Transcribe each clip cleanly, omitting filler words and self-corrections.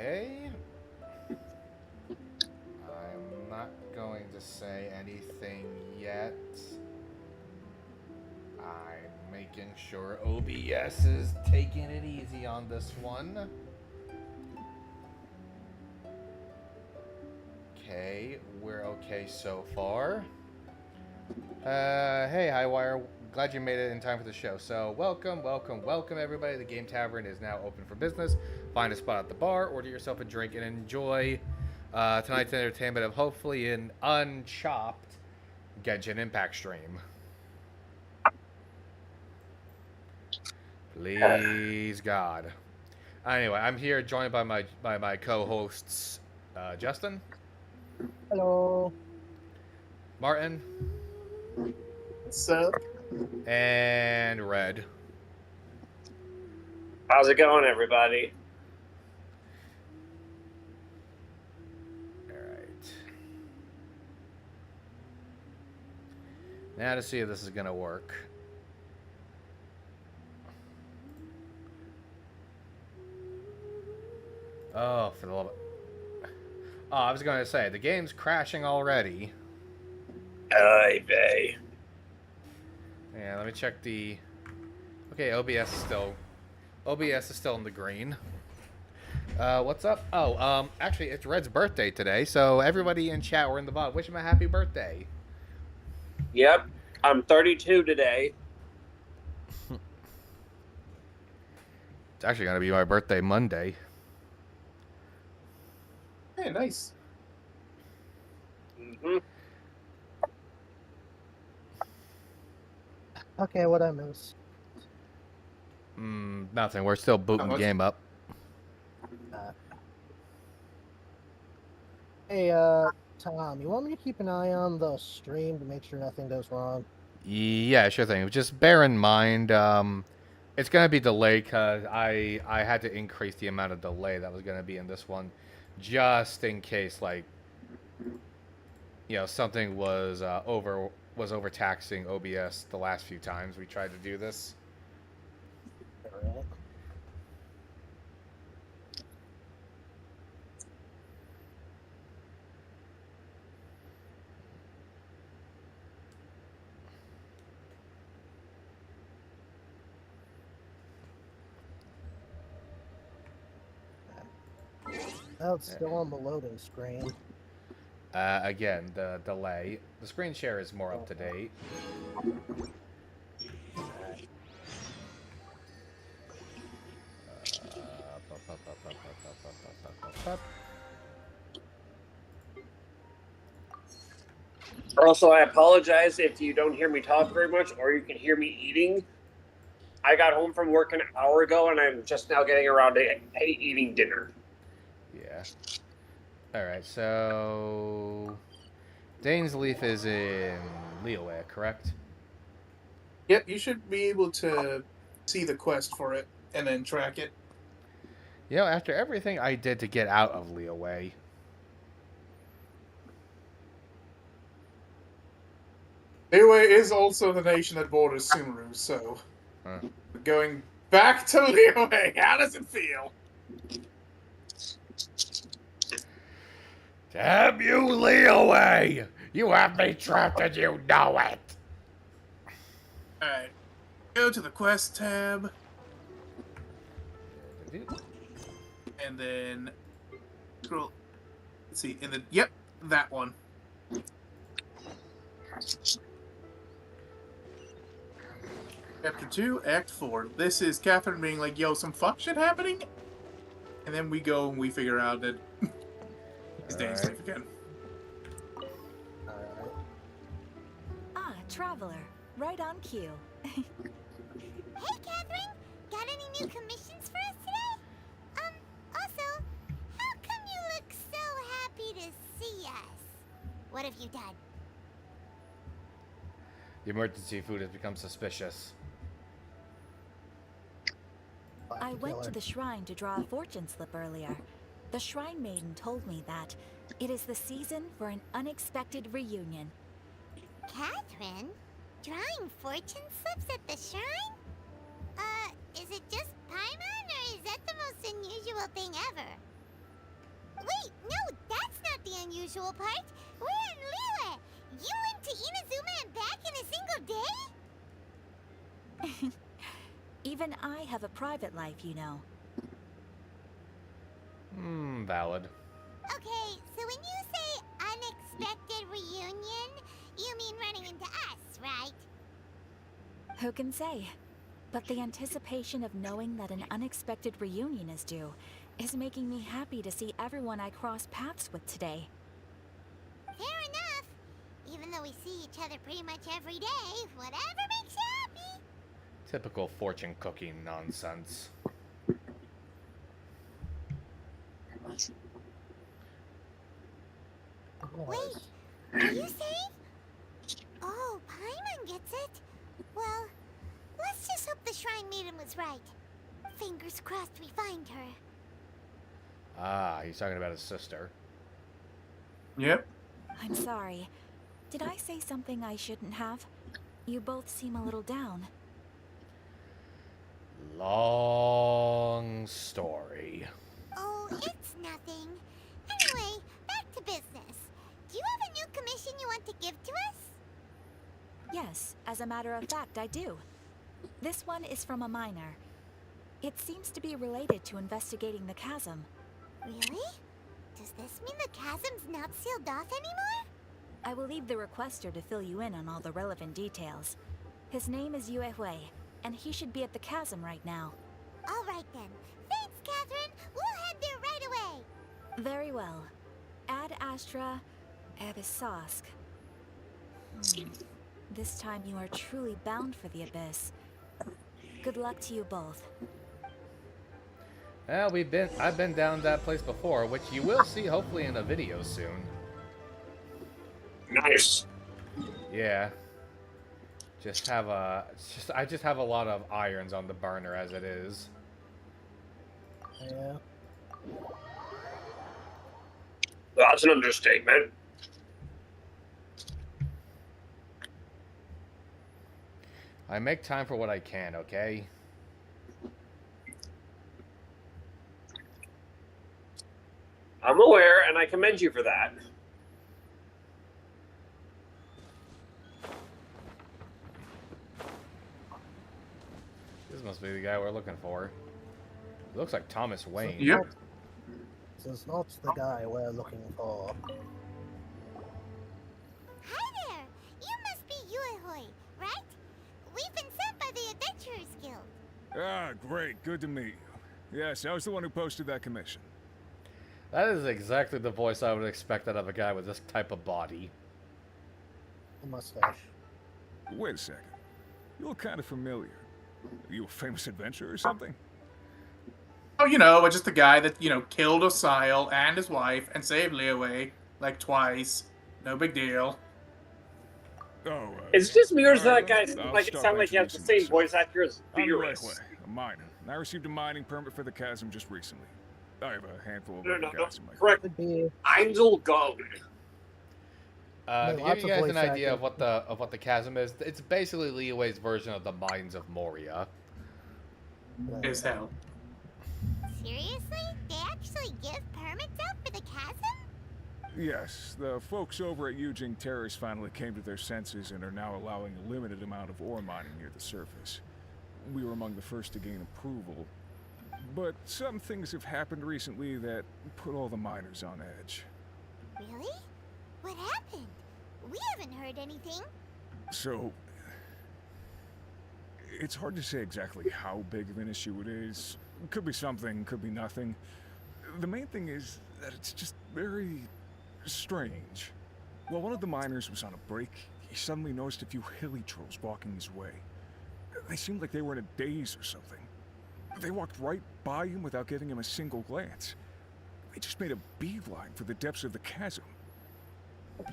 Okay. I'm not going to say anything yet. I'm making sure OBS is taking it easy on this one. Okay, we're okay so far. Hey, Highwire. Glad you made it in time for the show. So, welcome, everybody. The Game Tavern is now open for business. Find a spot at the bar, order yourself a drink, and enjoy tonight's entertainment of hopefully an unchopped Genshin Impact stream. Please, God. Anyway, I'm here joined by my co-hosts, Justin. Hello. Martin. What's up? And Red. How's it going, everybody? All right. Now to see if this is going to work. Oh, for the love of... Oh, I was going to say, the game's crashing already. Ay vey. Yeah, let me check the... Okay, OBS is still in the green. What's up? Oh, actually, it's Red's birthday today, so everybody in chat or in the bot, wish him a happy birthday. Yep, I'm 32 today. It's actually going to be my birthday Monday. Hey, nice. Mm-hmm. Okay, what I miss? Nothing. We're still booting the game up. Hey, Tom, you want me to keep an eye on the stream to make sure nothing goes wrong? Yeah, sure thing. Just bear in mind, it's going to be delayed because I had to increase the amount of delay that was going to be in this one, just in case, like, you know, something was overtaxing OBS the last few times we tried to do this. Alright. Oh, it's still on the loading screen. Again, the delay. The screen share is more up to date. Also, I apologize if you don't hear me talk very much or you can hear me eating. I got home from work an hour ago and I'm just now getting around to eating dinner. Yeah. Alright, so... Dane's Leaf is in Liyue, correct? Yep, you should be able to see the quest for it and then track it. You know, after everything I did to get out of Liyue... Liyue is also the nation that borders Sumeru, so... Going back to Liyue, how does it feel? Damn you, Liyue! You have me trapped and you know it! Alright. Go to the quest tab. And then... Scroll... Let's see, in the... Yep, that one. Chapter 2, Act 4. This is Catherine being like, yo, some fuck shit happening? And then we go and we figure out that it's Dane's Leaf again. Alright. Ah, Traveler. Right on cue. Hey, Catherine! Got any new commissions for us today? Also, how come you look so happy to see us? What have you done? The emergency food has become suspicious. I went to the shrine to draw a fortune slip earlier. The shrine maiden told me that it is the season for an unexpected reunion. Catherine? Drawing fortune slips at the shrine? Is it just Paimon, or is that the most unusual thing ever? unusual part. We're in Liyue. You went to Inazuma and back in a single day? Even I have a private life, you know. Valid. Okay, so when you say unexpected reunion, you mean running into us, right? Who can say? But the anticipation of knowing that an unexpected reunion is due is making me happy to see everyone I cross paths with today. Fair enough. Even though we see each other pretty much every day, whatever makes you happy. Typical fortune cookie nonsense. Wait, are you saying? Oh, Paimon gets it. Well, let's just hope the Shrine Maiden was right. Fingers crossed we find her. Ah, he's talking about his sister. Yep. I'm sorry. Did I say something I shouldn't have? You both seem a little down. Long story. Oh, it's nothing. Anyway, back to business. Do you have a new commission you want to give to us? Yes, as a matter of fact, I do. This one is from a miner. It seems to be related to investigating the chasm. Really? Does this mean the chasm's not sealed off anymore? I will leave the requester to fill you in on all the relevant details. His name is Yue Hui, and he should be at the chasm right now. All right then. Thanks, Catherine. We'll head there right away. Very well. Ad Astra Abyssosque. This time you are truly bound for the abyss. Good luck to you both. Well, I've been down that place before, which you will see hopefully in a video soon. Nice. Yeah. I just have a lot of irons on the burner as it is. Yeah. That's an understatement. I make time for what I can, okay? I'm aware, and I commend you for that. This must be the guy we're looking for. He looks like Thomas Wayne. Yep. This is not the guy we're looking for. Hi there. You must be Yue Hui, right? We've been sent by the Adventurers Guild. Ah, great. Good to meet you. Yes, I was the one who posted that commission. That is exactly the voice I would expect out of a guy with this type of body. The mustache. Wait a second. You look kind of familiar. Are you a famous adventurer or something? Oh, just the guy that, killed Osile and his wife and saved Liyue, like, twice. No big deal. Oh, Is it just me, or does that I'll guy start sound like he has the introducing same voice myself. actor as I'm Beerus? Yue, a miner. And I received a mining permit for the chasm just recently. I have a handful of No, other no, guys in my correct. Could be. Einzel Gong. To lots give you of guys an voice idea acting. of what the chasm is, it's basically Liyue's version of the Mines of Moria. As hell. Seriously? They actually give permits out for the chasm? Yes, the folks over at Yujing Terrace finally came to their senses and are now allowing a limited amount of ore mining near the surface. We were among the first to gain approval, but some things have happened recently that put all the miners on edge. Really? What happened? We haven't heard anything. So, it's hard to say exactly how big of an issue it is. Could be something, could be nothing. The main thing is that it's just very strange. While one of the miners was on a break, he suddenly noticed a few hilly trolls walking his way. They seemed like they were in a daze or something. They walked right by him without giving him a single glance. They just made a beeline for the depths of the chasm.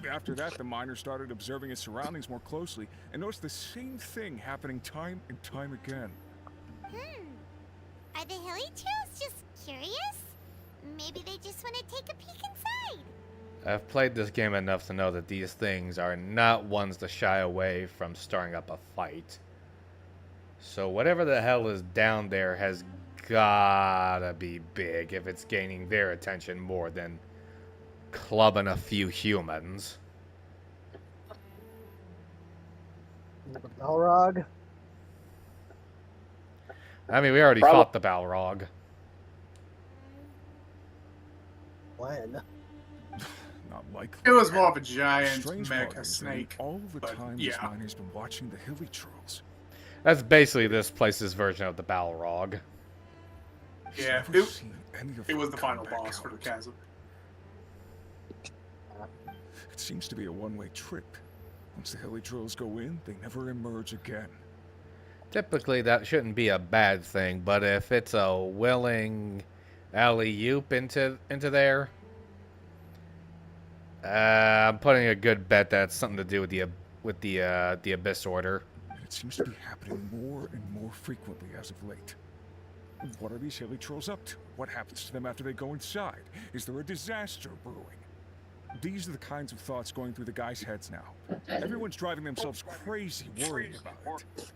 After that, the miner started observing his surroundings more closely and noticed the same thing happening time and time again. Are the hilly trolls just curious? Maybe they just want to take a peek inside. I've played this game enough to know that these things are not ones to shy away from stirring up a fight. So whatever the hell is down there has gotta be big if it's gaining their attention more than clubbing a few humans. The Balrog. I mean, we already Probably. fought the Balrog. When? Not like It was more of a giant Strange part mecha is that snake. all the but time this yeah. miner's been watching the hilly trolls. That's basically this place's version of the Balrog. He's Yeah, never seen any of It was them the come final back boss for the out. chasm. It seems to be a one-way trip. Once the hilly trolls go in, they never emerge again. Typically, that shouldn't be a bad thing, but if it's a willing alley-oop into there, I'm putting a good bet that it's something to do with the Abyss Order. And it seems to be happening more and more frequently as of late. What are these hilly trolls up to? What happens to them after they go inside? Is there a disaster brewing? These are the kinds of thoughts going through the guys' heads now. Everyone's driving themselves crazy worrying about it.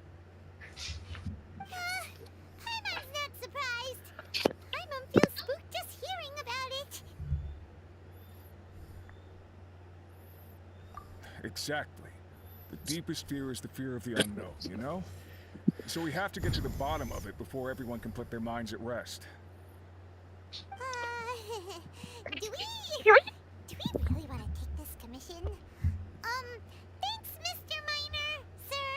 Paimon's not surprised. Paimon feels spooked just hearing about it. Exactly. The deepest fear is the fear of the unknown, you know? So we have to get to the bottom of it before everyone can put their minds at rest. Do we really want to take this commission? Thanks, Mr. Miner, sir.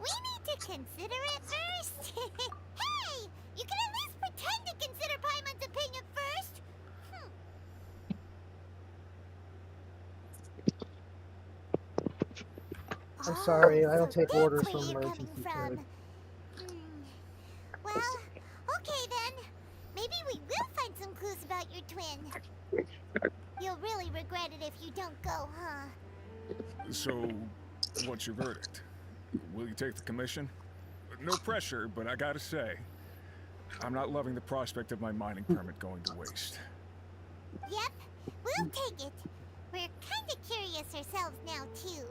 We need to consider it first. Hey, you can at least pretend to consider Paimon's opinion first. I'm sorry, I don't So take that's orders where from you're emergency coming code. from. Well, okay then. Maybe we will find some clues about your twin. You'll really regret it if you don't go, huh? So, what's your verdict? Will you take the commission? No pressure, but I gotta say, I'm not loving the prospect of my mining permit going to waste. Yep, we'll take it. We're kinda curious ourselves now, too.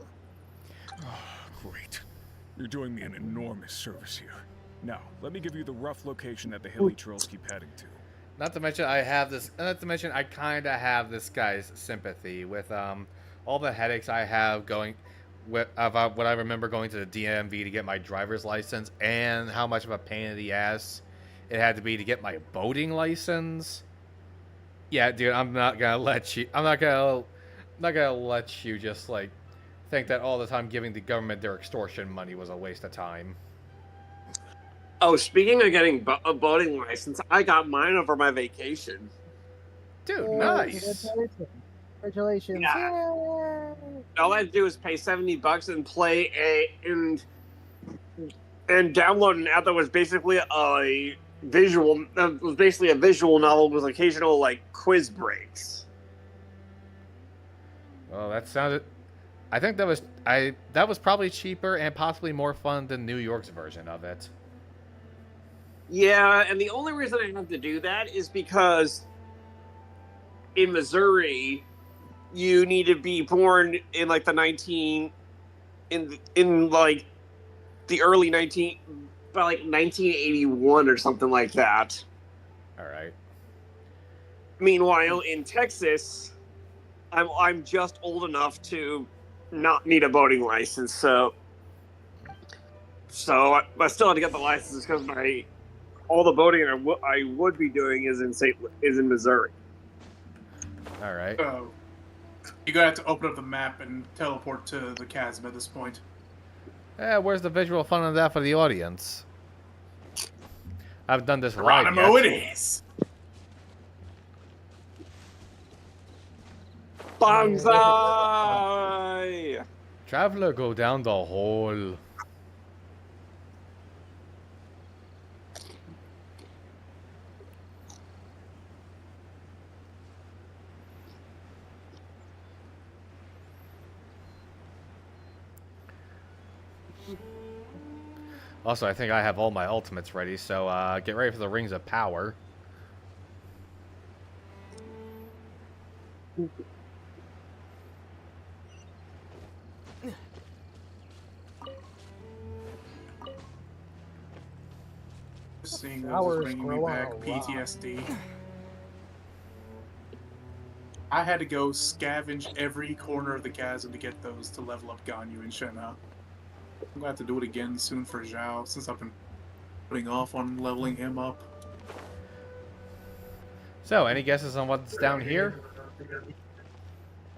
Great. You're doing me an enormous service here. Now, let me give you the rough location that the hilly trolls keep heading to. Not to mention, I kind of have this guy's sympathy with all the headaches I have going with what I remember going to the DMV to get my driver's license, and how much of a pain in the ass it had to be to get my boating license. Yeah, dude, I'm not gonna let you just like think that all the time giving the government their extortion money was a waste of time. Oh, speaking of getting a boating license, I got mine over my vacation. Dude, Yay, nice. Congratulations. Yeah. Yay. All I had to do was pay $70 and play and download an app that was basically a visual novel with occasional like quiz breaks. Well, that sounded. I think that was probably cheaper and possibly more fun than New York's version of it. Yeah, and the only reason I have to do that is because in Missouri, you need to be born in like in like the early 1981 or something like that. All right. Meanwhile, in Texas, I'm just old enough to not need a boating license, so I still had to get the license because all the boating I would be doing is in Missouri. All right. Oh. You're gonna have to open up the map and teleport to the chasm at this point. Where's the visual fun of that for the audience? I've done this live Geronimo yet. it is! Banzai! Traveler, go down the hole. Also, I think I have all my ultimates ready, so get ready for the Rings of Power. Seeing those Flowers is bringing me grow back on a rock. PTSD. I had to go scavenge every corner of the chasm to get those to level up Ganyu and Shenna. I'm gonna have to do it again soon for Zhao, since I've been putting off on leveling him up. So, any guesses on what's down here?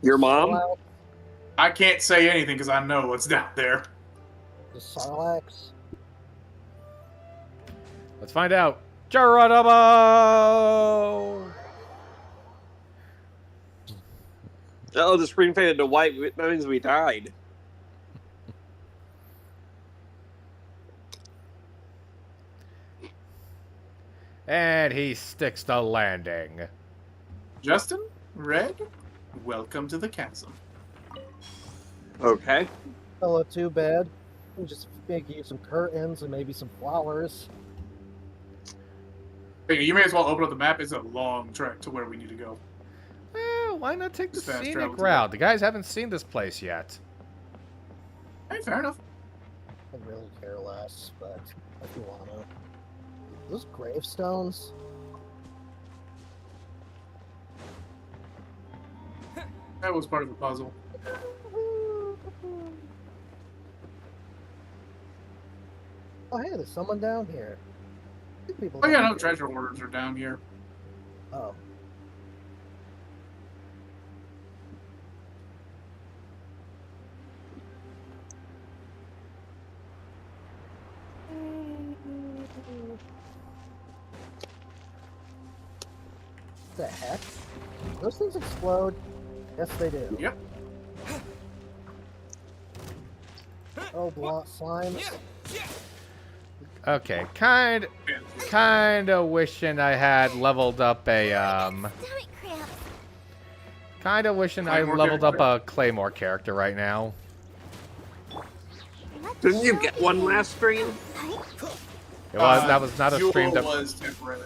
Your mom? Sarlacc, I can't say anything because I know what's down there. the Sarlacc. Let's find out. Geronimo! Oh, the screen faded to white. That means we died. And he sticks the landing. Justin, Red, welcome to the chasm. Okay. Don't look too bad. We just make you some curtains and maybe some flowers. Hey, you may as well open up the map. It's a long trek to where we need to go. Why not take the Just fast scenic travel to route? The guys haven't seen this place yet. Hey, fair enough. I really care less, but if you wanna. Those gravestones? That was part of the puzzle. Oh hey, there's someone down here. Two people Oh yeah, down no here. treasure orders are down here. Oh. The heck? Those things explode? Yes, they do. Yep. Oh, blot slimes. Okay, kinda wishing I had leveled up a, Stomach cramp. kinda wishing I Claymore leveled up character? a Claymore character right now. Let's Didn't you show get one you. last stream? It was, that was not a Fuel stream that... was temporary.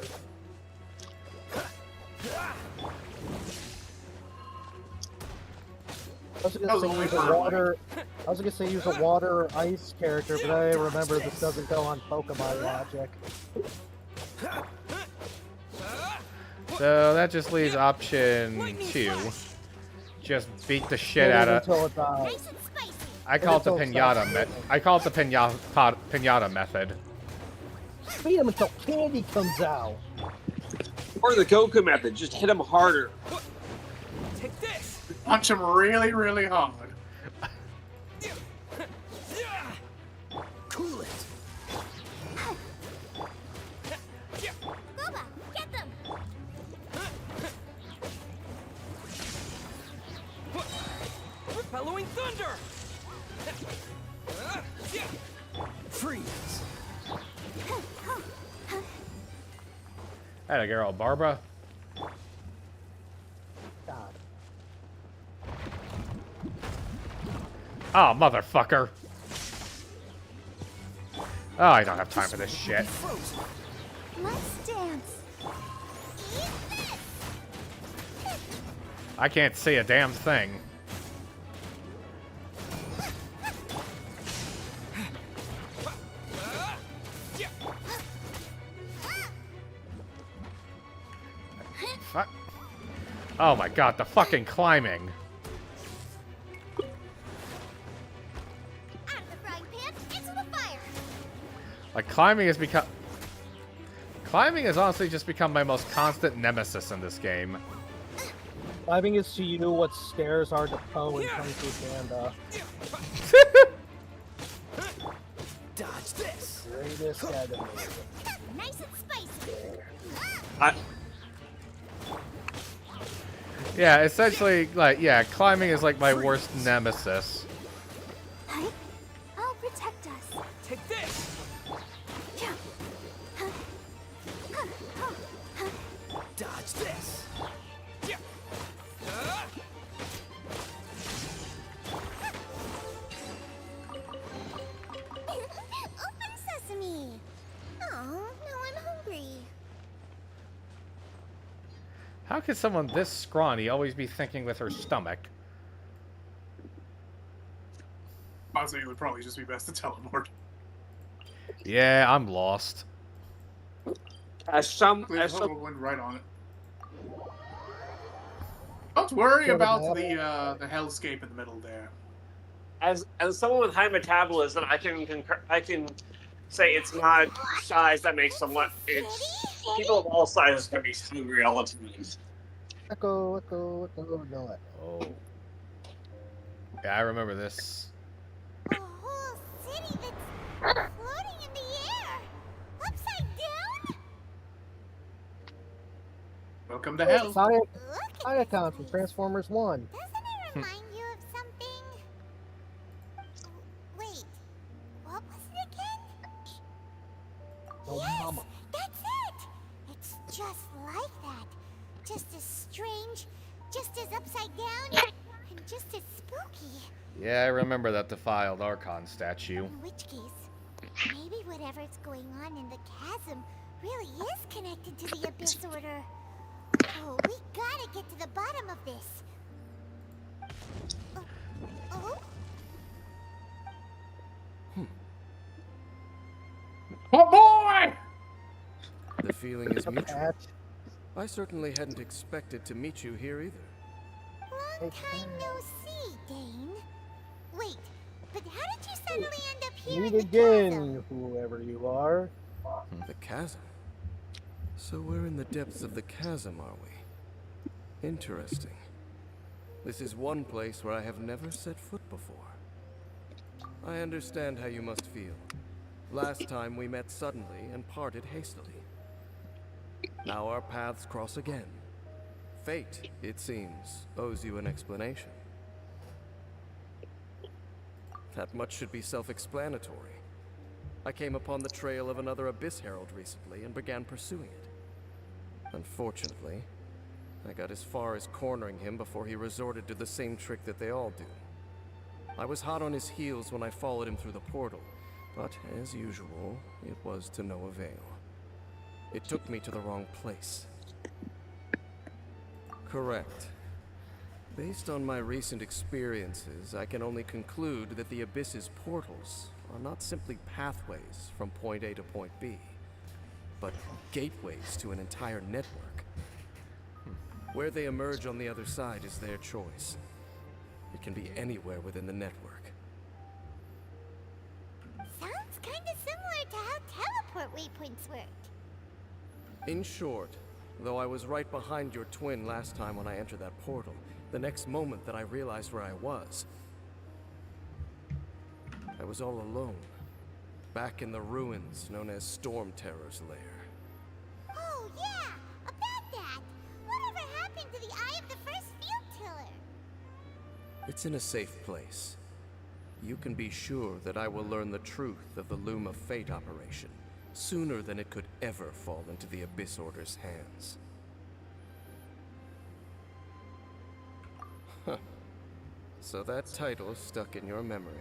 I was That gonna was say only use a for, water. I was gonna say use a water or ice character, but I remember this doesn't go on Pokemon logic. So that just leaves option 2. Just beat the shit out of... Until it dies. Nice and spicy. I call it the Until it pinata stops. I call it the pinata method. Beat him until candy comes out. Or the Goku method. Just hit him harder. Punch him really, really hard. Boba, get them. Bellowing thunder! Freeze! Atta girl, Barbara. God. Oh, motherfucker. Oh, I don't have time for this shit. Let's dance. Eat this. I can't see a damn thing. Fuck. Oh my god, the fucking climbing. Out of the frying pan, into the fire. Like, climbing has become... Climbing has honestly just become my most constant nemesis in this game. Climbing is to you what stairs are to Poe in Kung Fu Panda. Dodge this! Greatest enemy. Nice and spicy. I, Yeah, essentially, like, yeah, climbing is like my worst nemesis. I'll protect us. Take this! Dodge this! Open sesame. Oh, now I'm hungry. How could someone this scrawny always be thinking with her stomach? Honestly, it would probably just be best to teleport. Yeah, I'm lost. as some Went right on it. Oh, don't worry Show the about map. the hellscape in the middle there. As someone with high metabolism, I can say it's not size that makes someone. It's people of all sizes can be hungry all the time. Echo, echo, echo, no echo. Oh. Yeah, I remember this. A whole city that's floating in the air, upside down. Welcome to hell. Sonic, Look at Sonic this Con from place. Transformers 1. Doesn't it remind you of something? Wait, what was it again? Oh, Yes, mama. that's it. It's just like that. Just as strange, just as upside down, and just as spooky. Yeah, I remember that defiled Archon statue. In which case, maybe whatever's going on in the chasm really is connected to the Abyss Order. Oh, we gotta get to the bottom of this. Oh? Oh boy! The feeling is mutual. Patch. I certainly hadn't expected to meet you here either. Long time no see, Dane. Wait, but how did you suddenly end up here Meet in the chasm? again, whoever you are. The chasm. So we're in the depths of the chasm, are we? Interesting. This is one place where I have never set foot before. I understand how you must feel. Last time we met suddenly and parted hastily. Now our paths cross again. Fate, it seems, owes you an explanation. That much should be self-explanatory. I came upon the trail of another Abyss Herald recently and began pursuing it. Unfortunately, I got as far as cornering him before he resorted to the same trick that they all do. I was hot on his heels when I followed him through the portal, but as usual, it was to no avail. It took me to the wrong place. Correct. Based on my recent experiences, I can only conclude that the Abyss's portals are not simply pathways from point A to point B, but gateways to an entire network. Where they emerge on the other side is their choice. It can be anywhere within the network. Sounds kinda similar to how teleport waypoints worked. In short, though I was right behind your twin last time when I entered that portal, the next moment that I realized where I was all alone, back in the ruins known as Storm Terror's lair. Oh yeah, about that. Whatever happened to the Eye of the First Field Tiller? It's in a safe place. You can be sure that I will learn the truth of the Loom of Fate operation sooner than it could ever fall into the Abyss Order's hands. Huh. So that title stuck in your memory.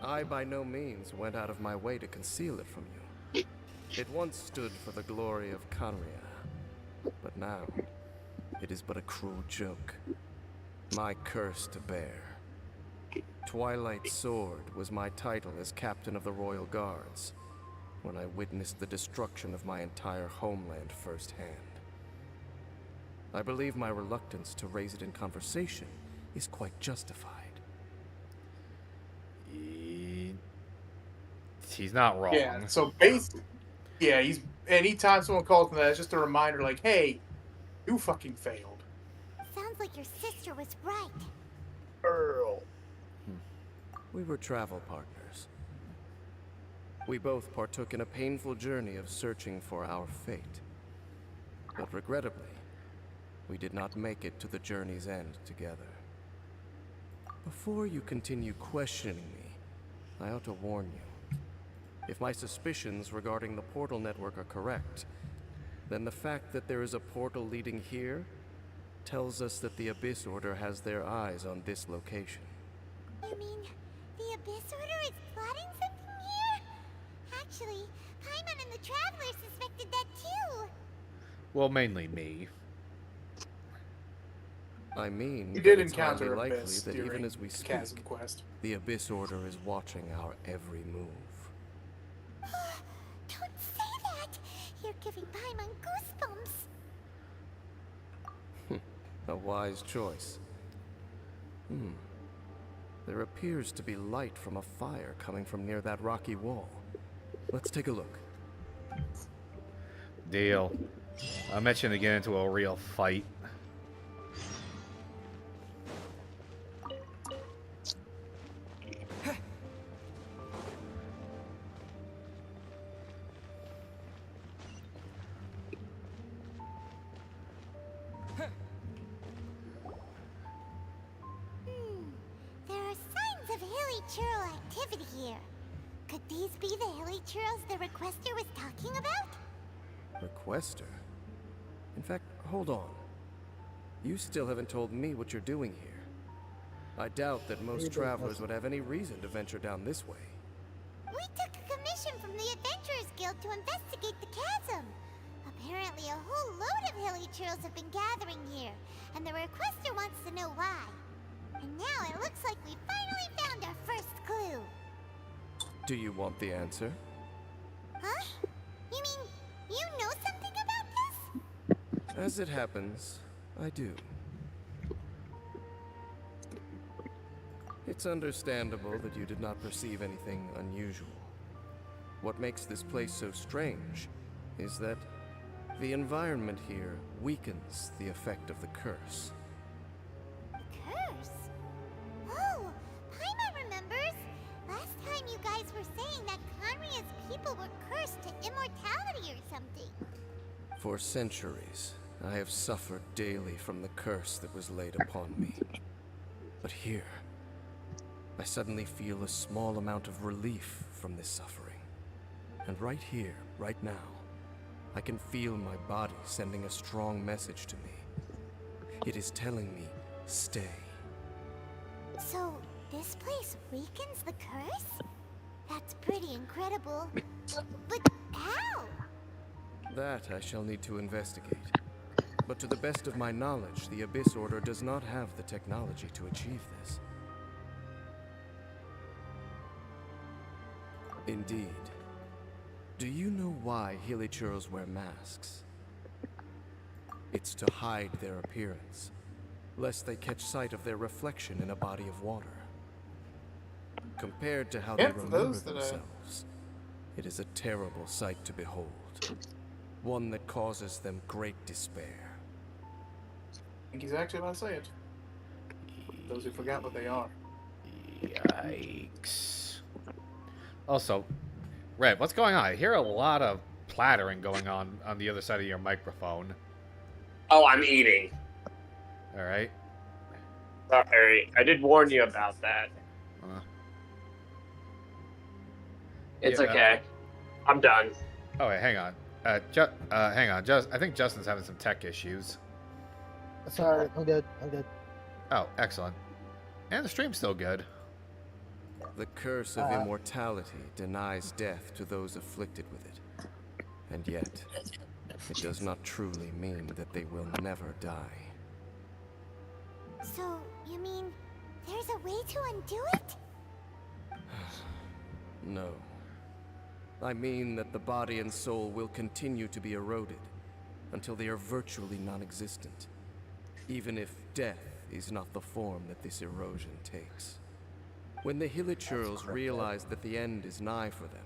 I by no means went out of my way to conceal it from you. It once stood for the glory of Canria, but now it is but a cruel joke. My curse to bear. Twilight Sword was my title as captain of the Royal Guards when I witnessed the destruction of my entire homeland firsthand. I believe my reluctance to raise it in conversation is quite justified. He's not wrong. Yeah, so basically, yeah, he's anytime someone calls him that, it's just a reminder like, hey, you fucking failed. Sounds like your sister was right. Earl. We were travel partners. We both partook in a painful journey of searching for our fate. But regrettably, we did not make it to the journey's end together. Before you continue questioning me, I ought to warn you. If my suspicions regarding the portal network are correct, then the fact that there is a portal leading here tells us that the Abyss Order has their eyes on this location. You mean the Abyss Order is plotting something here? Actually, Paimon and the Traveler suspected that too. Well, mainly me. I mean, We did that it's encounter highly likely Abyss that during even as we the speak, Chasm Quest. the Abyss Order is watching our every move. Don't say that! You're giving Paimon goosebumps. A wise choice. There appears to be light from a fire coming from near that rocky wall. Let's take a look. Deal. I mentioned to get into a real fight. There are signs of hilly churl activity here. Could these be the hilly churls the requester was talking about? Requester? In fact, hold on. You still haven't told me what you're doing here. I doubt that most travelers would have any reason to venture down this way. We took a commission from the Adventurers Guild to investigate the chasm. Apparently a whole load of hilly churls have been gathering here, and the requester wants to know why. And now it looks like we finally found our first clue. Do you want the answer? Huh? You mean you know something about this? As it happens, I do. It's understandable that you did not perceive anything unusual. What makes this place so strange is that the environment here weakens the effect of the curse. Curse? Oh, Paimon remembers. Last time you guys were saying that Conria's people were cursed to immortality or something. For centuries, I have suffered daily from the curse that was laid upon me. But here, I suddenly feel a small amount of relief from this suffering. And right here, right now, I can feel my body sending a strong message to me. It is telling me, stay. So, this place weakens the curse? That's pretty incredible. But how? That I shall need to investigate. But to the best of my knowledge, the Abyss Order does not have the technology to achieve this. Indeed. Do you know why Hilichurls wear masks? It's to hide their appearance, lest they catch sight of their reflection in a body of water. Compared to how they for remember those that, themselves, it is a terrible sight to behold. One that causes them great despair. I think he's actually about to say it. Those who forgot what they are. Yikes. Also, Red, what's going on? I hear a lot of plattering going on the other side of your microphone. Oh, I'm eating. All right. Sorry, I did warn you about that. It's Yeah, okay. I'm done. Oh wait, hang on. Hang on. I think Justin's having some tech issues. Sorry, I'm good. I'm good. Oh, excellent. And the stream's still good. The curse of immortality denies death to those afflicted with it. And yet, it does not truly mean that they will never die. So, you mean there's a way to undo it? No. I mean that the body and soul will continue to be eroded until they are virtually non-existent, even if death is not the form that this erosion takes. When the Hilichurls realize that the end is nigh for them,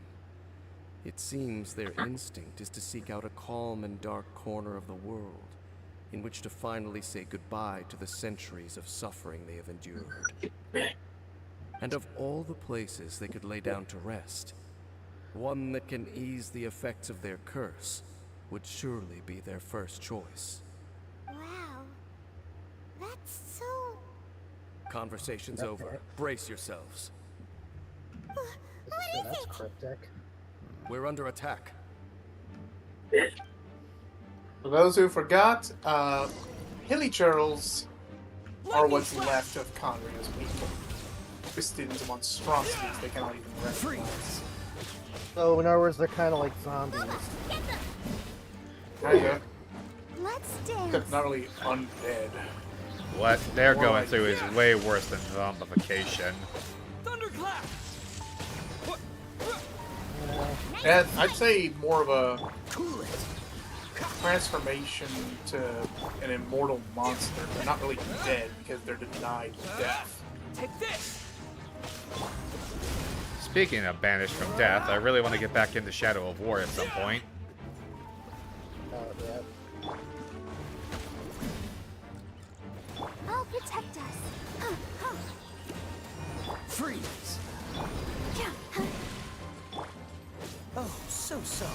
it seems their instinct is to seek out a calm and dark corner of the world in which to finally say goodbye to the centuries of suffering they have endured. And of all the places they could lay down to rest, one that can ease the effects of their curse would surely be their first choice. Wow. That's so... Conversation's over. Brace yourselves. What is That's it? cryptic. We're under attack. For those who forgot, Hilichurls are what's left of Conria's people. Twisted into monstrosities they cannot even recognize. So, in other words, they're kind of like zombies. Kinda. Let's Except dance. not really undead. What they're More going like through is way worse than zombification. Thunderclap! And I'd say more of a Cool it. transformation to an immortal monster. They're not really dead because they're denied death. Take this. Speaking of banished from death, I really want to get back into Shadow of War at some point. Yeah. I'll protect us. Freeze. Oh, so sorry.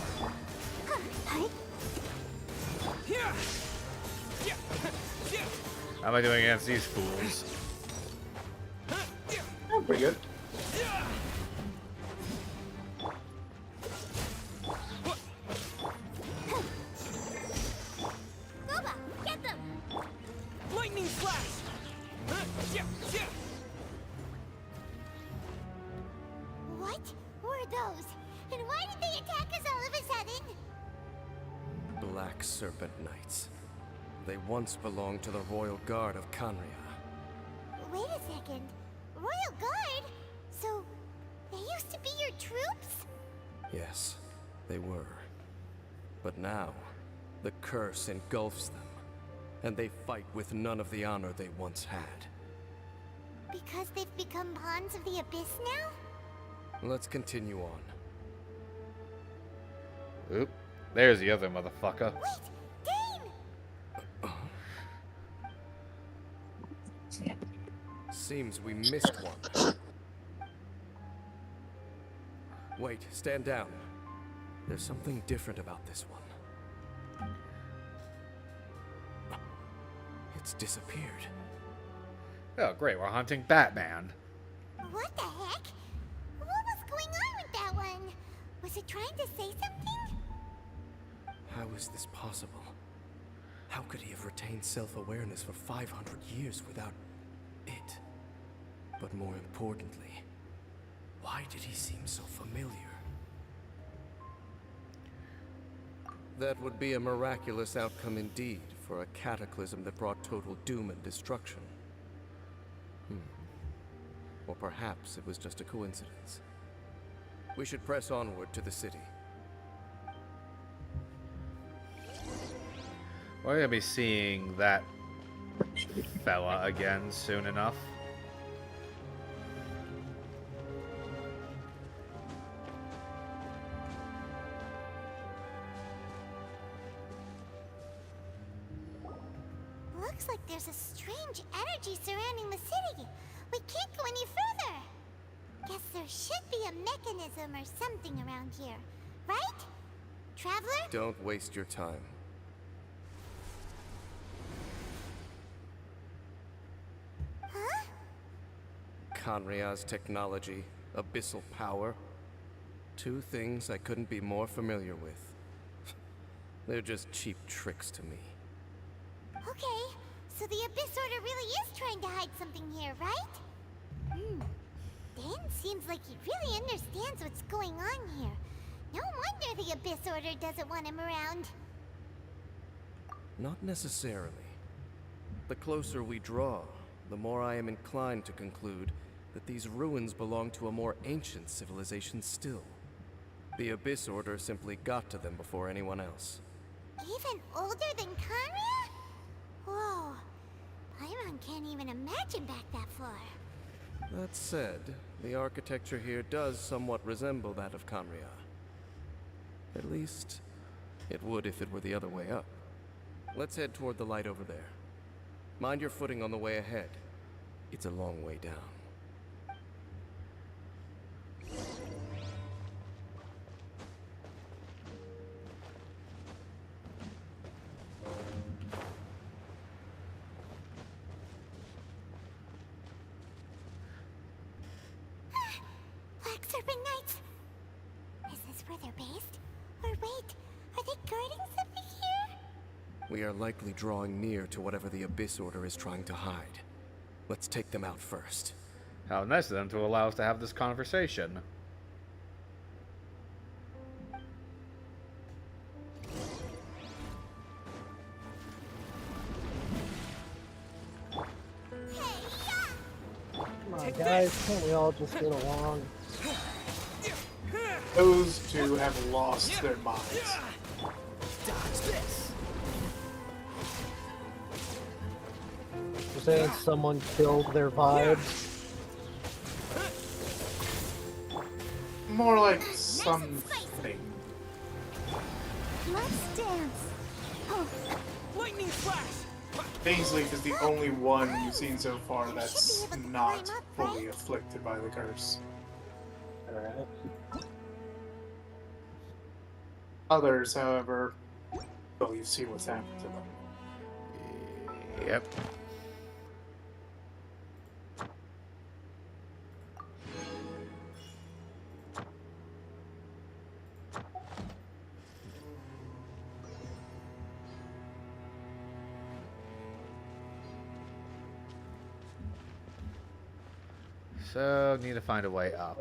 Yeah. Yeah. Yeah. How am I doing against these fools? Oh, pretty good. Boba, get them! Lightning flash. Yeah. Yeah. What were those? And why did they attack us all of a sudden? Black Serpent Knights. They once belonged to the Royal Guard of Canria. Wait a second. Royal Guard? So, they used to be your troops? Yes, they were. But now, the curse engulfs them, and they fight with none of the honor they once had. Because they've become pawns of the Abyss now? Let's continue on. Oop. There's the other motherfucker. Wait! Dane! Seems we missed one. Wait, stand down. There's something different about this one. It's disappeared. Oh, great. We're hunting Batman. What the heck? What was going on with that one? Was it trying to say something? How is this possible? How could he have retained self-awareness for 500 years without it? But more importantly, why did he seem so familiar? That would be a miraculous outcome indeed for a cataclysm that brought total doom and destruction. Or perhaps it was just a coincidence. We should press onward to the city. We're gonna be seeing that fella again soon enough. Looks like there's a strange energy surrounding the city. We can't go any further. Guess there should be a mechanism or something around here, right? Traveler? Don't waste your time. Huh? Canria's technology, abyssal power. Two things I couldn't be more familiar with. They're just cheap tricks to me. Okay, so the Abyss Order really is trying to hide something here, right? Dan seems like he really understands what's going on here. No wonder the Abyss Order doesn't want him around. Not necessarily. The closer we draw, the more I am inclined to conclude that these ruins belong to a more ancient civilization still. The Abyss Order simply got to them before anyone else. Even older than Kanria? Whoa. Paimon can't even imagine back that far. That said, the architecture here does somewhat resemble that of Canria. At least, it would if it were the other way up. Let's head toward the light over there. Mind your footing on the way ahead. It's a long way down. Black Serpent Knights! Is this where they're based? Or wait, are they guarding something here? We are likely drawing near to whatever the Abyss Order is trying to hide. Let's take them out first. How nice of them to allow us to have this conversation. Come on, guys, can't we all just get along? Those two have lost their minds. Dodge this. saying someone killed their vibes? More like something. Let's dance. Oh, Lightning flash! Painsleaf is the only one you've seen so far You that's should be able to not climb up, fully right? afflicted by the curse. Alright. Others, however, well, you see what's happened to them. Yep. So, need to find a way up.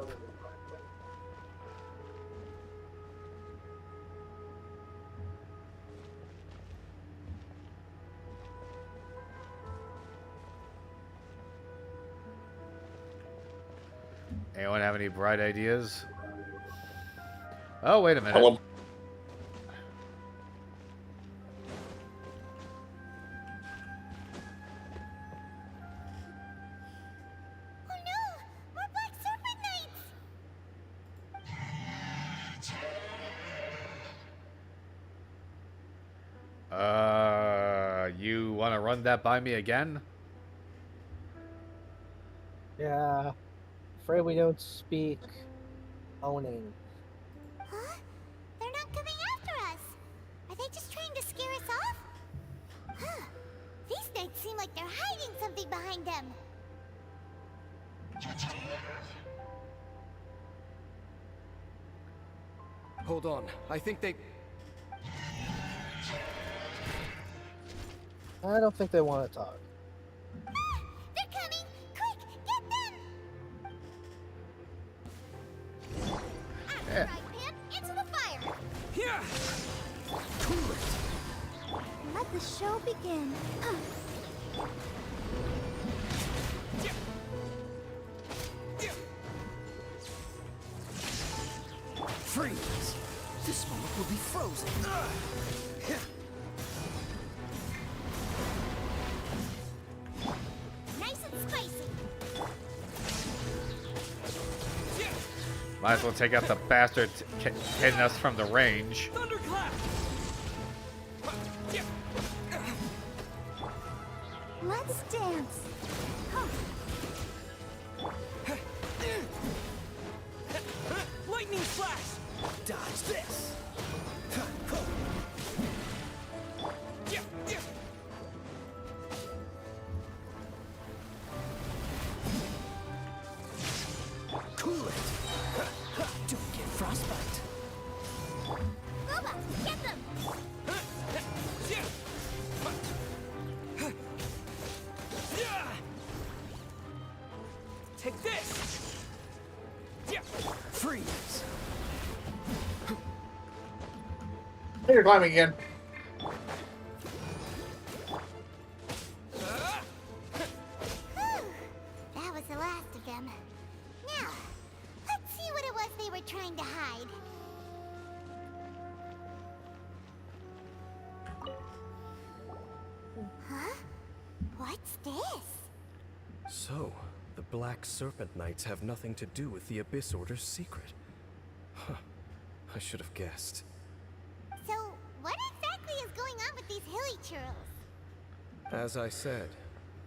Anyone have any bright ideas? Oh, wait a minute. Hello. oh no! More Black Serpent Knights! You want to run that by me again? Yeah. Afraid we don't speak owning. Huh? They're not coming after us. Are they just trying to scare us off? Huh. These knights seem like they're hiding something behind them. Hold on. I think they... I don't think they want to talk. Ah, they're coming! Quick, get them! Yeah. Right, Pip, into the fire! Here! Let the show begin. Freeze! This moment will be frozen. Nice and spicy. Might as well take out the bastard hitting us from the range. Thunderclap! Let's dance. Lightning flash! Dodge this! Cool it! Don't get frostbite! Boba, get them! Take this! Freeze! Hey, you're climbing again. Whew. That was the last of them. Now, let's see what it was they were trying to hide. Huh? What's this? So, the Black Serpent Knights have nothing to do with the Abyss Order's secret. Huh. I should have guessed. So, what exactly is going on with these hilly churls? As I said,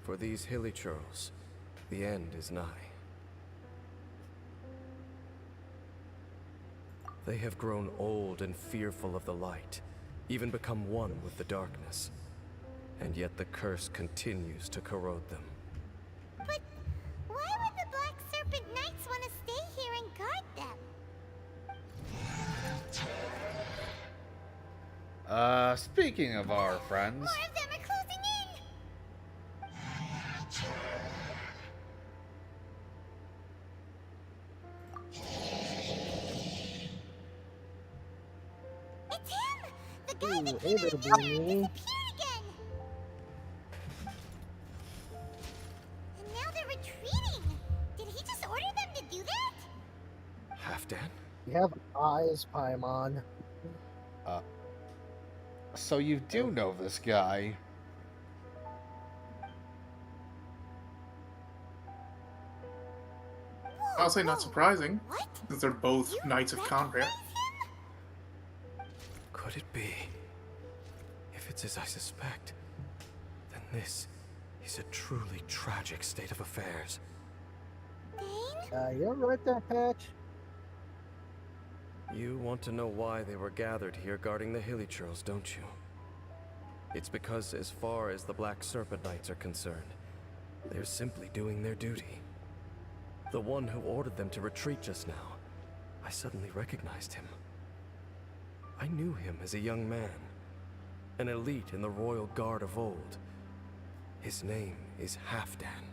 for these hilly churls, the end is nigh. They have grown old and fearful of the light, even become one with the darkness. And yet the curse continues to corrode them. But why would the Black Serpent Knights want to stay here and guard them? Speaking of our friends, More of them are closing in! It's him! The guy Ooh, that hey came there, out of nowhere and Boomy. disappeared again! And now they're retreating! Did he just order them to do that? Halfdan? You have eyes, Paimon. so you do know this guy. I'll say not surprising, What? since they're both You Knights of recognize Conrad. him? Could it be? If it's as I suspect, then this is a truly tragic state of affairs. Dane? You're right there, Patch. You want to know why they were gathered here guarding the Hilly Churls, don't you? It's because as far as the Black Serpent Knights are concerned, they're simply doing their duty. The one who ordered them to retreat just now, I suddenly recognized him. I knew him as a young man, an elite in the Royal Guard of old. His name is Halfdan.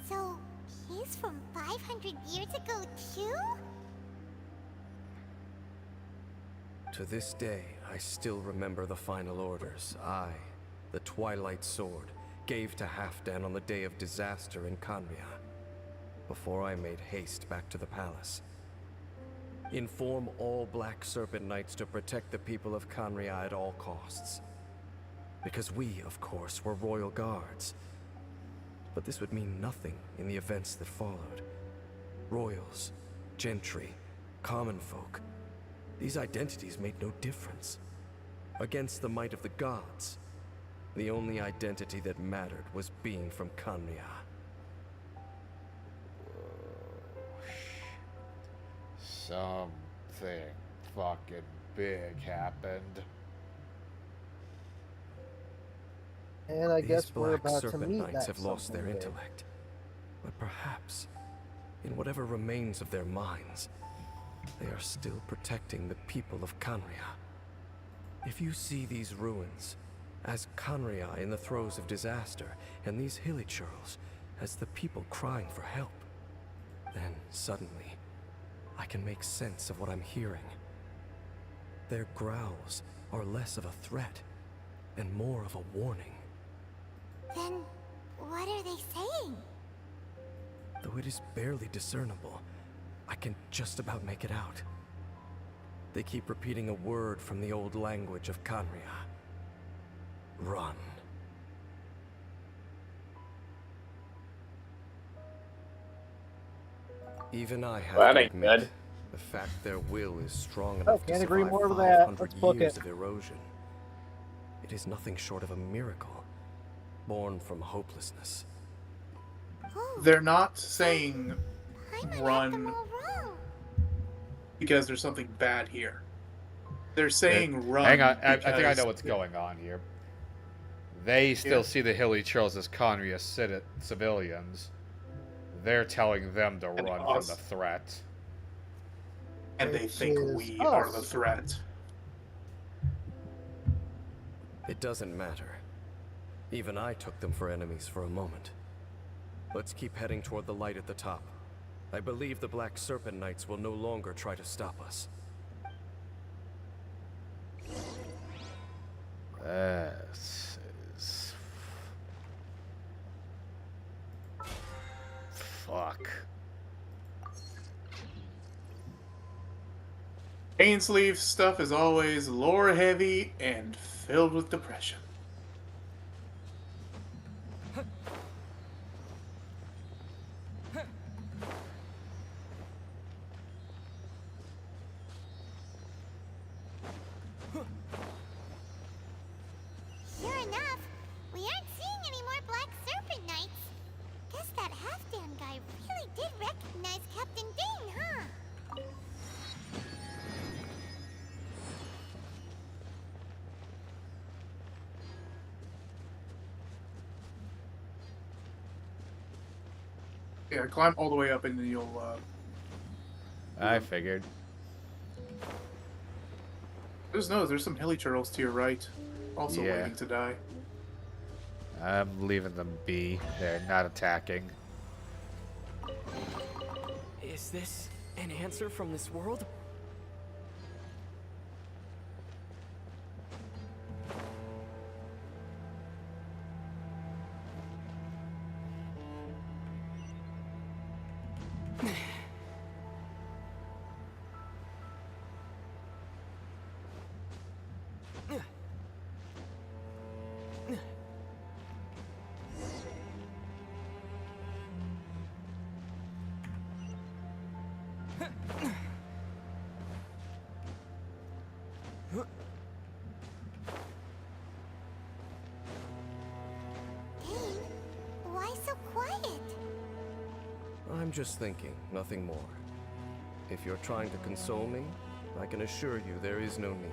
So, he's from 500 years ago, too? To this day, I still remember the final orders I, the Twilight Sword, gave to Halfdan on the day of disaster in Canria, before I made haste back to the palace. Inform all Black Serpent Knights to protect the people of Canria at all costs. Because we, of course, were royal guards. But this would mean nothing in the events that followed. Royals, gentry, common folk. These identities made no difference. Against the might of the gods, the only identity that mattered was being from Canria. Something fucking big happened. And I These guess we're Black about to Serpent meet Knights that have lost their something big. intellect. But perhaps, in whatever remains of their minds, they are still protecting the people of Canria. If you see these ruins as Canria in the throes of disaster, and these Hilly Churls as the people crying for help, then suddenly, I can make sense of what I'm hearing. Their growls are less of a threat and more of a warning. Then, what are they saying? Though it is barely discernible, I can just about make it out. They keep repeating a word from the old language of Canria. Run. Even I have Well, that to ain't admit, good. the fact their will is strong enough to can't agree survive more with that. 500 Let's book years it. of erosion. It is nothing short of a miracle, born from hopelessness. Oh, They're not saying I might run. have them all wrong. because there's something bad here. They're saying run. Hang on, I think I because- know what's going on here. They still see the Hilly Churls as Conria civilians. They're telling them to And run us. from the threat. And they Which think is we are the us. threat. It doesn't matter. Even I took them for enemies for a moment. Let's keep heading toward the light at the top. I believe the Black Serpent Knights will no longer try to stop us. This is... Fuck. Ainsleeve stuff is always lore heavy and filled with depression. Sure enough, we aren't seeing any more Black Serpent Knights. Guess that Halfdan guy really did recognize Captain Dane, huh? Yeah, climb all the way up and then you'll, I figured. just know there's some hilly turtles to your right, also Yeah. waiting to die. I'm leaving them be. They're not attacking. Is this an answer from this world? Dane, why so quiet? I'm just thinking, nothing more. If you're trying to console me, I can assure you there is no need.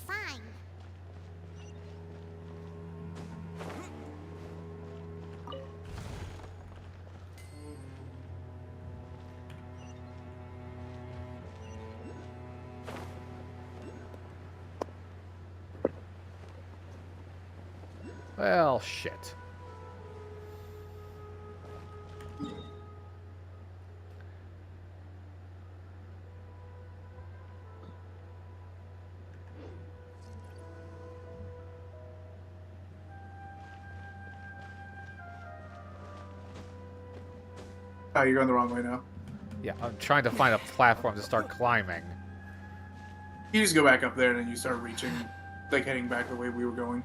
Fine. Well, shit. Oh, you're going the wrong way now. Yeah, I'm trying to find a platform to start climbing. You just go back up there and then you start reaching, like heading back the way we were going.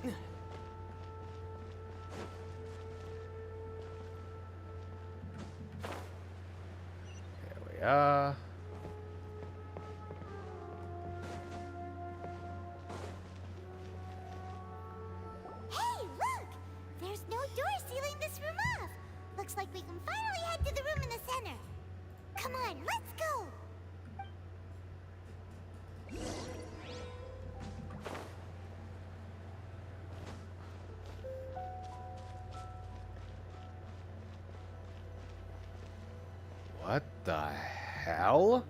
Here we are. Hey, look! There's no door sealing this room off. Looks like we can finally head to the room in the center. Come on, let's go! What the hell?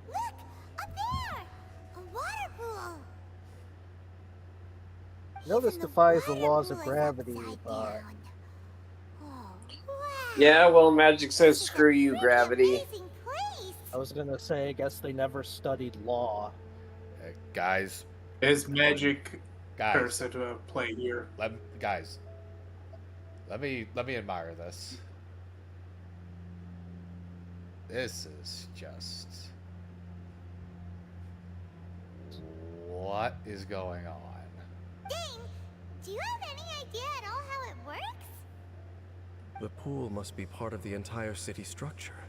Look! Up there! A water pool! I know this Even the defies the water laws of pool is gravity, upside but down. Oh, wow. Yeah, well, magic says This is a screw you, pretty gravity. amazing place. I was gonna say, I guess they never studied law. Guys, There's magic curse guys, at play here. guys. Let me admire this. This is just what is going on? Dane, do you have any idea at all how it works? The pool must be part of the entire city structure,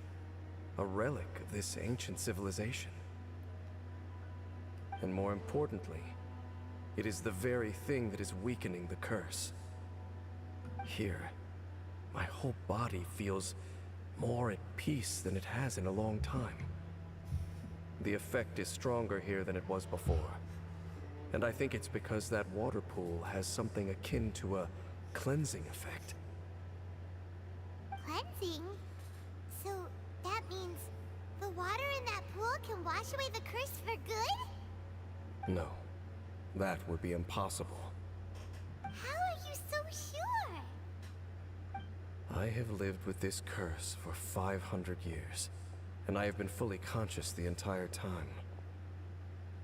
a relic of this ancient civilization. And more importantly, it is the very thing that is weakening the curse. Here, my whole body feels more at peace than it has in a long time. The effect is stronger here than it was before. And I think it's because that water pool has something akin to a cleansing effect. Cleansing? So that means the water in that pool can wash away the curse for good? No, that would be impossible. How are you so sure? I have lived with this curse for 500 years, and I have been fully conscious the entire time.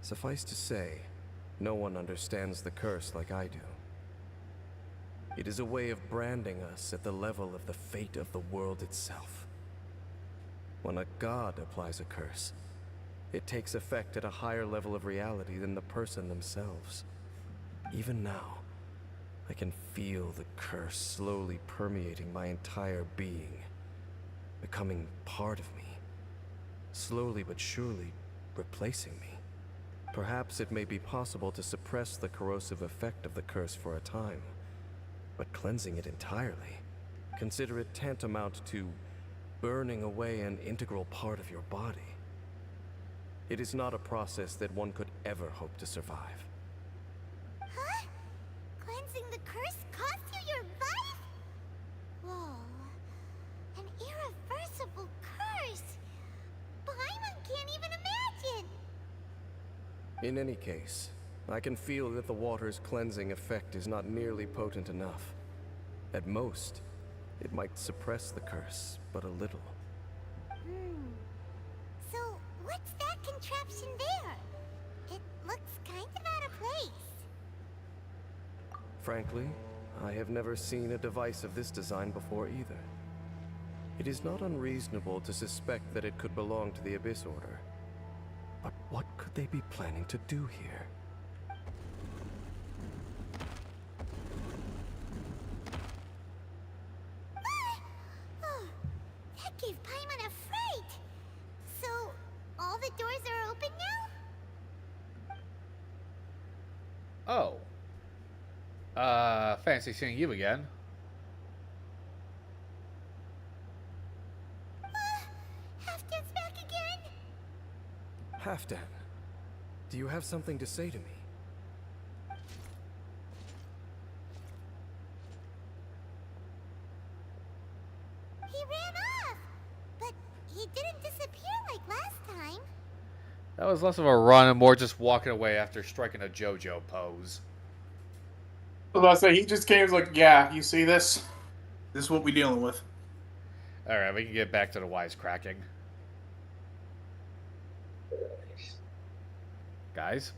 Suffice to say, no one understands the curse like I do. It is a way of branding us at the level of the fate of the world itself. When a god applies a curse, it takes effect at a higher level of reality than the person themselves. Even now, I can feel the curse slowly permeating my entire being, becoming part of me, slowly but surely replacing me. Perhaps it may be possible to suppress the corrosive effect of the curse for a time, but cleansing it entirely, consider it tantamount to burning away an integral part of your body. It is not a process that one could ever hope to survive. Huh? Cleansing the curse cost you your life? Whoa. An irreversible curse. Paimon can't even imagine. In any case, I can feel that the water's cleansing effect is not nearly potent enough. At most, it might suppress the curse, but a little. So, what's that contraption there? It looks kind of out of place. Frankly, I have never seen a device of this design before either. It is not unreasonable to suspect that it could belong to the Abyss Order. But what could they be planning to do here? Oh, that gave Paimon a fright. So, all the doors are open now? Oh. Fancy seeing you again. Halfdan's back again? Halfdan, do you have something to say to me? He ran off, but he didn't disappear like last time. That was less of a run and more just walking away after striking a JoJo pose. I was about to say, he just came and was like, yeah, you see this? This is what we dealing with. Alright, we can get back to the wisecracking. Guys?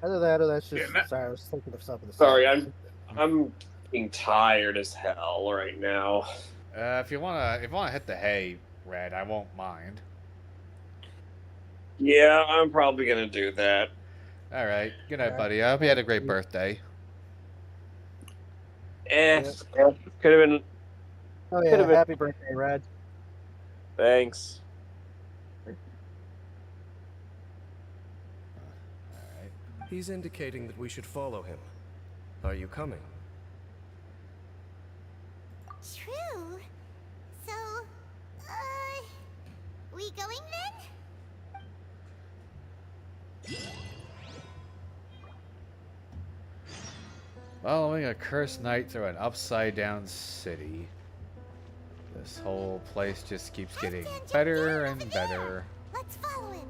Either that or that's just. Yeah, that- Sorry, I was thinking of something. Sorry, I'm being tired as hell right now. If you wanna hit the hay, Red, I won't mind. Yeah, I'm probably gonna do that. Alright. Good night, Alright. buddy. I hope you had a great birthday. Could have been. Oh yeah, Could've been- happy birthday, Red. Thanks. Alright. He's indicating that we should follow him. Are you coming? True. So, we going then? Following a cursed night through an upside-down city. This whole place just keeps getting Halfdan jumped better down and over there. better. Let's follow him.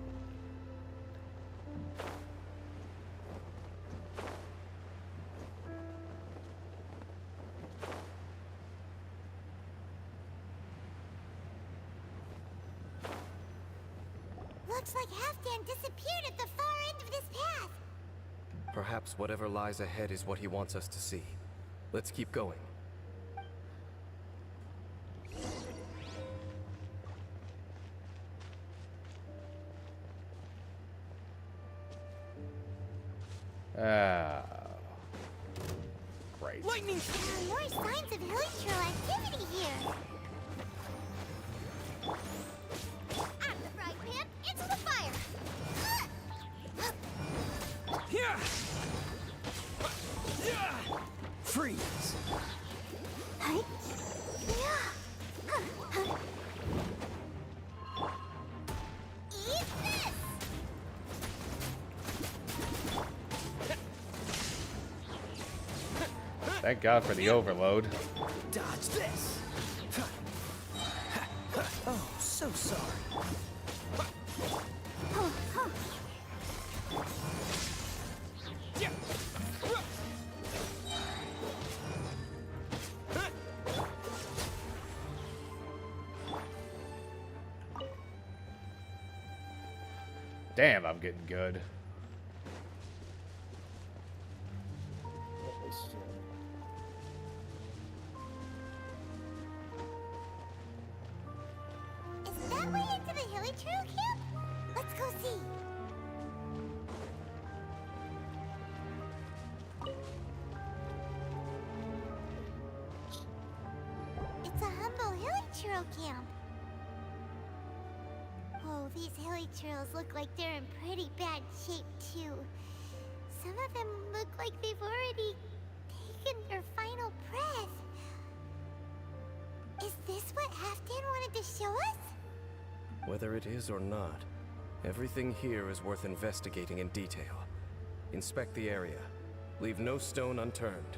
Looks like Halfdan disappeared at the far end of this path. Perhaps whatever lies ahead is what he wants us to see. Let's keep going. Ah. Great. Lightning! There are more signs of hilichurl activity here. Out of the frying pan, into the fire. Yeah! Yeah! Freeze! Huh? Eat this! Thank God for the overload. Dodge this! Oh, so sorry. Damn, I'm getting good. Is that way into the hilichurl camp? Let's go see. It's a humble hilichurl camp. Oh, these hilichurls look like they're in pretty bad shape too. Some of them look like they've already taken their final breath. Is this what Halfdan wanted to show us? Whether it is or not, everything here is worth investigating in detail. Inspect the area. Leave no stone unturned.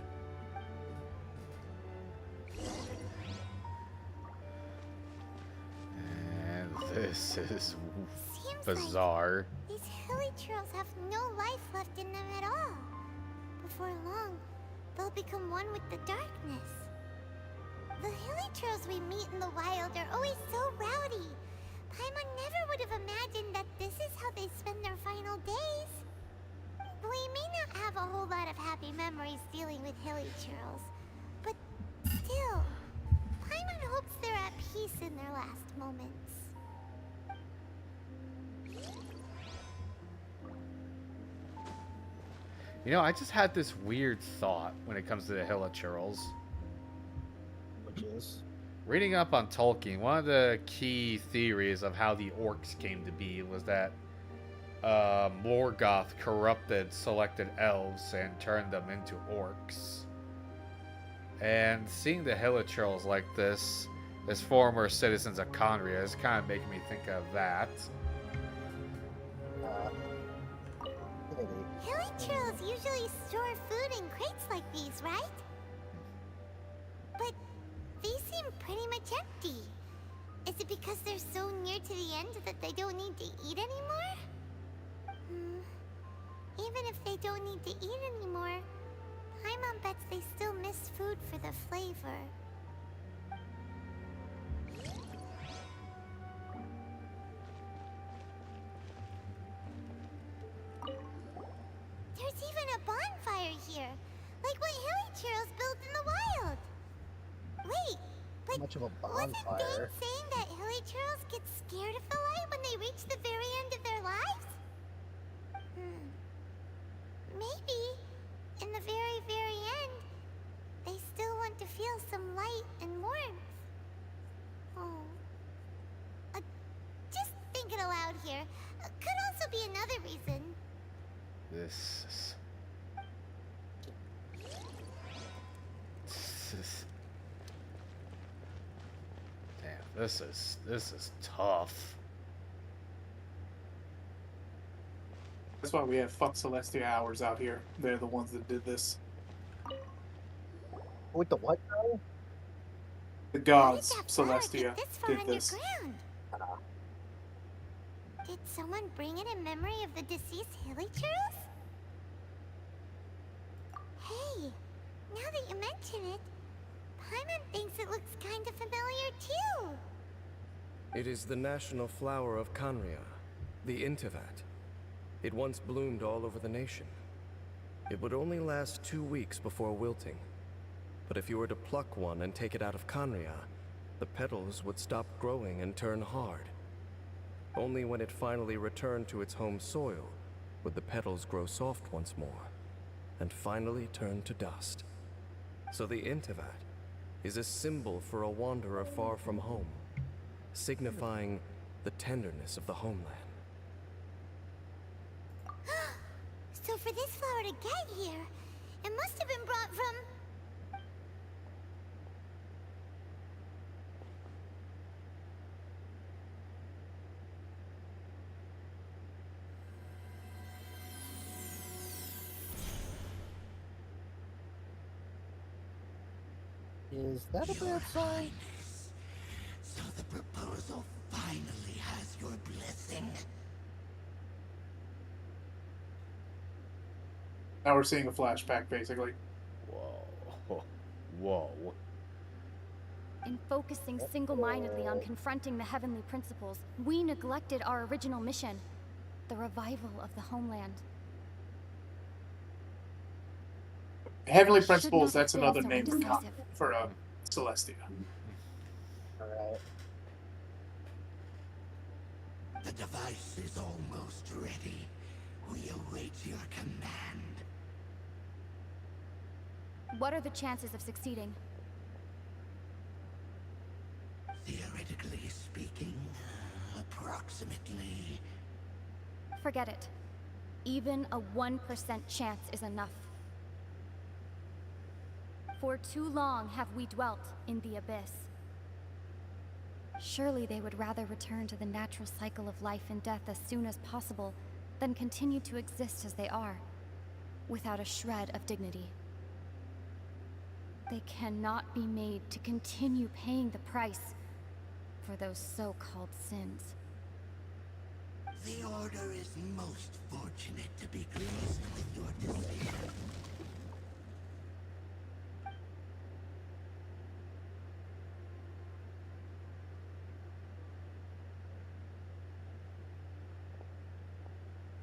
And this is Seems bizarre. like these hilichurls have no life left in them at all. Before long, they'll become one with the darkness. The hilichurls we meet in the wild are always so rowdy. Paimon never would have imagined that this is how they spend their final days. We may not have a whole lot of happy memories always dealing with hilly churls. But still, Paimon hopes they're at peace in their last moments. You know, I just had this weird thought when it comes to the Hilichurls. Which is Reading up on Tolkien, one of the key theories of how the orcs came to be was that Morgoth corrupted selected elves and turned them into orcs. And seeing the Hilichurls like this, as former citizens of Conria, is kind of making me think of that. Hilly churls usually store food in crates like these, right? But these seem pretty much empty. Is it because they're so near to the end that they don't need to eat anymore? Even if they don't need to eat anymore, Paimon bets they still miss food for the flavor. There's even a bonfire here, like what hilly churls built in the wild. Wait, but much of a wasn't Dane bonfire. saying that hilly churls get scared of the light when they reach the very end of their lives? Maybe, in the very, very end, they still want to feel some light and warmth. Oh. Just thinking aloud here. Could also be another reason. This is damn. This is tough. That's why we have fuck Celestia hours out here. They're the ones that did this. With the what now? The How gods, did that flower Celestia, get this far did this. underground? Did someone bring it in memory of the deceased hilly churls? Hey, now that you mention it, Paimon thinks it looks kind of familiar too. It is the national flower of Conria, the Intivat. It once bloomed all over the nation. It would only last 2 weeks before wilting. But if you were to pluck one and take it out of Conria, the petals would stop growing and turn hard. Only when it finally returned to its home soil would the petals grow soft once more, and finally turn to dust. So the Intivat is a symbol for a wanderer far from home, signifying the tenderness of the homeland. So for this flower to get here, it must have been brought from... Is that a bad sign? So the proposal finally has your blessing. Now we're seeing a flashback, basically. Whoa. Whoa. In focusing single-mindedly on confronting the heavenly principles, we neglected our original mission, the revival of the homeland. Heavenly Should Principles, not that's have another been so name indecisive. for Celestia. Alright. The device is almost ready. We await your command. What are the chances of succeeding? Theoretically speaking, approximately. Forget it. Even a 1% chance is enough. For too long have we dwelt in the abyss. Surely they would rather return to the natural cycle of life and death as soon as possible than continue to exist as they are, without a shred of dignity. They cannot be made to continue paying the price for those so-called sins. The Order is most fortunate to be pleased with your decision.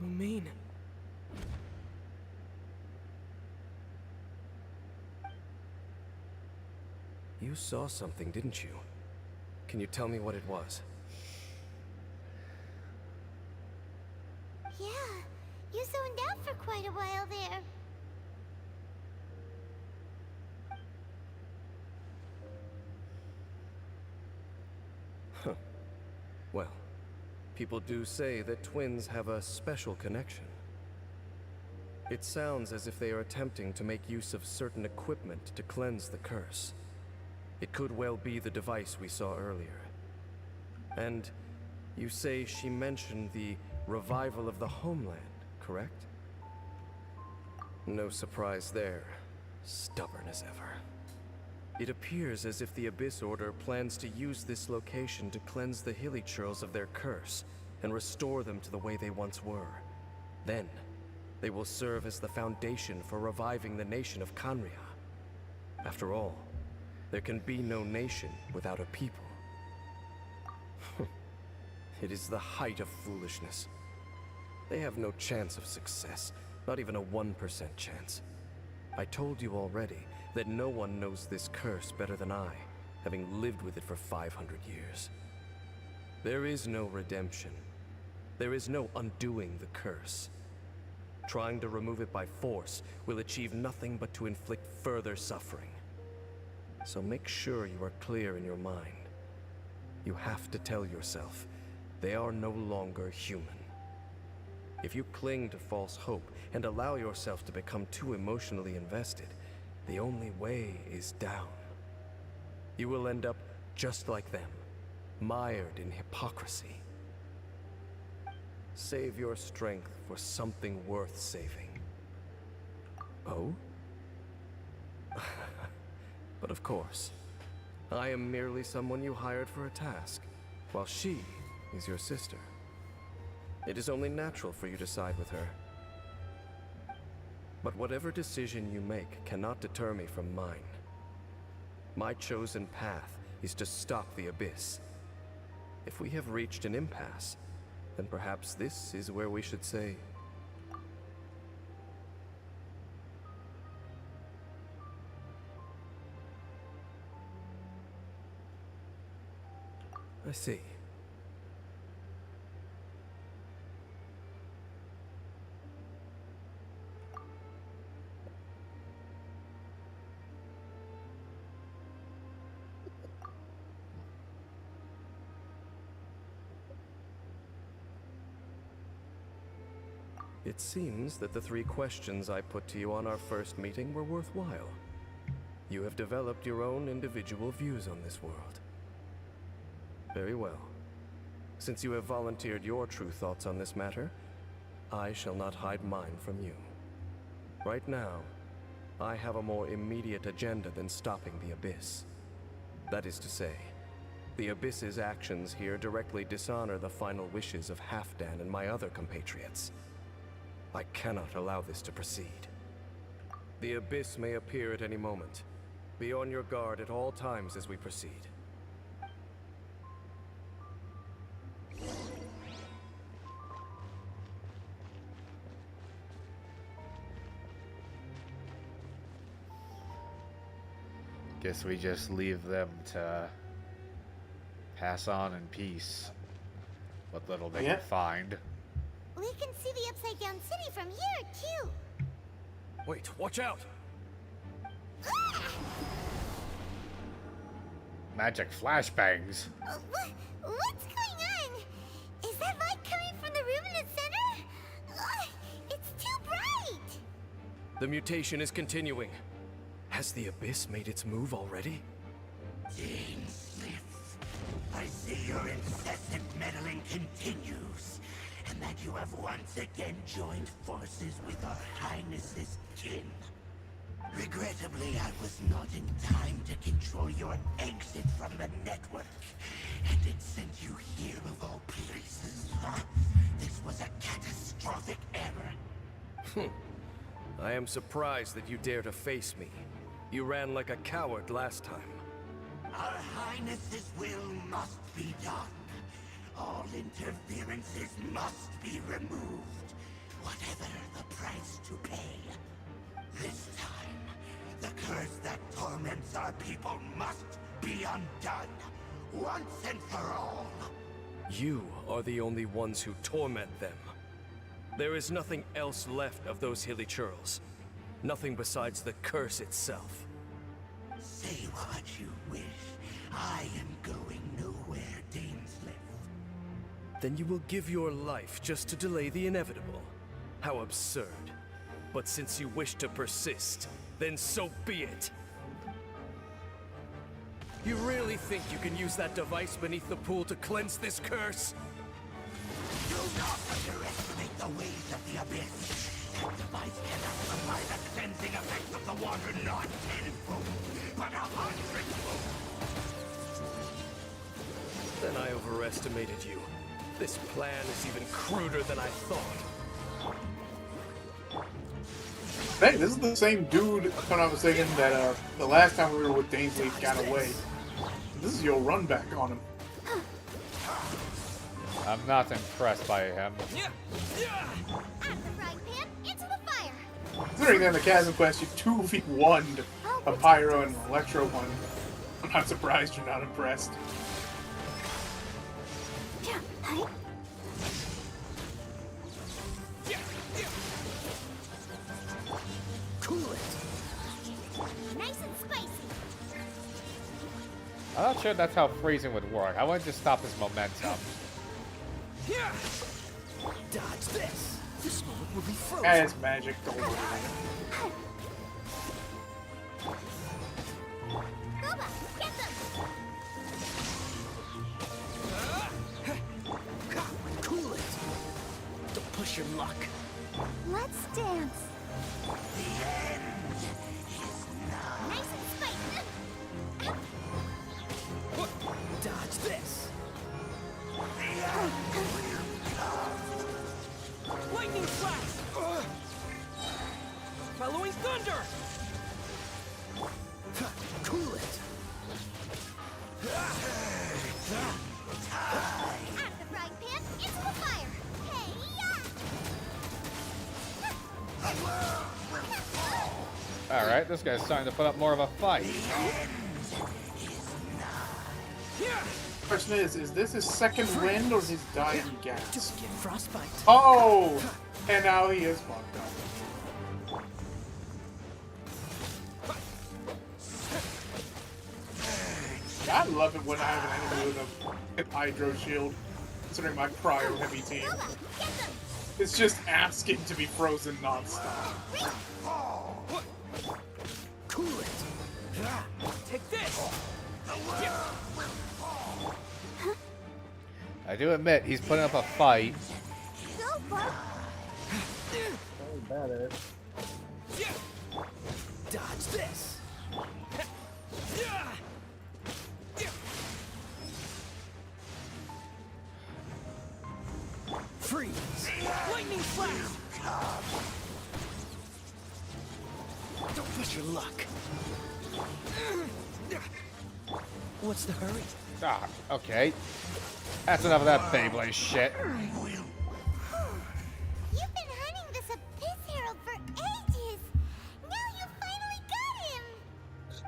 Mumin. You saw something, didn't you? Can you tell me what it was? Yeah, you zoned out for quite a while there. Huh. Well, people do say that twins have a special connection. It sounds as if they are attempting to make use of certain equipment to cleanse the curse. It could well be the device we saw earlier. And you say she mentioned the revival of the homeland, correct? No surprise there. Stubborn as ever. It appears as if the Abyss Order plans to use this location to cleanse the Hilichurls of their curse and restore them to the way they once were. Then, they will serve as the foundation for reviving the nation of Kanria. After all, there can be no nation without a people. It is the height of foolishness. They have no chance of success, not even a 1% chance. I told you already that no one knows this curse better than I, having lived with it for 500 years. There is no redemption. There is no undoing the curse. Trying to remove it by force will achieve nothing but to inflict further suffering. So make sure you are clear in your mind. You have to tell yourself, they are no longer human. If you cling to false hope and allow yourself to become too emotionally invested, the only way is down. You will end up just like them, mired in hypocrisy. Save your strength for something worth saving. Oh? But of course, I am merely someone you hired for a task, while she is your sister. It is only natural for you to side with her. But whatever decision you make cannot deter me from mine. My chosen path is to stop the Abyss. If we have reached an impasse, then perhaps this is where we should say, I see. It seems that the 3 questions I put to you on our first meeting were worthwhile. You have developed your own individual views on this world. Very well. Since you have volunteered your true thoughts on this matter, I shall not hide mine from you. Right now, I have a more immediate agenda than stopping the Abyss. That is to say, the Abyss's actions here directly dishonor the final wishes of Halfdan and my other compatriots. I cannot allow this to proceed. The Abyss may appear at any moment. Be on your guard at all times as we proceed. Guess we just leave them to pass on in peace. What little they can find. We can see the Upside Down City from here, too. Wait, watch out! Magic flashbangs. What's going on? Is that light coming from the room in the center? It's too bright! The mutation is continuing. Has the Abyss made its move already? Dean Smith, I see your incessant meddling continues, and that you have once again joined forces with our Highness's kin. Regrettably, I was not in time to control your exit from the network, and it sent you here of all places. This was a catastrophic error. I am surprised that you dare to face me. You ran like a coward last time. Our Highness's will must be done. All interferences must be removed, whatever the price to pay. This time, the curse that torments torments our people must be undone, once and for all. You are the only ones who torment them. There is nothing else left of those hilly churls. Nothing besides the curse itself. Say what you wish. I am going nowhere, Dainsleif. Then you will give your life just to delay the inevitable. How absurd. But since you wish to persist, then so be it. You really think you can use that device beneath the pool to cleanse this curse? Do not underestimate the waves of the abyss. That device cannot supply the cleansing effects of the water not tenfold, but 100-fold. Then I overestimated you. This plan is even cruder than I thought. Hey, this is the same dude, if I'm not mistaken, that the last time we were with Dainsleif got away. This is your run back on him. I'm not impressed by him. At the frying pan, into the fire. Considering that in the Chasm Quest you 2v1'd a Pyro and an Electro one, I'm not surprised you're not impressed. Cool it. Nice and spicy. I'm not sure that's how freezing would work. I wanted to stop his momentum. Dodge this. This moment will be frozen. Eh, it's magic, don't worry. Boba, get them. Cool it. Don't push your luck. Let's dance. Nice and spicy. Dodge this. Lightning flash! Following thunder! Cool it! At the frying pan, into the fire. Hey-ya! Alright, this guy's starting to put up more of a fight. Question is this his second wind or his dying gas? Just get frostbite. Oh! And now he is fucked up. I love it when I have an enemy with a hydro shield, considering my cryo heavy team. Boba, get them. It's just asking to be frozen non-stop. Cool it! Take this! I do admit, he's putting up a fight. Go, Boba. Oh, better. Dodge this! Freeze! Lightning flash! Don't push your luck. What's the hurry? Ah, okay. That's enough of that Beyblade shit. You've been hunting this Abyss Herald for ages. Now you finally got him.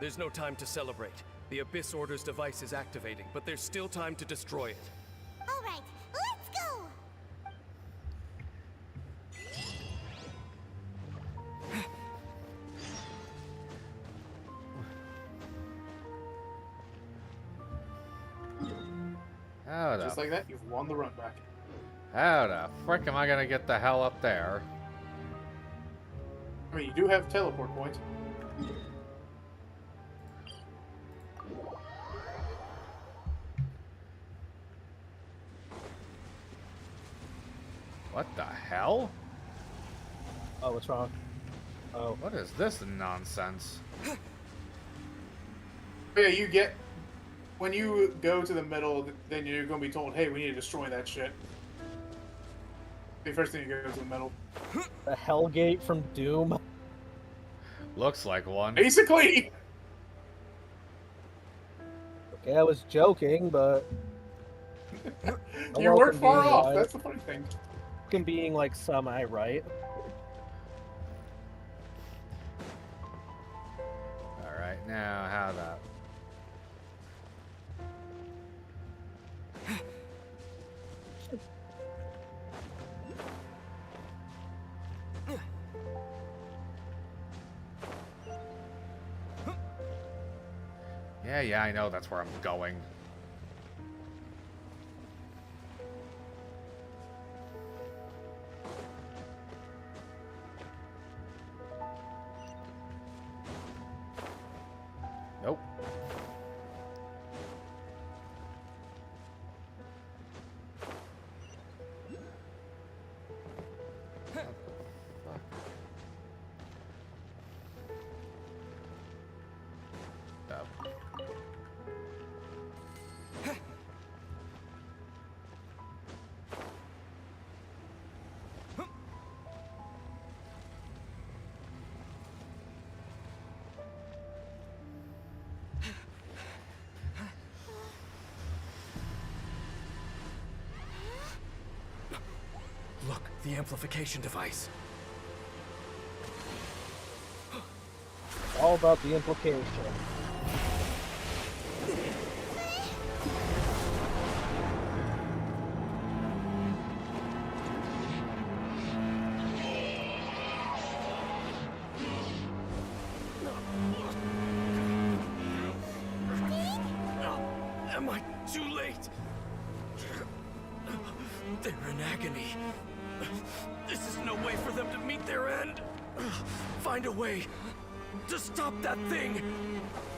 There's no time to celebrate. The Abyss Order's device is activating, but there's still time to destroy it. All right, let's go. How Just the, like that, you've won the run back. how the frick am I gonna get the hell up there? I mean, you do have teleport points. What the hell? Oh, what's wrong? Oh. What is this nonsense? But yeah, you get... When you go to the middle, then you're going to be told, hey, we need to destroy that shit. The first thing you go to the middle. The Hellgate from Doom. Looks like one. Basically! Okay, I was joking, but You weren't far off, right. that's the funny thing. Can being like semi-right. Alright, now how that? Yeah, I know that's where I'm going. Nope. Look, the amplification device. All about the implication. Am I too late? They're in agony. This is no way for them to meet their end. Find a way to stop that thing.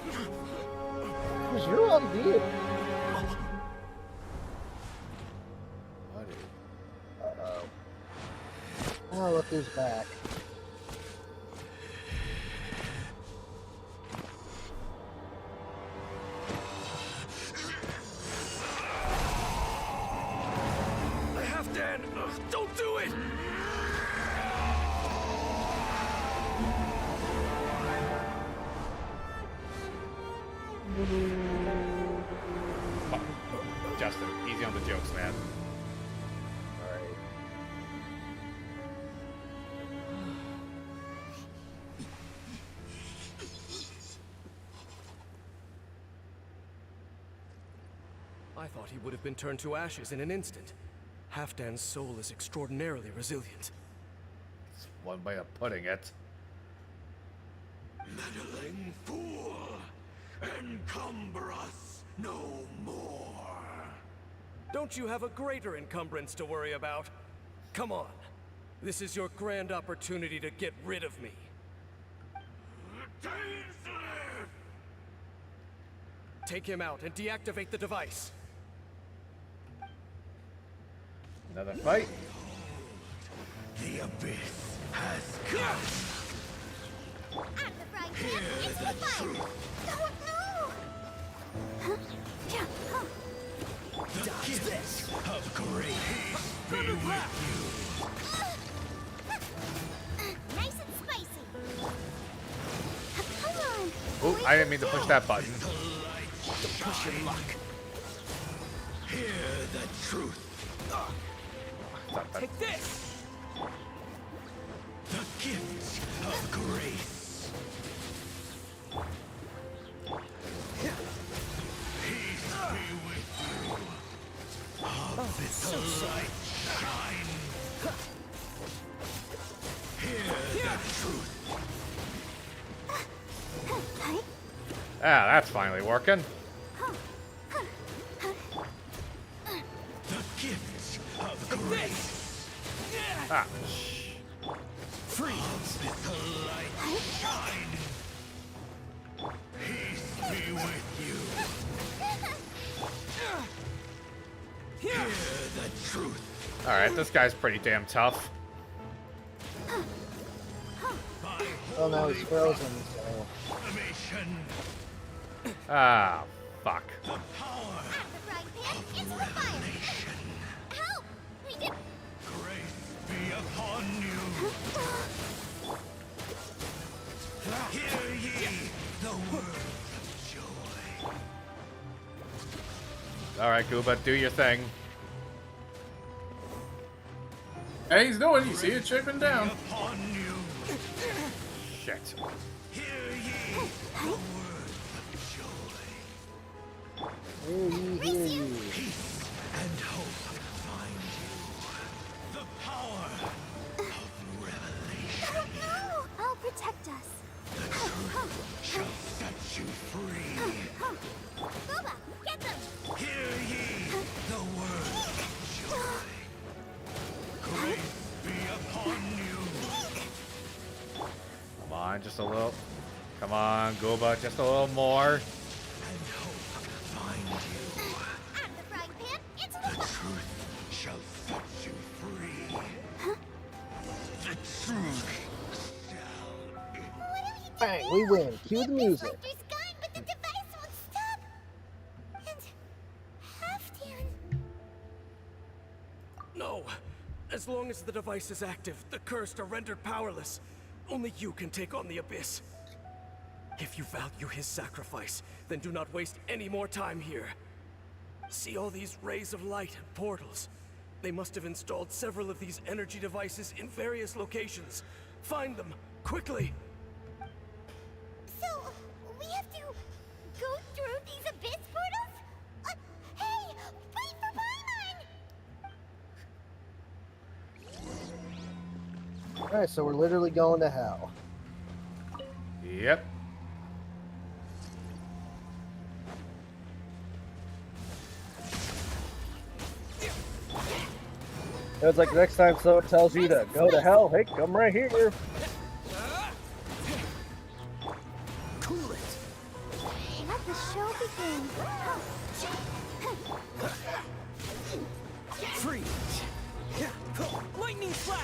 Because you're on deal. Uh-oh. Oh, look who's back. Halfdan, don't do it! Justin, easy on the jokes, man. Alright. I thought he would have been turned to ashes in an instant. Halfdan's soul is extraordinarily resilient. It's one way of putting it. Meddling fool! Encumber us no more! Don't you have a greater encumbrance to worry about? Come on. This is your grand opportunity to get rid of me. Take him out and deactivate the device. Another fight. The abyss has come. I'm the frying pan into the fire. Oh no! Huh? Yeah. Huh. The gift of grace be with Nice and spicy. Come on. Oh, I didn't mean to push that button. you. Push your luck. Hear the truth. Take this! The gift of grace. Peace be with you. Of this light shine. Hear the truth. Ah, that's finally working. The gift of grace. Ah, Free of this light shine. Peace be with you. Hear the truth. alright, this guy's pretty damn tough. Oh, now he's frozen, so... Mission. Ah, fuck. The power I'm the frying pan into the fire. Help! We did. grace be upon you. Hear ye the word of joy. Alright, Gooba, do your thing. Hey, he's doing. You see it chipping down. Upon you. Shit. Hear ye the word Hear ye, hear ye. Peace and hope find you. The power of revelation. No! I'll protect us. The truth shall set you free. Boba, get them! Hear ye the word of joy. Grace be upon you. Come on, just a little. Come on, Gooba, just a little more. And hope find you. Out of the frying pan, into The the truth shall set you free. The truth shall. What are we doing? Bang, we win. Cue the The music. reflector's gone, but the device won't stop. And Halfdan. No! As long as the device is active, the cursed are rendered powerless. Only you can take on the Abyss. If you value his sacrifice, then do not waste any more time here. See all these rays of light and portals? They must have installed several of these energy devices in various locations. Find them, quickly! So, we have to go through these abyss portals? Hey, wait for Paimon! Alright, so we're literally going to hell. Yep. It's like next time someone tells you to go to hell, hey, come right here. Cool it! Let the show begin. Freeze! Lightning flash!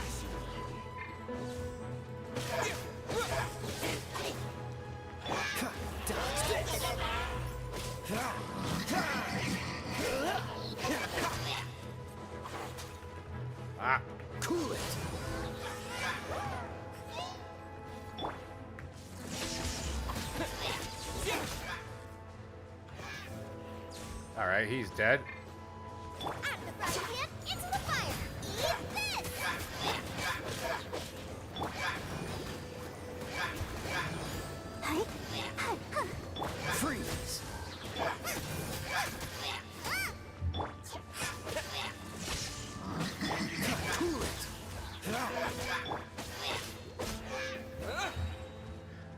Dodge this! Ah. Cool it! Alright, he's dead. Out of the frying pan, into the fire. Eat this! Freeze! Cool it!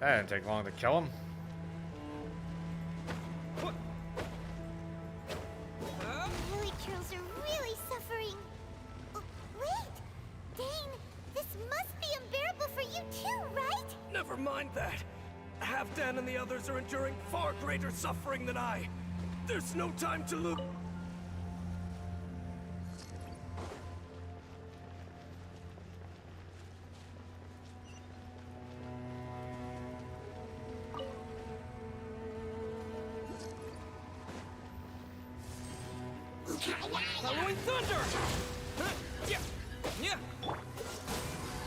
That didn't take long to kill him. Villagers are really suffering. Wait! Dane, this must be unbearable for you too, right? Never mind that. Halfdan and the others are enduring far greater suffering than I. There's no time to lose. Following thunder!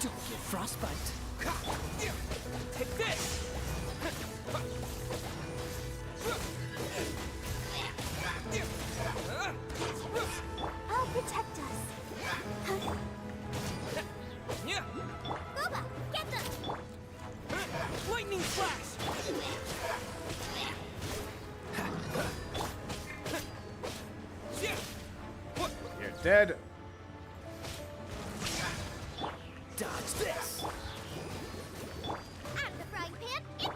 Don't get frostbite. Take this! I'll protect us. Boba, get them! Lightning flash! You're dead. Dodge this! Out of the frying pan,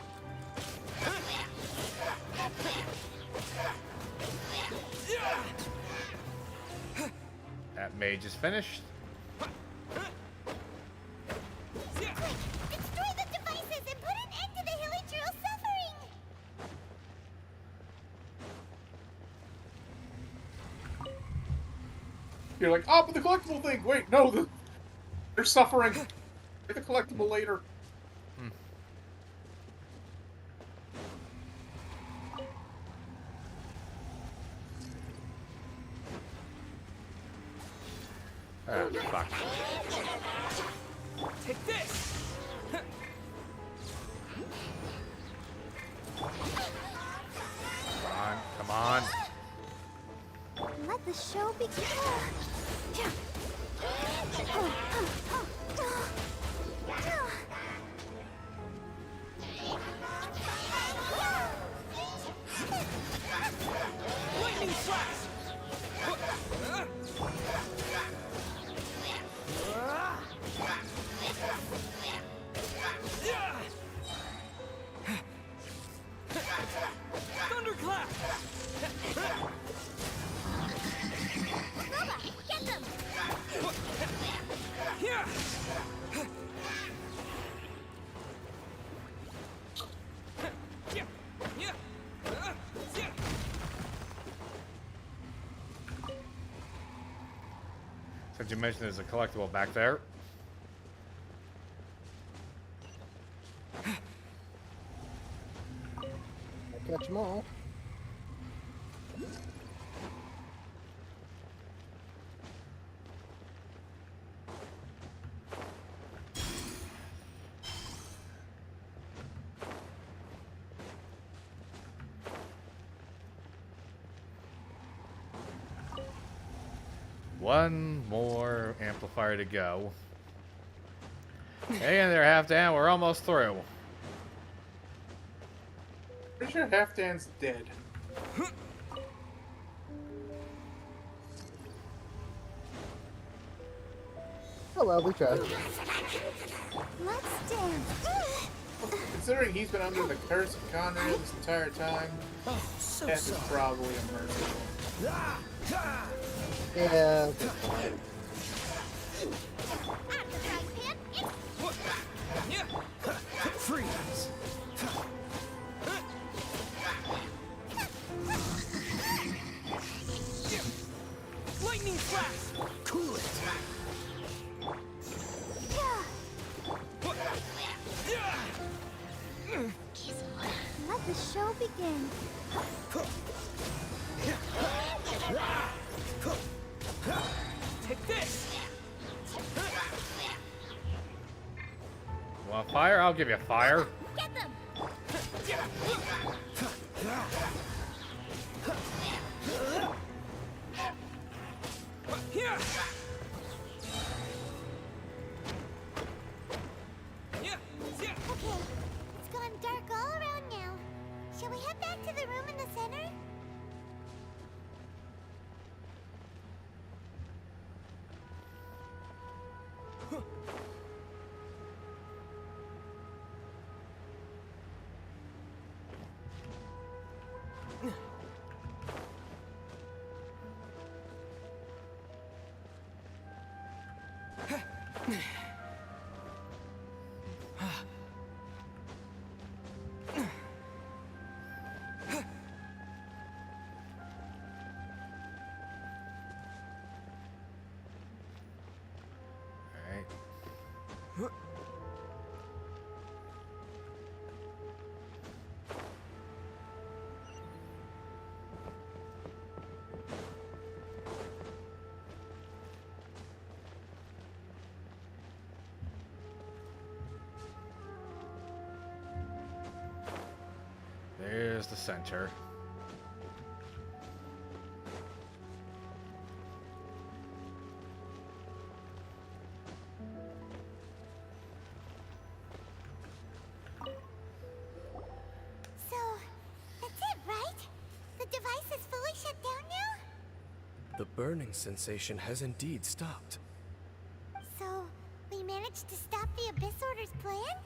That mage is finished. quick! Destroy the devices and put an end to the Hilichurl suffering! You're like, oh, but the collectible thing. Wait, no, they're suffering. Get the collectible later. Ah, fuck. Take this! Come on, come on. Let the show begin. Since you mentioned there's a collectible back there. I'll catch them all. One more amplifier to go. Hey, and they're half down. We're almost through. Pretty sure Halfdan's dead. Oh well, we tried. Let's dance. Considering he's been under the curse of Conrad this entire time, death is probably a merciful. Yeah. Freeze! Lightning flash! Cool it! Let the show begin. Take this! Want fire? I'll give you fire. Get them! Okay, it's gone dark all around now. Shall we head back to the room in the center? Alright. There's the center. So, that's it, right? The device is fully shut down now? The burning sensation has indeed stopped. So, we managed to stop the Abyss Order's plan?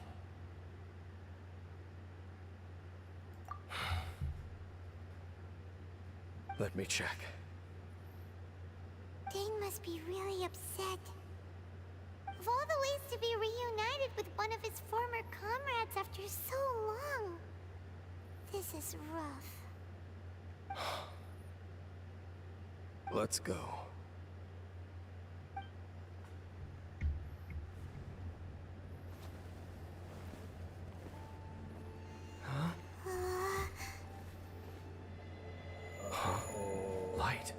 Let me check. Dane must be really upset. Of all the ways to be reunited with one of his former comrades after so long, this is rough. Let's go. Light.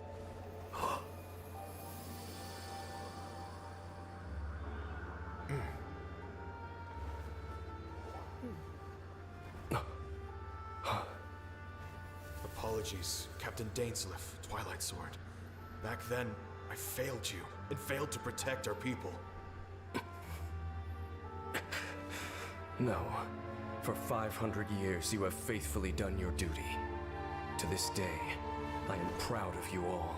Apologies, Captain Dainsliff, Twilight Sword. Back then, I failed you, and failed to protect our people. No. For 500 years, you have faithfully done your duty. To this day, I am proud of you all.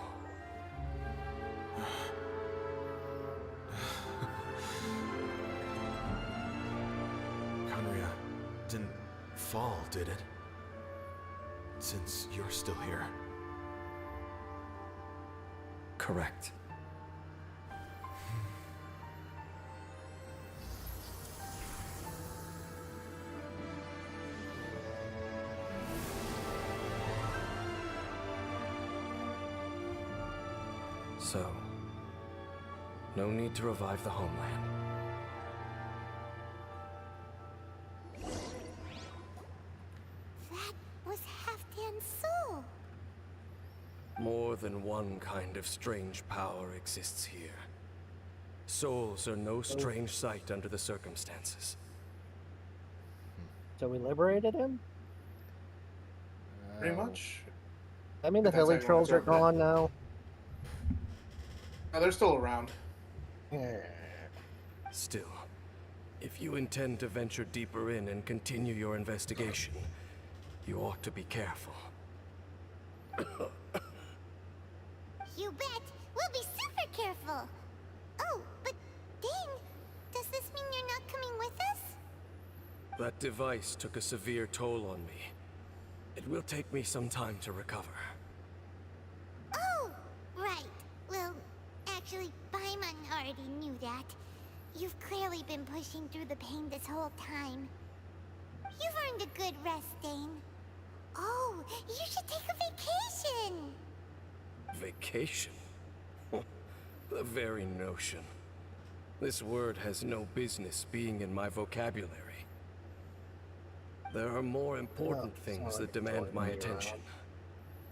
Conria didn't fall, did it? Since you're still here. Correct. So, no need to revive the homeland. That was Halfdan's soul. More than one kind of strange power exists here. Souls are no strange sight under the circumstances. So we liberated him? Pretty much. I mean, the If that's how hilly you wanna trolls are interpret it. gone now. No, they're still around. Still, if you intend to venture deeper in and continue your investigation, you ought to be careful. You bet. We'll be super careful. Oh, but Dane, does this mean you're not coming with us? That device took a severe toll on me. It will take me some time to recover. Oh, right. Well, actually, Paimon already knew that. You've clearly been pushing through the pain this whole time. You've earned a good rest, Dane. Oh, you should take a vacation. Vacation? The very notion. This word has no business being in my vocabulary. There are more important things that demand my attention.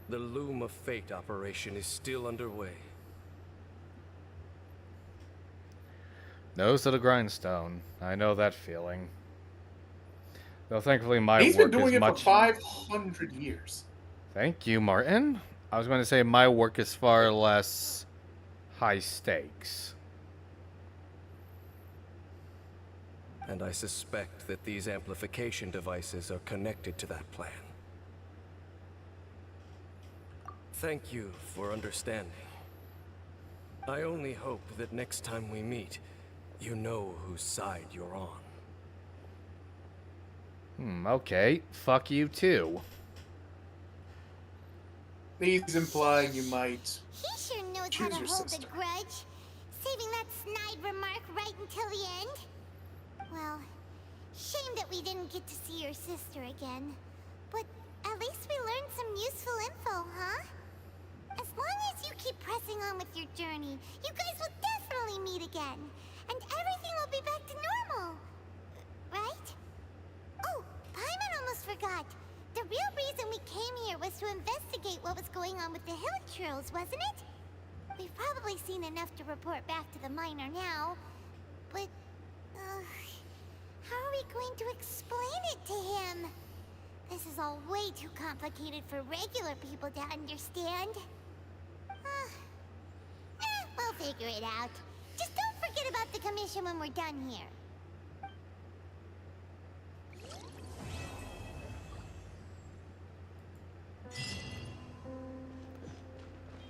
The Loom of Fate operation is still underway. Nose to the grindstone. I know that feeling. Though thankfully my He's been work doing is it much... for 500 years. Thank you, Martin. I was going to say my work is far less high stakes. And I suspect that these amplification devices are connected to that plan. Thank you for understanding. I only hope that next time we meet, you know whose side you're on. Okay. Fuck you too. He's implying you might. He sure knows how Choose to your hold sister. a grudge. Saving that snide remark right until the end. Well, shame that we didn't get to see your sister again. But at least we learned some useful info, huh? As long as you keep pressing on with your journey, you guys will definitely meet again. And everything will be back to normal. Right? Oh, Paimon almost forgot. The real reason we came here was to investigate what was going on with the hill trolls, wasn't it? We've probably seen enough to report back to the miner now. But, how are we going to explain it to him? This is all way too complicated for regular people to understand. We'll figure it out. Just don't forget about the commission when we're done here.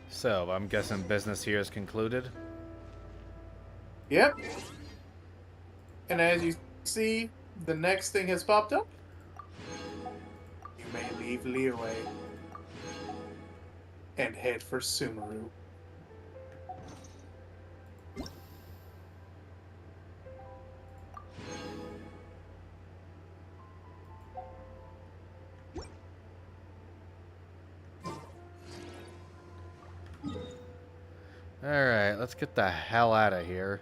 So, I'm guessing business here is concluded? Yep. And as you see, the next thing has popped up. You may leave Liyue and head for Sumeru. Alright, let's get the hell out of here.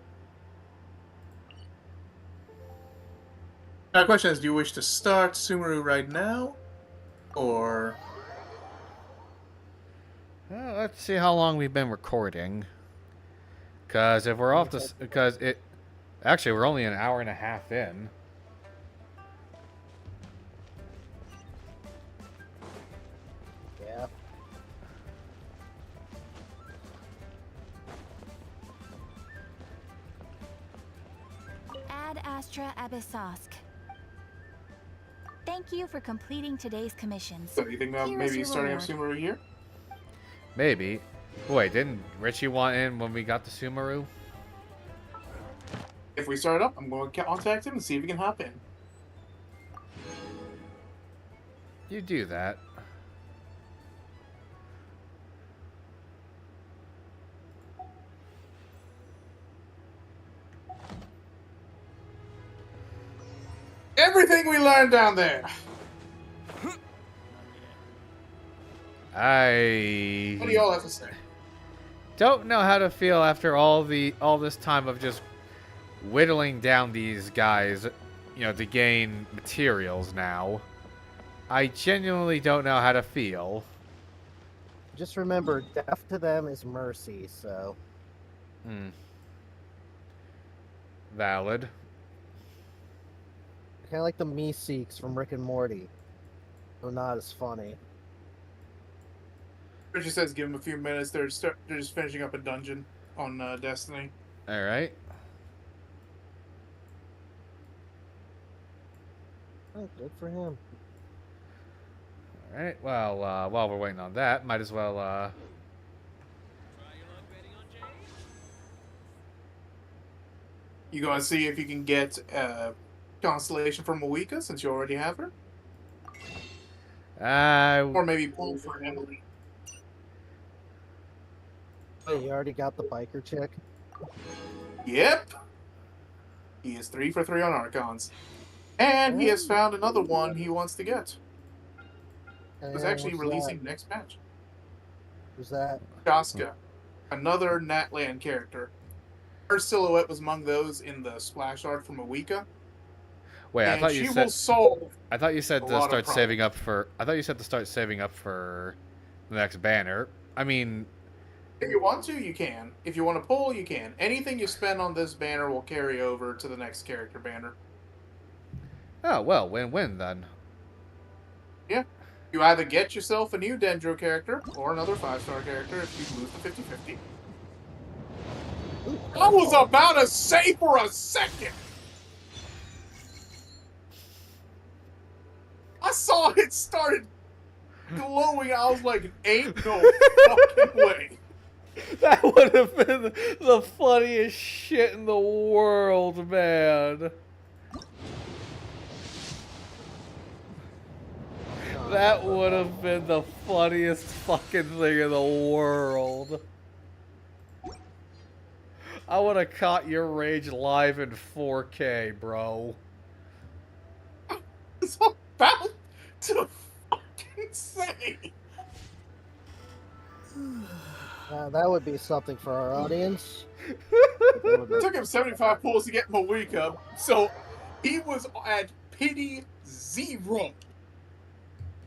Now, the question is, do you wish to start Sumeru right now? Or... Let's see how long we've been recording. Because if we're off this... Because it... Actually, we're only an hour and a half in. Yeah. Ad Astra Abyssosk. Thank you for completing today's commissions. So you think about Here is maybe your starting up reward. Sumeru here? Maybe. Wait, didn't Richie want in when we got to Sumeru? If we start it up, I'm going to contact him and see if he can hop in. You do that. Everything we learned down there! I... What do y'all have to say? don't know how to feel after all this time of just whittling down these guys, to gain materials now. I genuinely don't know how to feel. Just remember, death to them is mercy, so... Valid. Kind of like the Meeseeks from Rick and Morty. They're not as funny. Richard says give them a few minutes. They're just finishing up a dungeon on Destiny. All right. Oh, good for him. All right. Well, while we're waiting on that, might as well. You go and see if you can get Constellation from Mawika, since you already have her. Or maybe pull for Emily. Hey, you already got the biker chick? Yep. He is 3 for 3 on Archons. And he has found another one he wants to get. It's actually releasing next patch. Who's that? Shaska. Another Natlan character. Her silhouette was among those in the splash art from Mawika. Wait, I thought you said. Will solve. I thought you said to start saving up for. I thought you said to start saving up for the next banner. I mean, if you want to, you can. If you want to pull, you can. Anything you spend on this banner will carry over to the next character banner. Oh well, win-win then. Yeah. You either get yourself a new Dendro character or another 5-star character if you lose the 50-50. I was about to say for a second. I saw it started glowing. I was like, ain't no fucking way. That would have been the funniest shit in the world, man. That would have been the funniest fucking thing in the world. I would have caught your rage live in 4K, bro. I was about to fucking say. That would be something for our audience. It took him 75 pulls to get Mawika, so he was at pity 0.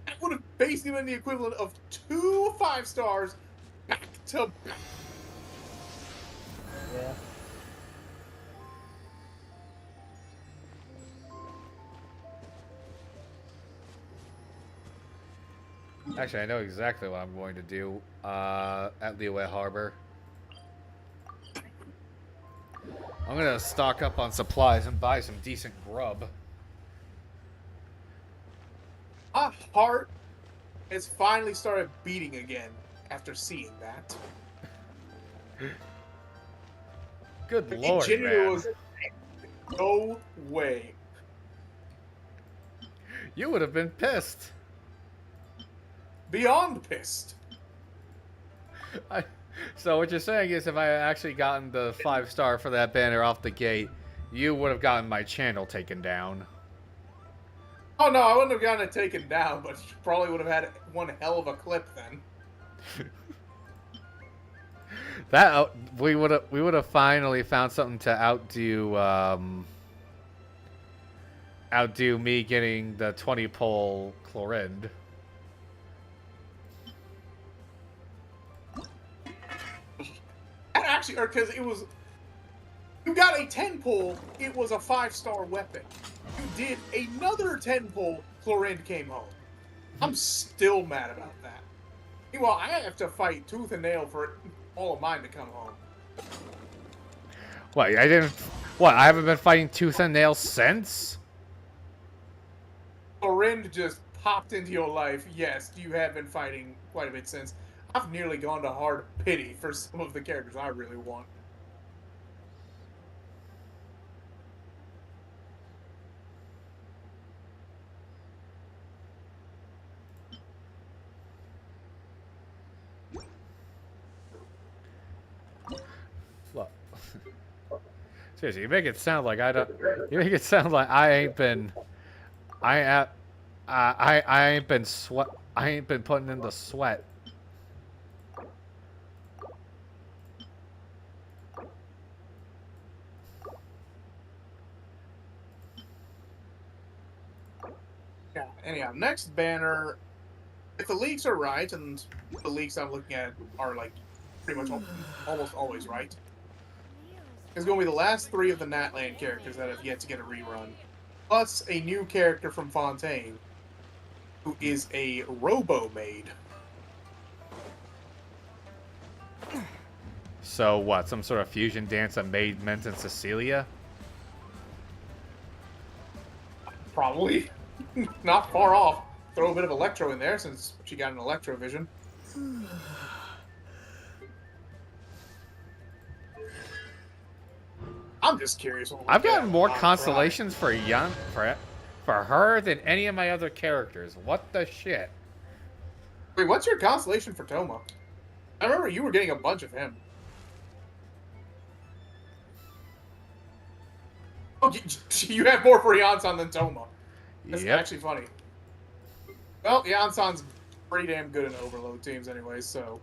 That would have basically been the equivalent of 2 5-stars back to back. Yeah. Actually, I know exactly what I'm going to do at Liyue Harbor. I'm going to stock up on supplies and buy some decent grub. My heart has finally started beating again after seeing that. Good lord, man. Was no way. You would have been pissed. Beyond pissed. So what you're saying is if I had actually gotten the 5-star for that banner off the gate, you would have gotten my channel taken down. Oh no, I wouldn't have gotten it taken down, but you probably would have had one hell of a clip then. That we would have finally found something to outdo me getting the 20 pull Chlorinde. Actually, or because it was, you got a 10 pull, it was a 5-star weapon. You did another 10 pull, Chlorinde came home. I'm still mad about that. Meanwhile, I have to fight tooth and nail for all of mine to come home. What? I haven't been fighting tooth and nail since? Chlorinde just popped into your life. Yes, you have been fighting quite a bit since. I've nearly gone to hard pity for some of the characters I really want. Look. Seriously, you make it sound like I don't. You make it sound like I ain't been. I ain't been sweat. I ain't been putting in the sweat. anyhow, next banner. If the leaks are right, and the leaks I'm looking at are like pretty much almost always right, it's going to be the last 3 of the Natland characters that have yet to get a rerun, plus a new character from Fontaine, who is a robo-maid. So what? Some sort of fusion dance of Maid, Mint, and Cecilia? Probably. Not far off. Throw a bit of Electro in there, since she got an Electro vision. I'm just curious. I've gotten more constellations for her than any of my other characters. What the shit? Wait, what's your constellation for Toma? I remember you were getting a bunch of him. Oh, you have more for Yansan than Toma. That's actually funny. Well, Yansan's pretty damn good in overload teams anyway, so...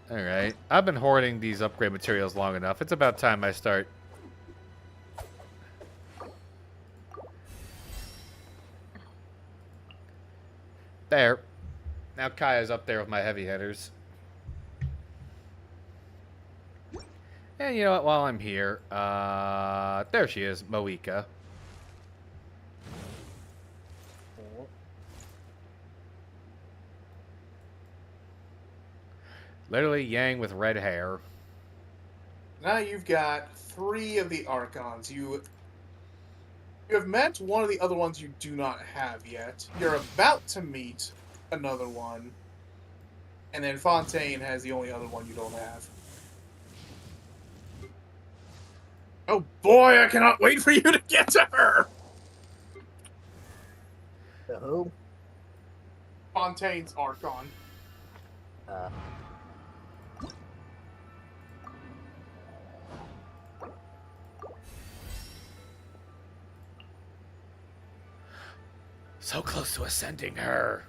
Alright. I've been hoarding these upgrade materials long enough. It's about time I start. There. Now Kaya's up there with my heavy hitters. And you know what? While I'm here, there she is, Moika. Literally Yang with red hair. Now you've got 3 of the Archons. You have met one of the other ones you do not have yet. You're about to meet another one. And then Fontaine has the only other one you don't have. Oh boy, I cannot wait for you to get to her! The who? Fontaine's Archon. So close to ascending her.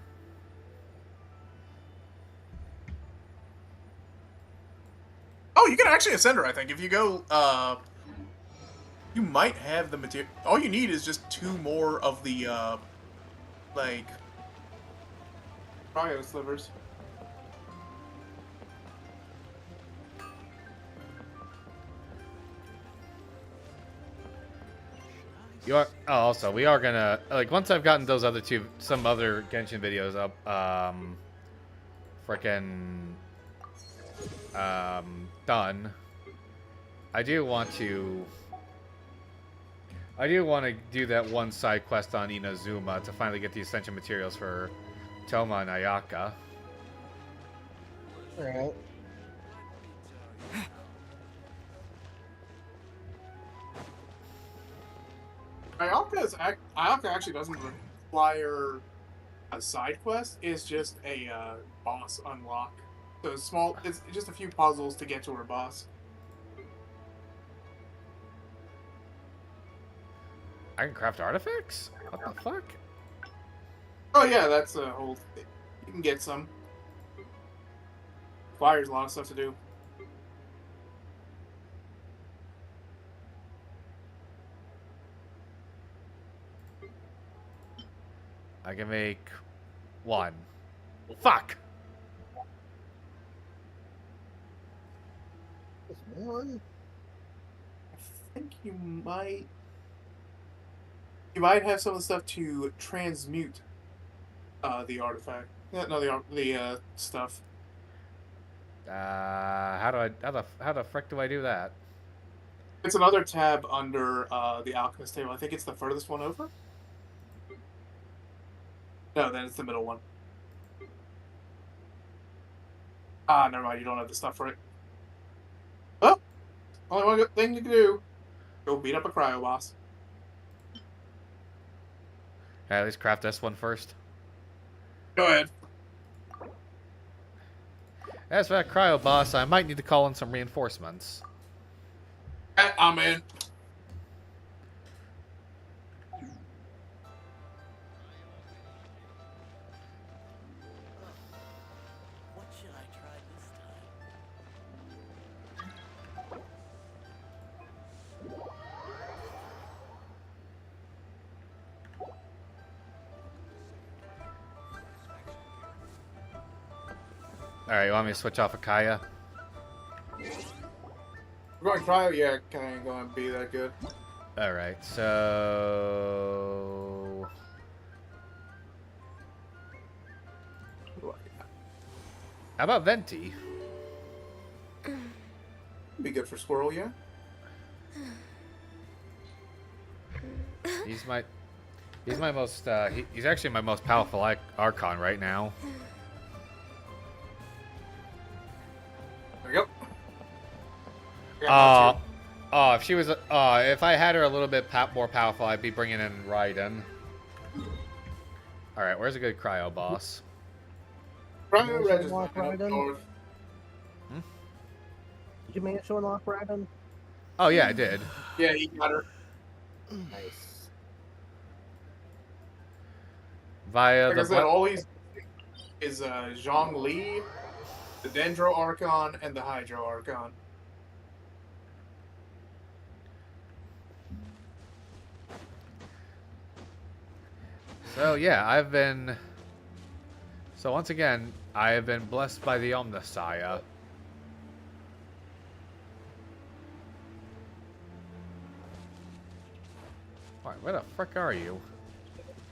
Oh, you can actually ascend her, I think. If you go, you might have the material. All you need is just 2 more of the, like, cryo slivers. You are. Oh, also, we are gonna like once I've gotten those other 2, some other Genshin videos up. Frickin' done. I do want to do that one side quest on Inazuma to finally get the Ascension materials for Toma and Ayaka. Alright. Ayaka actually doesn't require a side quest. It's just a boss unlock. So it's just a few puzzles to get to her boss. I can craft artifacts? What the fuck? Oh yeah, that's a whole thing. You can get some. Requires a lot of stuff to do. I can make 1. Fuck! Just 1? I think you might have some of the stuff to transmute the artifact. No, the stuff. How the frick do I do that? It's another tab under the alchemist table. I think it's the furthest one over. No, then it's the middle one. Ah, never mind. You don't have the stuff for it. Well, only one good thing you can do: go beat up a cryo boss. At least craft this one first. Go ahead. As for that cryo boss, I might need to call in some reinforcements. I'm in. Alright, you want me to switch off of Kaya? We're going cryo? Yeah, Kaya ain't going to be that good. Alright, so... How about Venti? Be good for Squirrel, yeah? He's my most, he's actually my most powerful Archon right now. There we go. If she was, if I had her a little bit more powerful, I'd be bringing in Raiden. Alright, where's a good cryo boss? Cryo Red is Unlock Raiden? north. Did you manage to unlock Raiden? Oh yeah, I did. Yeah, he got her. Nice. Via Like I the... said, all he's is Zhong Li, the Dendro Archon, and the Hydro Archon. So yeah, so once again, I have been blessed by the Omnissiah. Alright, where the frick are you?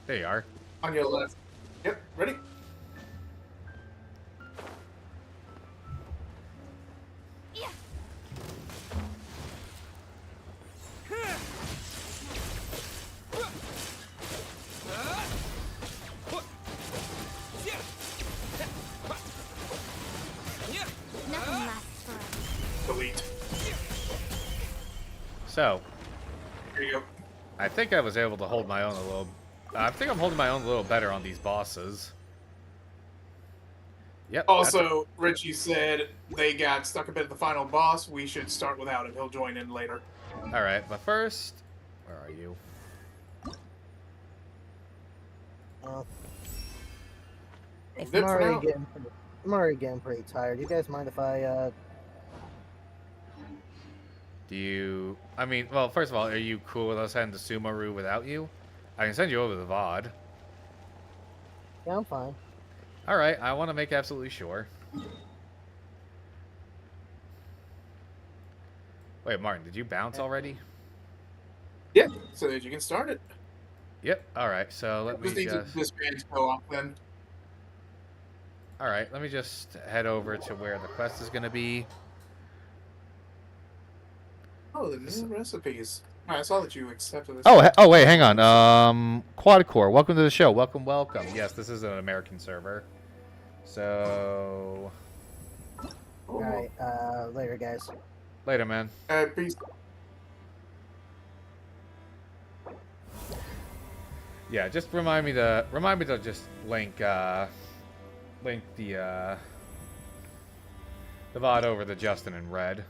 There you are. On your left. Yep, ready? Nothing lasts forever. Delete. So, Here you go. I think I was able to hold my own a little... I think I'm holding my own a little better on these bosses. Yep. Also, Richie said they got stuck a bit at the final boss. We should start without him. He'll join in later. Alright, but first... Where are you? If Good I'm for now. I'm already getting pretty tired. You guys mind if I, Do you... I mean, well, first of all, are you cool with us heading to Sumaru without you? I can send you over the VOD. Yeah, I'm fine. Alright, I want to make absolutely sure. Wait, Martin, did you bounce already? Yeah, so that you can start it. Yep, alright, so let me Just need to just... disband co-op then. Alright, let me just head over to where the quest is going to be. Oh, the new recipes. I saw that you accepted this. Oh, wait, hang on. Quadcore, welcome to the show. Welcome. Yes, this is an American server. So... Alright, later, guys. Later, man. Peace. Yeah, just remind me to just link the VOD over to Justin in red.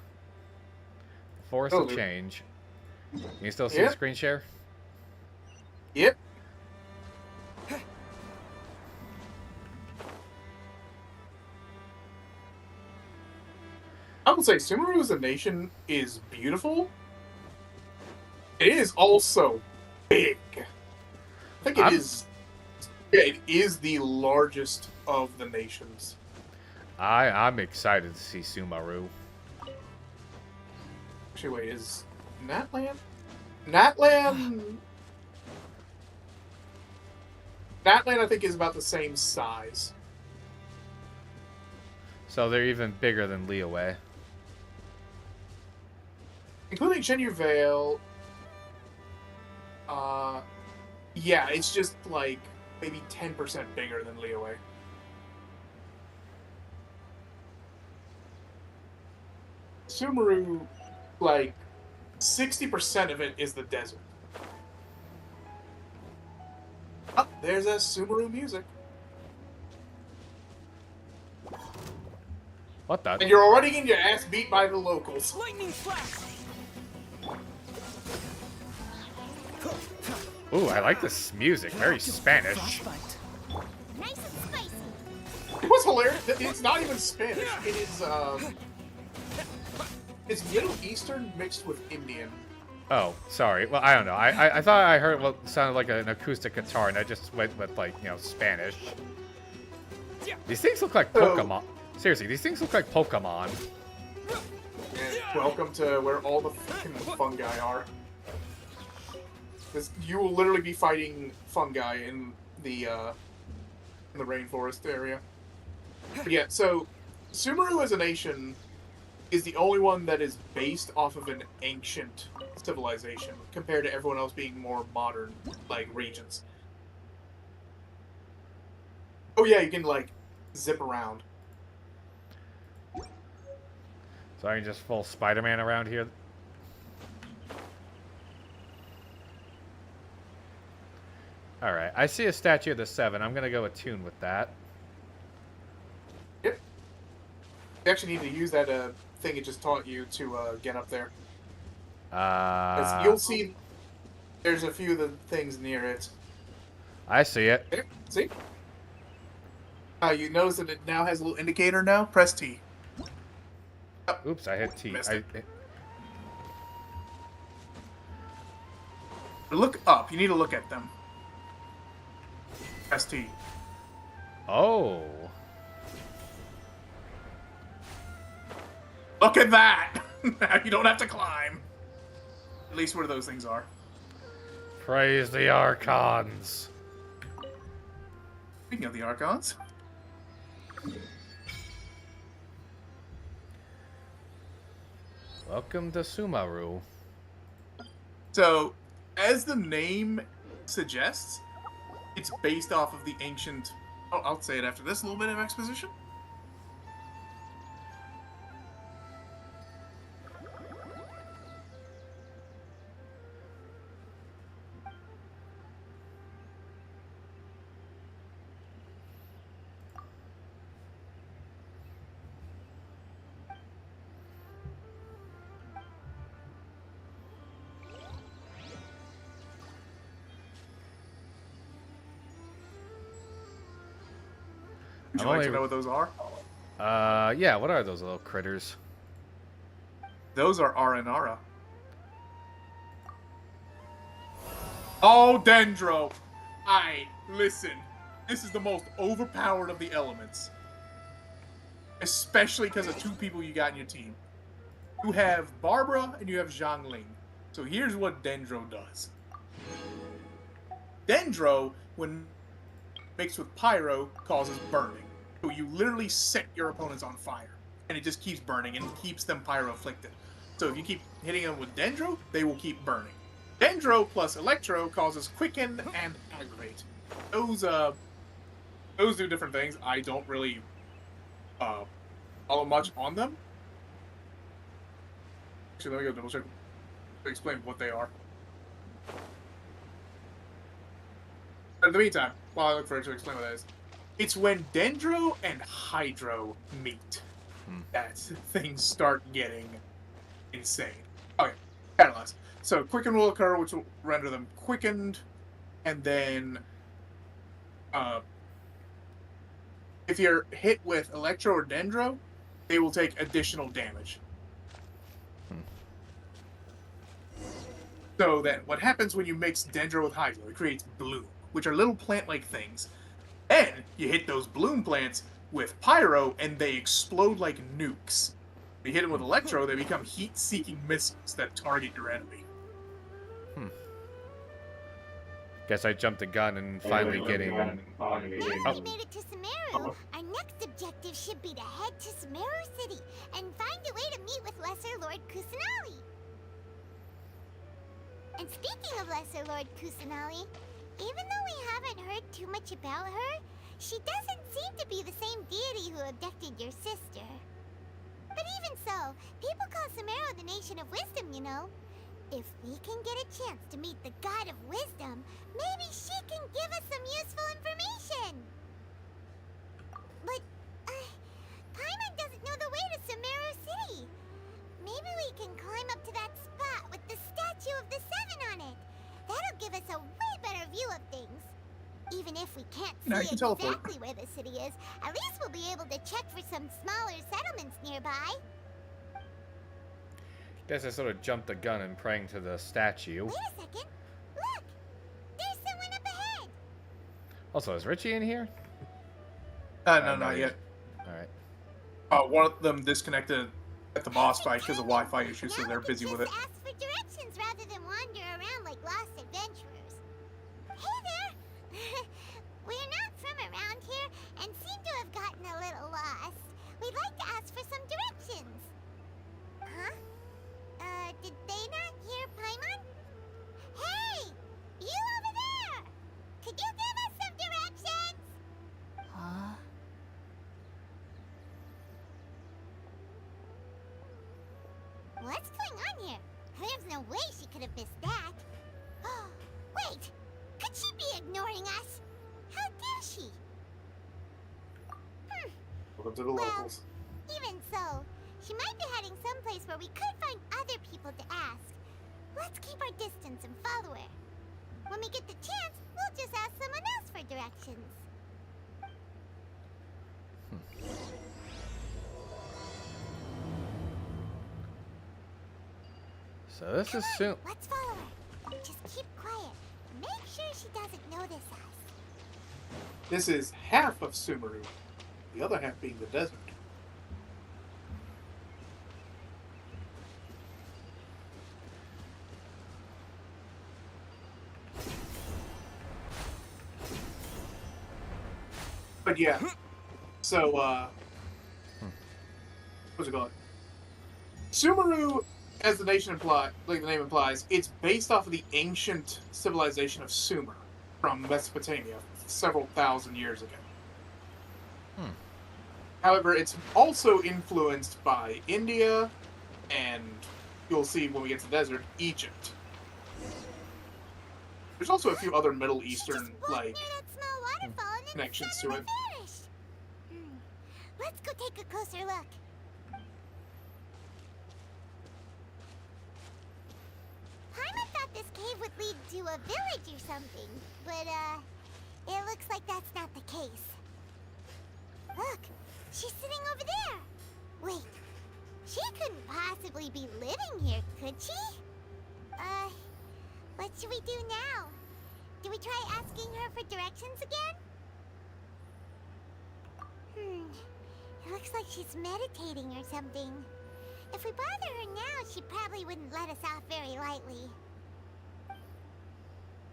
Force of change. Can you still see the screen share? Yep. I would say Sumeru as a nation is beautiful. It is also big. I think it is. Yeah, it is the largest of the nations. I'm excited to see Sumaru. Actually, wait, is Natlan? Natlan, I think, is about the same size. So they're even bigger than Liyue. Including Shenyu Vale. Yeah, it's just like maybe 10% bigger than Liyue. Sumeru, like 60% of it is the desert. Oh, there's that Sumeru music. What the? And you're already getting your ass beat by the locals. Lightning flash! Ooh, I like this music. Very Spanish. Nice and spicy. It was hilarious. It's not even Spanish. It is, it's Middle Eastern mixed with Indian. Oh, sorry. Well, I don't know. I thought I heard what sounded like an acoustic guitar, and I just went with, like, Spanish. These things look like Pokemon. Seriously, these things look like Pokemon. And welcome to where all the fucking fungi are. Because you will literally be fighting fungi in the rainforest area. But yeah, so Sumeru as a nation is the only one that is based off of an ancient civilization compared to everyone else being more modern, like, regions. Oh yeah, you can, like, zip around. So I can just full Spider-Man around here. Alright, I see a statue of the 7. I'm gonna go attune with that. Yep. You actually need to use that thing it just taught you to get up there. You'll see there's a few of the things near it. I see it. There, see? You notice that it now has a little indicator now? Press T. Oh, oops, I hit T. Look up. You need to look at them. Press T. Oh. Look at that! Now you don't have to climb. At least where those things are. Praise the Archons. Speaking of the Archons. Welcome to Sumeru. So, as the name suggests, it's based off of the ancient... Oh, I'll say it after this little bit of exposition. Would you like to know what those are? Yeah, what are those little critters? Those are Aranara. Oh, Dendro! Listen. This is the most overpowered of the elements. Especially because of two people you got in your team. You have Barbara and you have Zhangling. So here's what Dendro does. Dendro, when mixed with Pyro, causes burning. So you literally set your opponents on fire. And it just keeps burning and keeps them pyro-afflicted. So if you keep hitting them with Dendro, they will keep burning. Dendro plus Electro causes Quicken and Aggravate. Those do different things. I don't really follow much on them. Actually, let me go double check to explain what they are. But in the meantime, while I look for it to explain what that is, it's when Dendro and Hydro meet that things start getting insane. Okay, Catalyst. So Quicken will occur, which will render them quickened, and then if you're hit with Electro or Dendro, they will take additional damage. So then, what happens when you mix Dendro with Hydro? It creates Bloom, which are little plant-like things. Then, you hit those Bloom plants with Pyro, and they explode like nukes. If you hit them with Electro, they become heat-seeking missiles that target your enemy. Guess I jumped the gun and finally getting... Now that we made it to Sumeru, our next objective should be to head to Sumeru City and find a way to meet with Lesser Lord Kusanali. And speaking of Lesser Lord Kusanali, even though we haven't heard too much about her, she doesn't seem to be the same deity who abducted your sister. But even so, people call Sumeru the Nation of Wisdom, you know. If we can get a chance to meet the God of Wisdom, maybe she can give us some useful information. But, Paimon doesn't know the way to Sumeru City. Maybe we can climb up to that spot with the statue of the 7 on it. That'll give us a way better view of things. Even if we can't see exactly where the city is, at least we'll be able to check for some smaller settlements nearby. Guess I sort of jumped the gun and praying to the statue. Wait a second. Look! There's someone up ahead! Also, is Richie in here? No, not yet. Alright. One of them disconnected at the boss fight because of Wi-Fi issues, so they're busy with it. Ask for directions rather than wander around like lost adventurers. Hey there! We're not from around here and seem to have gotten a little lost. We'd like to ask for some directions. Huh? Did they not hear Paimon? Hey! You over there! Could you give us some directions? Huh? What's going on here? There's no way she could have missed that. Wait! Could she be ignoring us? How dare she? Welcome to the Well, locals. even so, she might be heading someplace where we could find other people to ask. Let's keep our distance and follow her. When we get the chance, we'll just ask someone else for directions. So this is soon. Let's follow her. Just keep quiet. Make sure she doesn't notice us. This is half of Sumeru, the other half being the desert. But yeah, so, what's it called? Sumeru, as the name implies, it's based off of the ancient civilization of Sumer from Mesopotamia several thousand years ago. However, it's also influenced by India, and you'll see when we get to the desert, Egypt. There's also a few other Middle Eastern, like, connections to it. Let's go take a closer look. Paimon thought this cave would lead to a village or something, but, it looks like that's not the case. Look, she's sitting over there. Wait, she couldn't possibly be living here, could she? What should we do now? Do we try asking her for directions again? It looks like she's meditating or something. If we bother her now, she probably wouldn't let us off very lightly.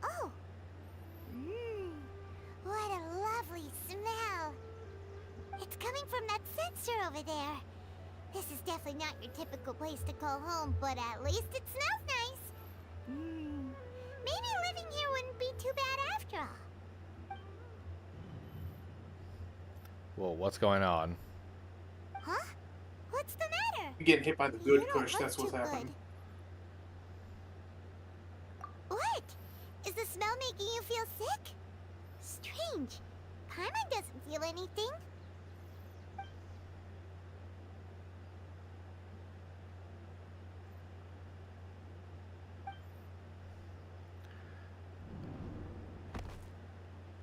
Oh! What a lovely smell! It's coming from that sensor over there. This is definitely not your typical place to call home, but at least it smells nice. Maybe living here wouldn't be too bad after all. Well, what's going on? Huh? What's the matter? You're getting hit by the good You don't push, look that's what's too happening. good. What? Is the smell making you feel sick? Strange. Paimon doesn't feel anything.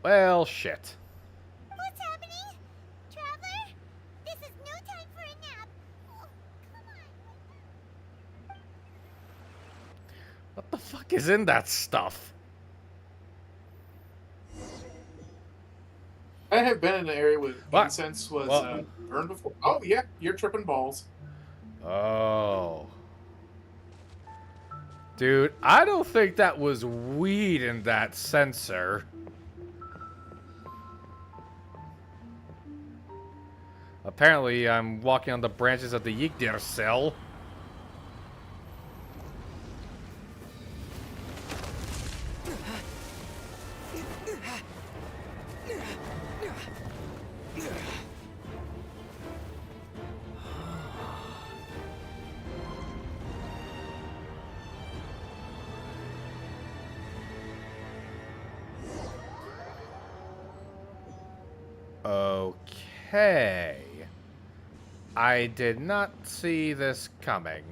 Well, shit. What's happening? Traveler? This is no time for a nap. Oh, come on. What the fuck is in that stuff? I have been in an area where What? incense was What? burned before. Oh, yeah, you're tripping balls. Oh. Dude, I don't think that was weed in that sensor. Apparently, I'm walking on the branches of the Yggdrasil. Okay. I did not see this coming.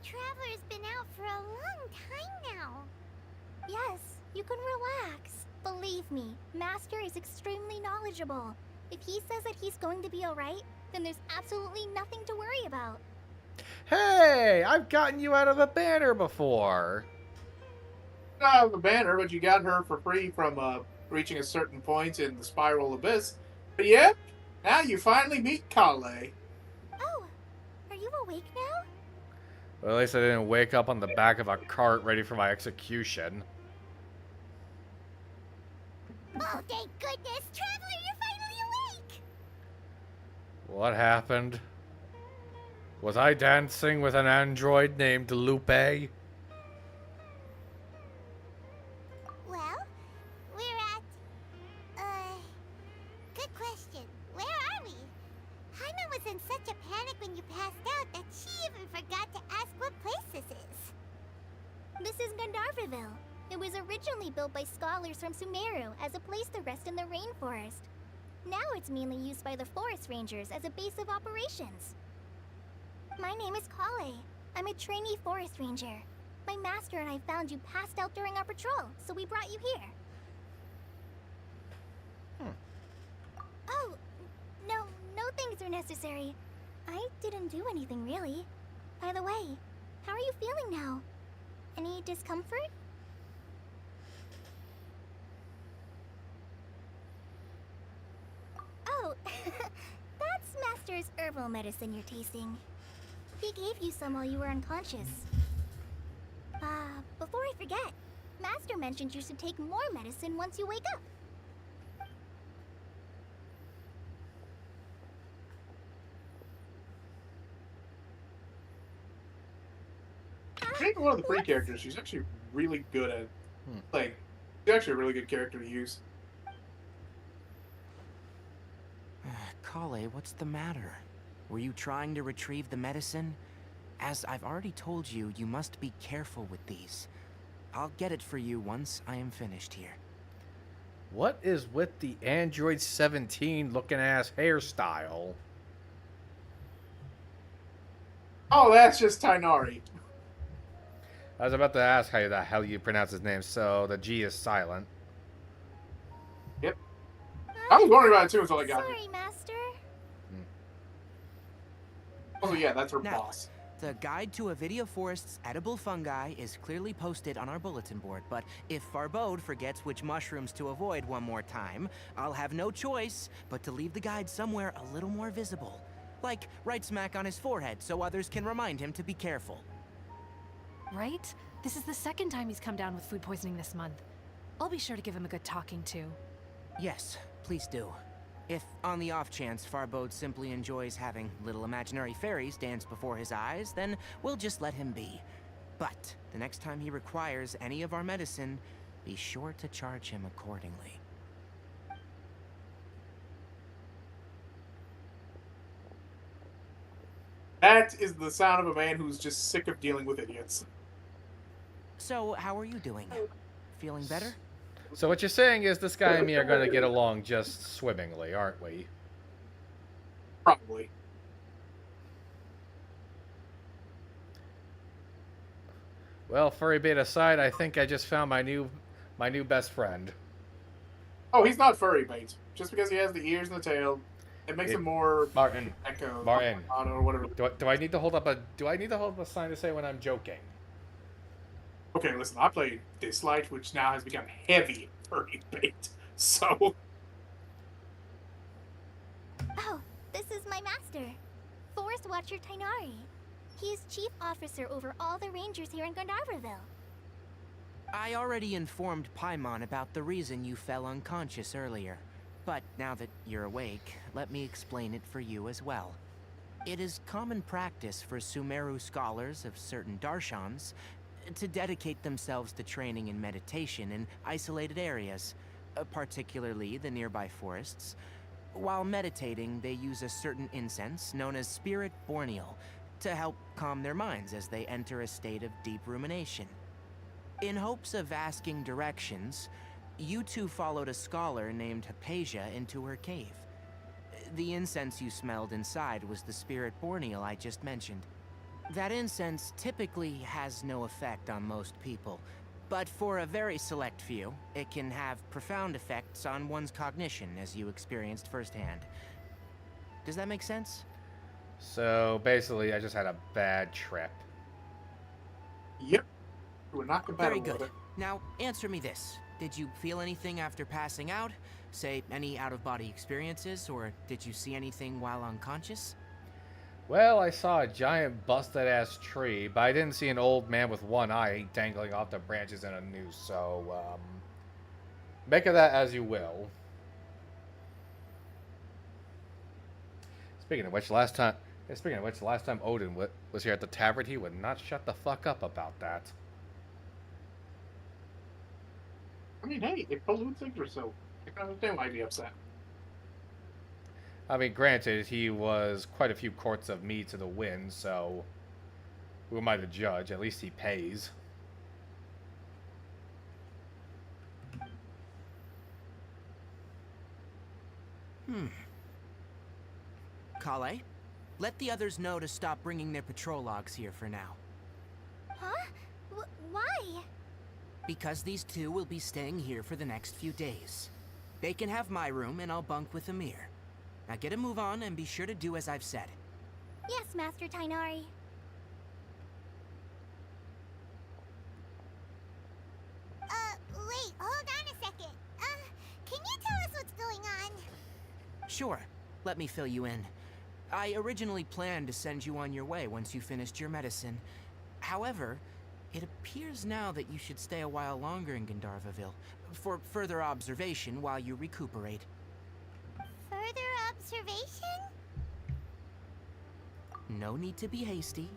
Traveler's been out for a long time now. Yes, you can relax. Believe me, Master is extremely knowledgeable. If he says that he's going to be alright, then there's absolutely nothing to worry about. Hey, I've gotten you out of a banner before. Not out of the banner, but you got her for free from reaching a certain point in the Spiral Abyss. But yeah, now you finally meet Kale. Oh, are you awake now? Well, at least I didn't wake up on the back of a cart ready for my execution. Oh, thank goodness! Traveler, you're finally awake! What happened? Was I dancing with an android named Lupe? Well, we're at... Good question. Where are we? Jaime was in such a panic when you passed out that she even forgot to ask what place this is. This is Gandharvaville. It was originally built by scholars from Sumeru as a place to rest in the rainforest. Now it's mainly used by the forest rangers as a base of operations. My name is Kale. I'm a trainee forest ranger. My master and I found you passed out during our patrol, so we brought you here. Oh, no things are necessary. I didn't do anything really. By the way, how are you feeling now? Any discomfort? Oh, that's Master's herbal medicine you're tasting. He gave you some while you were unconscious. Before I forget, Master mentioned you should take more medicine once you wake up. Being one of the free characters, she's actually really good at playing. She's actually a really good character to use. Kale, what's the matter? Were you trying to retrieve the medicine? As I've already told you, you must be careful with these. I'll get it for you once I am finished here. What is with the Android 17 looking ass hairstyle? Oh, that's just Tainari. I was about to ask how the hell you pronounce his name, so the G is silent. Yep. I was wondering about it too until I got here. Sorry, Master. Oh yeah, that's her Now, boss. the guide to Avidia Forest's edible fungi is clearly posted on our bulletin board, but if Farbode forgets which mushrooms to avoid one more time, I'll have no choice but to leave the guide somewhere a little more visible. Like right smack on his forehead so others can remind him to be careful. Right? This is the second time he's come down with food poisoning this month. I'll be sure to give him a good talking to. Yes, please do. If, on the off chance, Farbode simply enjoys having little imaginary fairies dance before his eyes, then we'll just let him be. But the next time he requires any of our medicine, be sure to charge him accordingly. That is the sound of a man who's just sick of dealing with idiots. So, how are you doing? Feeling better? So what you're saying is this guy and me are going to get along just swimmingly, aren't we? Probably. Well, furry bait aside, I think I just found my new best friend. Oh, he's not furry bait. Just because he has the ears and the tail, it makes him more Martin. echo Martin. or whatever. Do I need to hold up a sign to say when I'm joking? Okay, listen, I played this light, which now has become heavy furry bait. So Oh, this is my master, Forest Watcher Tainari. He is chief officer over all the rangers here in Gandharvaville. I already informed Paimon about the reason you fell unconscious earlier. But now that you're awake, let me explain it for you as well. It is common practice for Sumeru scholars of certain darshans to dedicate themselves to training in meditation in isolated areas, particularly the nearby forests. While meditating, they use a certain incense known as Spirit Borneal to help calm their minds as they enter a state of deep rumination. In hopes of asking directions, you two followed a scholar named Hypatia into her cave. The incense you smelled inside was the Spirit Borneal I just mentioned. That incense typically has no effect on most people, but for a very select few, it can have profound effects on one's cognition, as you experienced firsthand. Does that make sense? So basically, I just had a bad trip. Yep. You were not compatible Very with good. it. Now, answer me this. Did you feel anything after passing out? Say, any out-of-body experiences, or did you see anything while unconscious? Well, I saw a giant busted-ass tree, but I didn't see an old man with one eye dangling off the branches in a noose, so, make of that as you will. Speaking of which, last time Odin was here at the tavern, he would not shut the fuck up about that. I mean, hey, it pollutes Yggdrasil. I can understand why he'd be upset. I mean, granted, he was quite a few quarts of mead to the wind, so who am I to judge? At least he pays. Kale, let the others know to stop bringing their patrol logs here for now. Huh? Why? Because these two will be staying here for the next few days. They can have my room, and I'll bunk with Amir. Now get a move on, and be sure to do as I've said. Yes, Master Tainari. Wait, hold on a second. Can you tell us what's going on? Sure, let me fill you in. I originally planned to send you on your way once you finished your medicine. However, it appears now that you should stay a while longer in Gandharvaville for further observation while you recuperate. Further observation? No need to be hasty.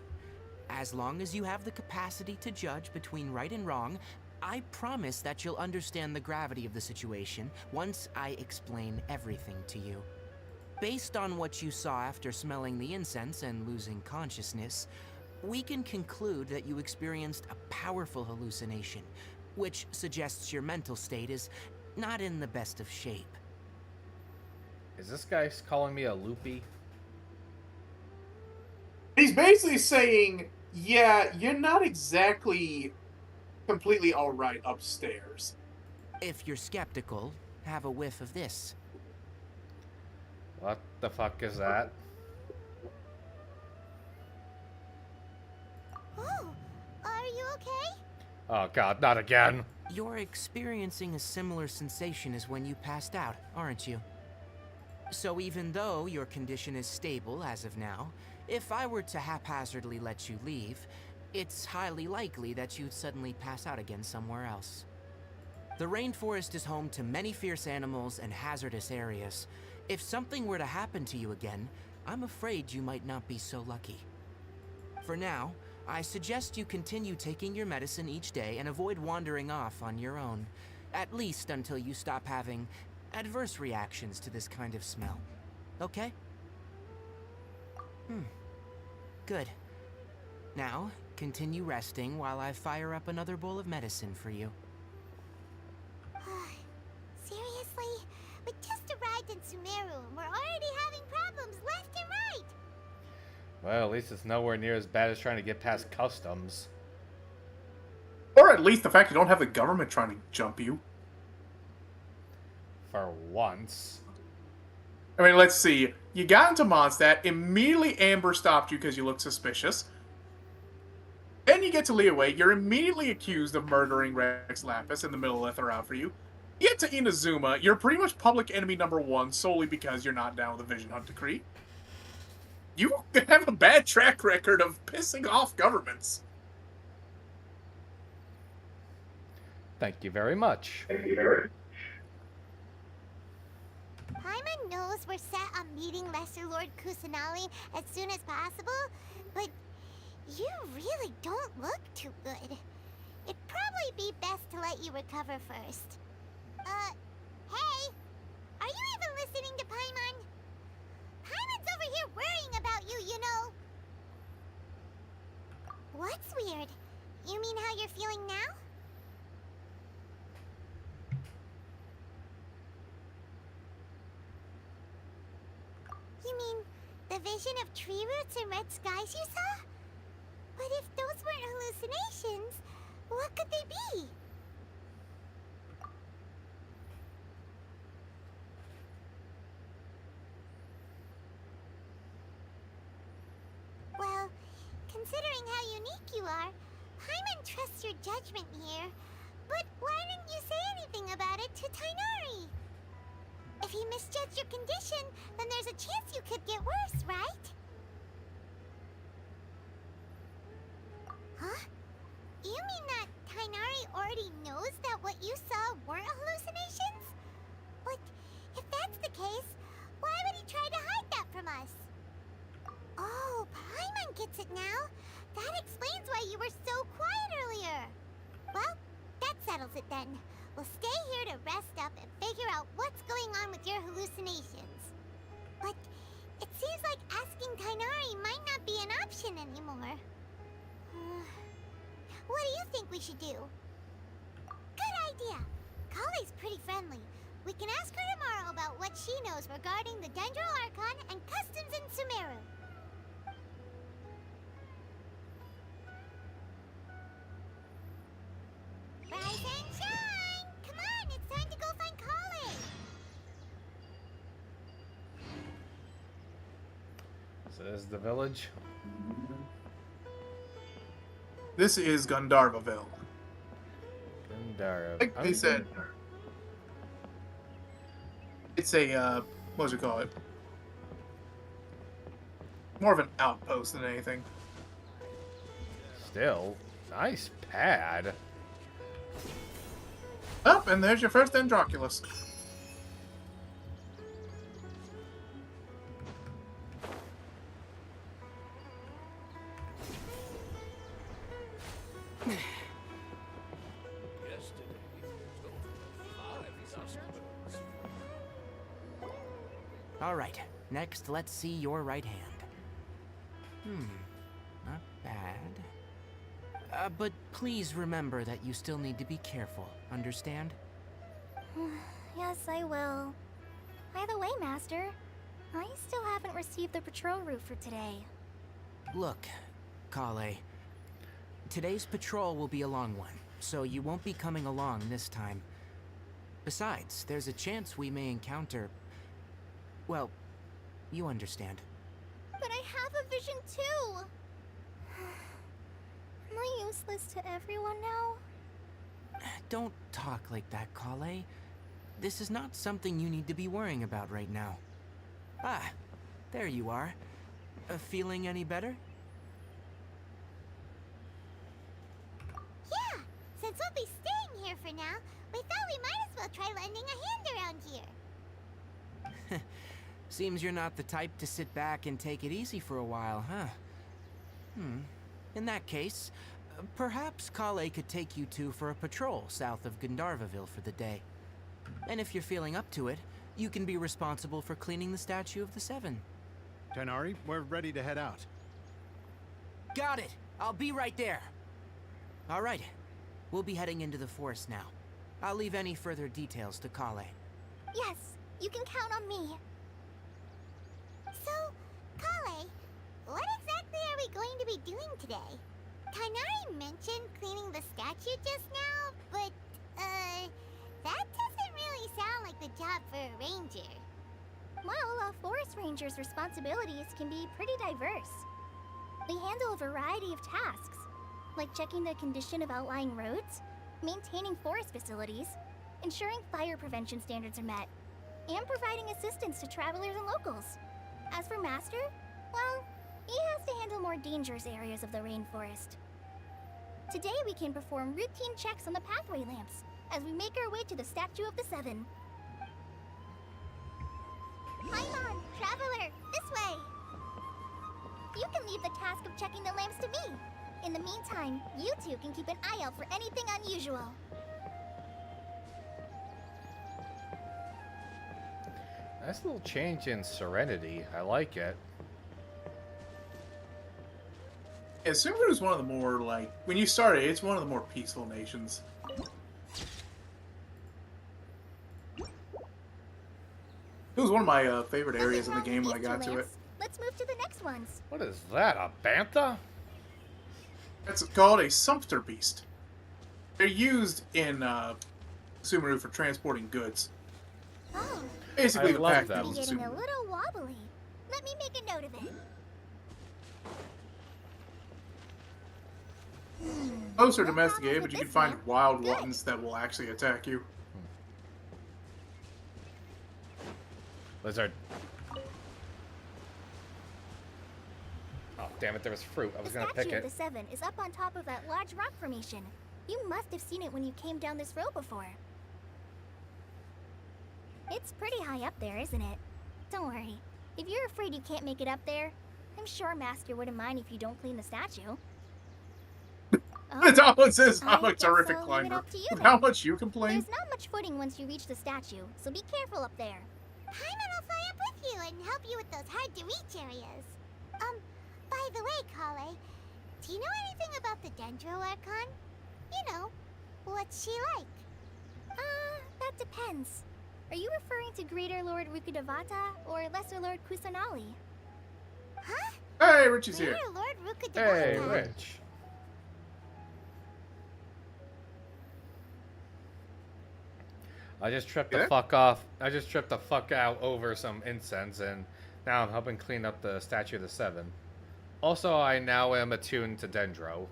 As long as you have the capacity to judge between right and wrong, I promise that you'll understand the gravity of the situation once I explain everything to you. Based on what you saw after smelling the incense and losing consciousness, we can conclude that you experienced a powerful hallucination, which suggests your mental state is not in the best of shape. Is this guy calling me a loopy? He's basically saying, yeah, you're not exactly completely alright upstairs. If you're skeptical, have a whiff of this. What the fuck is that? Oh, are you okay? Oh god, not again. You're experiencing a similar sensation as when you passed out, aren't you? So even though your condition is stable as of now, if I were to haphazardly let you leave, it's highly likely that you'd suddenly pass out again somewhere else. The rainforest is home to many fierce animals and hazardous areas. If something were to happen to you again, I'm afraid you might not be so lucky. For now, I suggest you continue taking your medicine each day and avoid wandering off on your own, at least until you stop having adverse reactions to this kind of smell. Okay? Good. Now, continue resting while I fire up another bowl of medicine for you. Seriously? We just arrived in Sumeru and we're already having problems left and right! Well, at least it's nowhere near as bad as trying to get past customs. Or at least the fact you don't have the government trying to jump you. For once. I mean, let's see. You got into Mondstadt, immediately Amber stopped you because you looked suspicious. Then you get to Leeway, you're immediately accused of murdering Rex Lapis in the middle of They're out for you. You get to Inazuma, you're pretty much public enemy number one solely because you're not down with the Vision Hunt Decree. You have a bad track record of pissing off governments. Thank you very much. Paimon knows we're set on meeting Lesser Lord Kusanali as soon as possible, but you really don't look too good. It'd probably be best to let you recover first. Hey! Are you even listening to Paimon? Paimon's over here worrying about you, you know! What's weird? You mean how you're feeling now? You mean the vision of tree roots and red skies you saw? But if those weren't hallucinations, what could they be? Well, considering how unique you are, Paimon trusts your judgment here. But why didn't you say anything about it to Tainari? If he misjudged your condition, then there's a chance you could get worse, right? Huh? You mean that Tainari already knows that what you saw weren't hallucinations? But if that's the case, why would he try to hide that from us? Oh, Paimon gets it now. That explains why you were so quiet earlier. Well, that settles it then. We'll stay here to rest up and figure out what's going on with your hallucinations. But it seems like asking Tainari might not be an option anymore. What do you think we should do? Good idea. Kale's pretty friendly. We can ask her tomorrow about what she knows regarding the Dendro Archon and customs in Sumeru. Rise and shine! Come on, it's time to go find Kale! So this is the village. This is Gandharvaville. Gandhara. Like they said, it's a, what does it call it? More of an outpost than anything. Still, nice pad. Oh, and there's your first Androculus. All right, next let's see your right hand. Not bad. But please remember that you still need to be careful, understand? Yes, I will. By the way, Master, I still haven't received the patrol route for today. Look, Kale, today's patrol will be a long one, so you won't be coming along this time. Besides, there's a chance we may encounter... well, you understand. But I have a vision too! Am I useless to everyone now? Don't talk like that, Kale. This is not something you need to be worrying about right now. Ah, there you are. Feeling any better? Yeah, since we'll be staying here for now, we thought we might as well try lending a hand around here. Seems you're not the type to sit back and take it easy for a while, huh? In that case, perhaps Kale could take you two for a patrol south of Gandharvaville for the day. And if you're feeling up to it, you can be responsible for cleaning the statue of the Seven. Tainari, we're ready to head out. Got it! I'll be right there! Alright, we'll be heading into the forest now. I'll leave any further details to Kale. Yes, you can count on me. So, Kale, what exactly are we going to be doing today? Tainari mentioned cleaning the statue just now, but, that doesn't really sound like the job for a ranger. Well, a forest ranger's responsibilities can be pretty diverse. They handle a variety of tasks, like checking the condition of outlying roads, maintaining forest facilities, ensuring fire prevention standards are met, and providing assistance to travelers and locals. As for Master, well, he has to handle more dangerous areas of the rainforest. Today we can perform routine checks on the pathway lamps as we make our way to the Statue of the Seven. Paimon, traveler, this way! You can leave the task of checking the lamps to me. In the meantime, you two can keep an eye out for anything unusual. Nice little change in serenity. I like it. Yeah, Sumeru is one of the more, like, when you started, it's one of the more peaceful nations. It was one of my favorite areas in the game when I got to it. Let's move to the next ones. What is that? A bantha? That's called a sumpter beast. They're used in Sumeru for transporting goods. Oh, Basically, I the love pack them. was getting a Sumeru. little wobbly. Let me make a note of it. Most are No domesticated, problems but you with can this find one. wild Good. ones that will actually attack you. Lizard. Oh, damn it, there was fruit. I was The gonna pick statue of it. the Seven is up on top of that large rock formation. You must have seen it when you came down this road before. It's pretty high up there, isn't it? Don't worry. If you're afraid you can't make it up there, I'm sure Master wouldn't mind if you don't clean the statue. It almost says I'm I a guess terrific I'll leave it climber. up to you With how then. much you complain? There's not much footing once you reach the statue, so be careful up there. Paimon will fly up with you and help you with those hard-to-reach areas. By the way, Kale, do you know anything about the Dendro Archon? You know, what's she like? That depends. Are you referring to Greater Lord Rukkhadevata or Lesser Lord Kusanali? Huh? Hey, Richie's here. Greater Lord Rukkhadevata. Hey, Rich. I just tripped the Yeah? fuck off. I just tripped the fuck out over some incense, and now I'm helping clean up the Statue of the Seven. Also, I now am attuned to Dendro.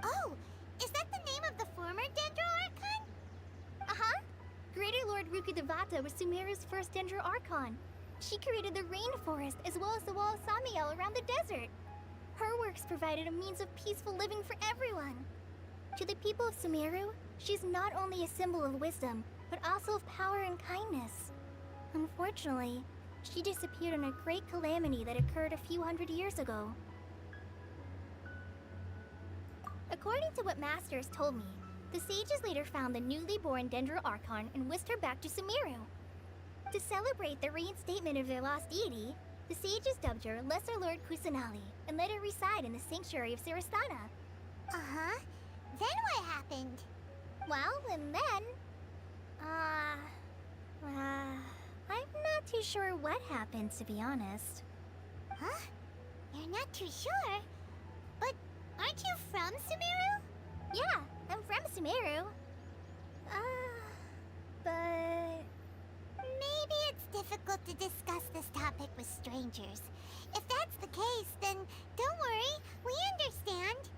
Oh, is that the name of the former Dendro Archon? Uh-huh. Greater Lord Rukkhadevata was Sumeru's first Dendro Archon. She created the rainforest as well as the wall of Samiel around the desert. Her works provided a means of peaceful living for everyone. To the people of Sumeru, she's not only a symbol of wisdom, but also of power and kindness. Unfortunately, she disappeared in a great calamity that occurred a few hundred years ago. According to what Master has told me, the sages later found the newly born Dendro Archon and whisked her back to Sumeru. To celebrate the reinstatement of their lost deity, the sages dubbed her Lesser Lord Kusanali and let her reside in the sanctuary of Sarastana. Uh-huh. Then what happened? Well, and then... I'm not too sure what happened, to be honest. Huh? You're not too sure? But aren't you from Sumeru? Yeah, I'm from Sumeru. But... Maybe it's difficult to discuss this topic with strangers. If that's the case, then don't worry, we understand.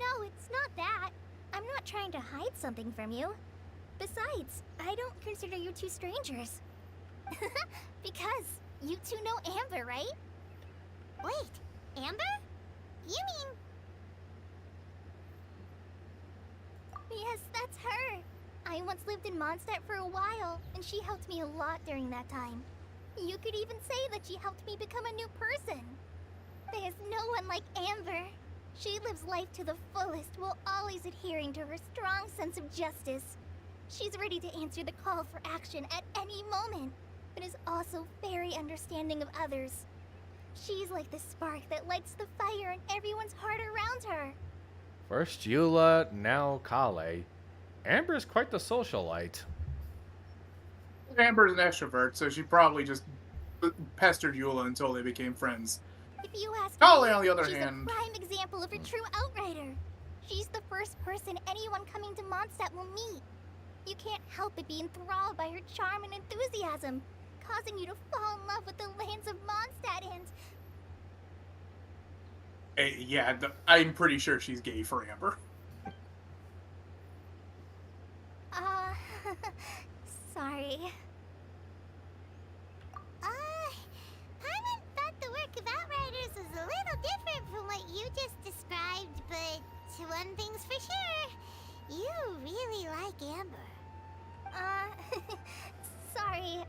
No, it's not that. I'm not trying to hide something from you. Besides, I don't consider you two strangers. Because you two know Amber, right? Wait, Amber? You mean... Yes, that's her. I once lived in Mondstadt for a while, and she helped me a lot during that time. You could even say that she helped me become a new person. There's no one like Amber. She lives life to the fullest while always adhering to her strong sense of justice. She's ready to answer the call for action at any moment, but is also very understanding of others. She's like the spark that lights the fire in everyone's heart around her. First Eula, now Kale. Amber's quite the socialite. Amber's an extrovert, so she probably just pestered Eula until they became friends. If you ask Kale, me, on the other she's hand... a prime example of a true outrider. She's the first person anyone coming to Mondstadt will meet. You can't help but be enthralled by her charm and enthusiasm, causing you to fall in love with the lands of Mondstadt and... Yeah, I'm pretty sure she's gay for Amber. Sorry. Paimon thought the work of Outriders was a little different from what you just described, but one thing's for sure, you really like Amber. Sorry.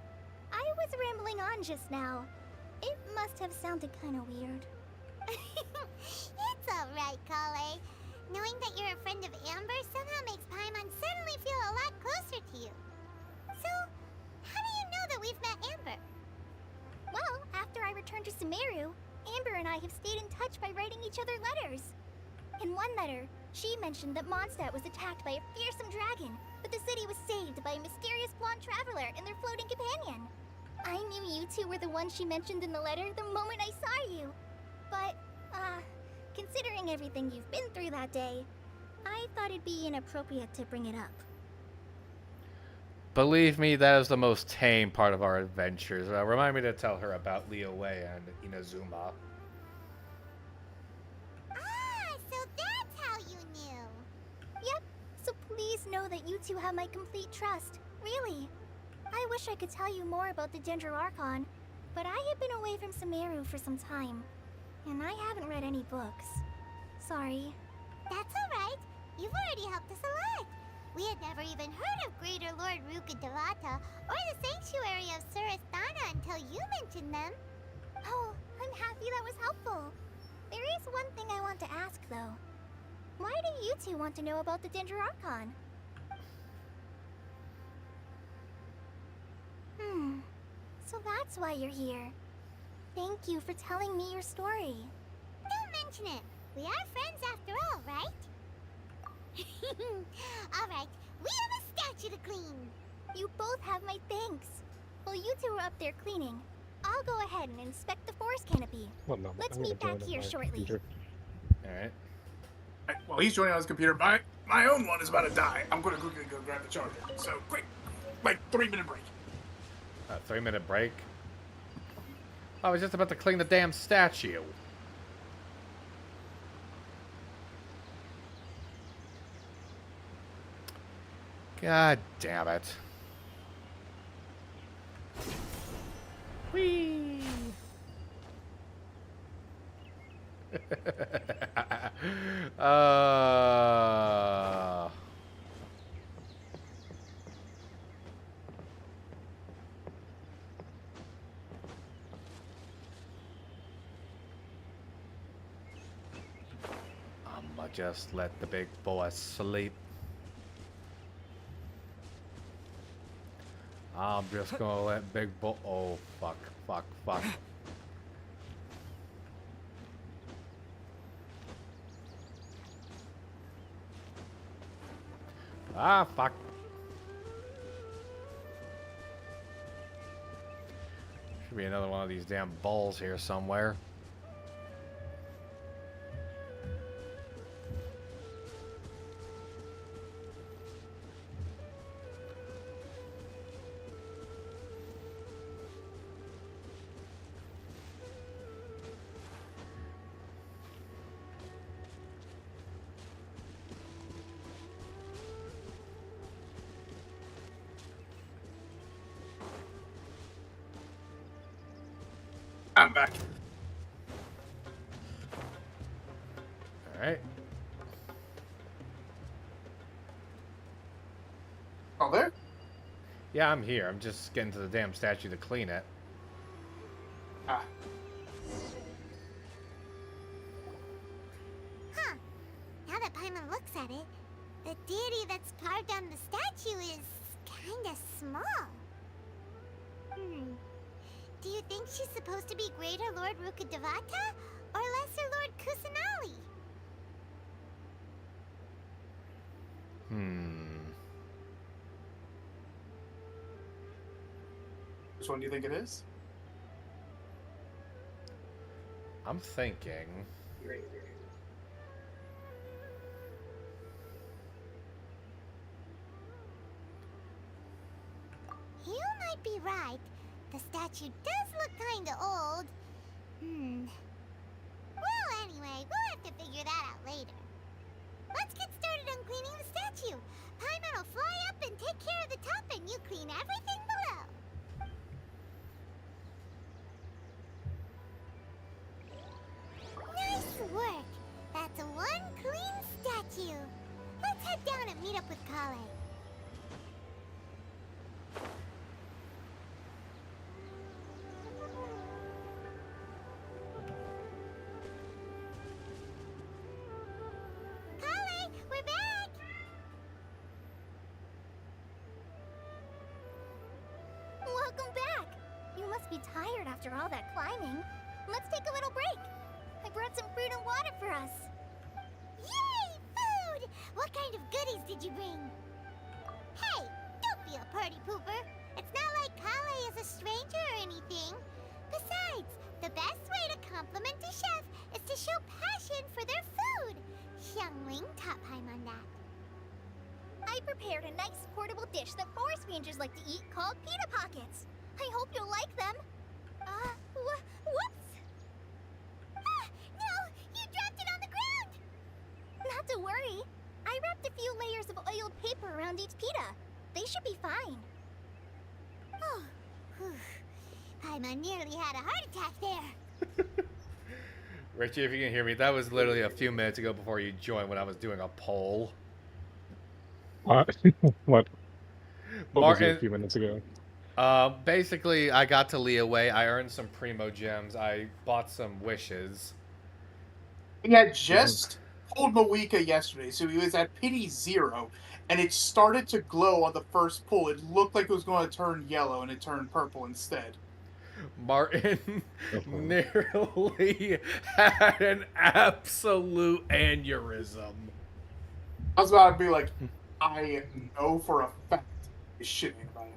I was rambling on just now. It must have sounded kind of weird. It's alright, Kale. Knowing that you're a friend of Amber somehow makes Paimon suddenly feel a lot closer to you. So, how do you know that we've met Amber? Well, after I returned to Sumeru, Amber and I have stayed in touch by writing each other letters. In one letter, she mentioned that Mondstadt was attacked by a fearsome dragon, but the city was saved by a mysterious blonde traveler and their floating companion. I knew you two were the ones she mentioned in the letter the moment I saw you. But, considering everything you've been through that day, I thought it'd be inappropriate to bring it up. Believe me, that is the most tame part of our adventures. Remind me to tell her about Leo Wei and Inazuma. Ah, so that's how you knew. Yep, so please know that you two have my complete trust. Really. I wish I could tell you more about the Ginger Archon, but I have been away from Sumeru for some time, and I haven't read any books. Sorry. That's alright. You've already helped us a lot. We had never even heard of Greater Lord Rukkhadevata or the Sanctuary of Surasthana until you mentioned them. Oh, I'm happy that was helpful. There is one thing I want to ask, though. Why do you two want to know about the Ginger Archon? So that's why you're here. Thank you for telling me your story. Don't mention it. We are friends after all, right? Alright, we have a statue to clean. You both have my thanks. While you two are up there cleaning, I'll go ahead and inspect the forest canopy. One moment. Let's I'm gonna meet back join here on my shortly. computer. Alright. Well, he's joining on his computer. My own one is about to die. I'm going to quickly go grab the charger. So, quick, like 3-minute break. A 3-minute break. I was just about to clean the damn statue. God damn it. Whee! I'ma just let the big boy sleep. I'm just gonna let big boy. Oh, fuck, fuck, fuck. Ah, fuck. Should be another one of these damn balls here somewhere. I'm back. Alright. Oh, there? Yeah, I'm here. I'm just getting to the damn statue to clean it. Ah. Huh. Now that Paimon looks at it, the deity that's carved on the statue is kinda small. Do you think she's supposed to be Greater Lord Rukkhadevata or Lesser Lord Kusanali? Which one do you think it is? I'm thinking. You might be right. The statue does look kinda old. Well, anyway, we'll have to figure that out later. Let's get started on cleaning the statue. Paimon will fly up and take care of the top, and you clean everything below. Nice work. That's one clean statue. Let's head down and meet up with Kale. Kale, we're back! Welcome back! You must be tired after all that climbing. Let's take a little break. I brought some fruit and water for us. Yay! Food! What kind of goodies did you bring? Hey, don't be a party pooper. It's not like Kale is a stranger or anything. Besides, the best way to compliment a chef is to show passion for their food. Xiangling taught Paimon that. I prepared a nice portable dish that forest rangers like to eat called pita pockets. I hope you'll like them. Whoops! Ah, no! You dropped it on the ground! Not to worry. I wrapped a few layers of oiled paper around each pita. They should be fine. Oh, whew. Paimon nearly had a heart attack there. Richie, if you can hear me, that was literally a few minutes ago before you joined when I was doing a poll. What? What was it a Martin, few minutes ago? basically, I got to Leeway. I earned some Primo gems. I bought some wishes. He had just pulled Moika yesterday, so he was at pity 0, and it started to glow on the first pull. It looked like it was going to turn yellow, and it turned purple instead. Martin nearly had an absolute aneurysm. I was about to be like, I know for a fact this shit ain't about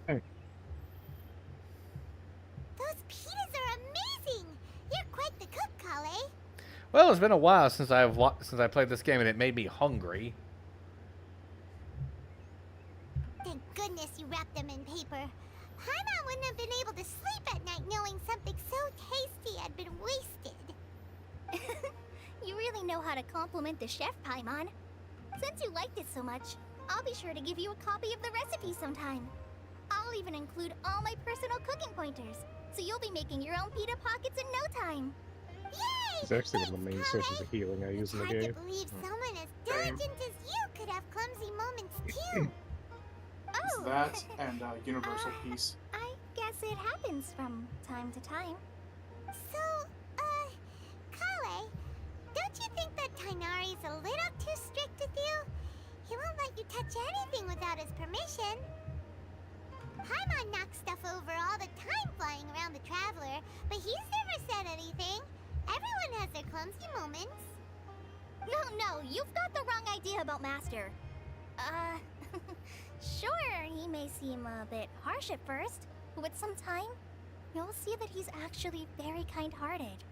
it. Those pitas are amazing! You're quite the cook, Kale. Well, it's been a while since I played this game, and it made me hungry. Thank goodness you wrapped them in paper. Paimon wouldn't have been able to sleep at night knowing something so tasty had been wasted. You really know how to compliment the chef, Paimon. Since you liked it so much, I'll be sure to give you a copy of the recipe sometime. I'll even include all my personal cooking pointers, so you'll be making your own pita pockets in no time. Yay! It's actually one of the main sources of healing I use in the Hard to game. believe someone as diligent as you could have clumsy moments too. It's that and Universal Peace. I guess it happens from time to time. So, Kale, don't you think that Tainari's a little too strict with you? He won't let you touch anything without his permission. Paimon knocks stuff over all the time flying around the Traveler, but he's never said anything. Everyone has their clumsy moments. No, you've got the wrong idea about Master. Sure, he may seem a bit harsh at first, but with some time, you'll see that he's actually very kind-hearted.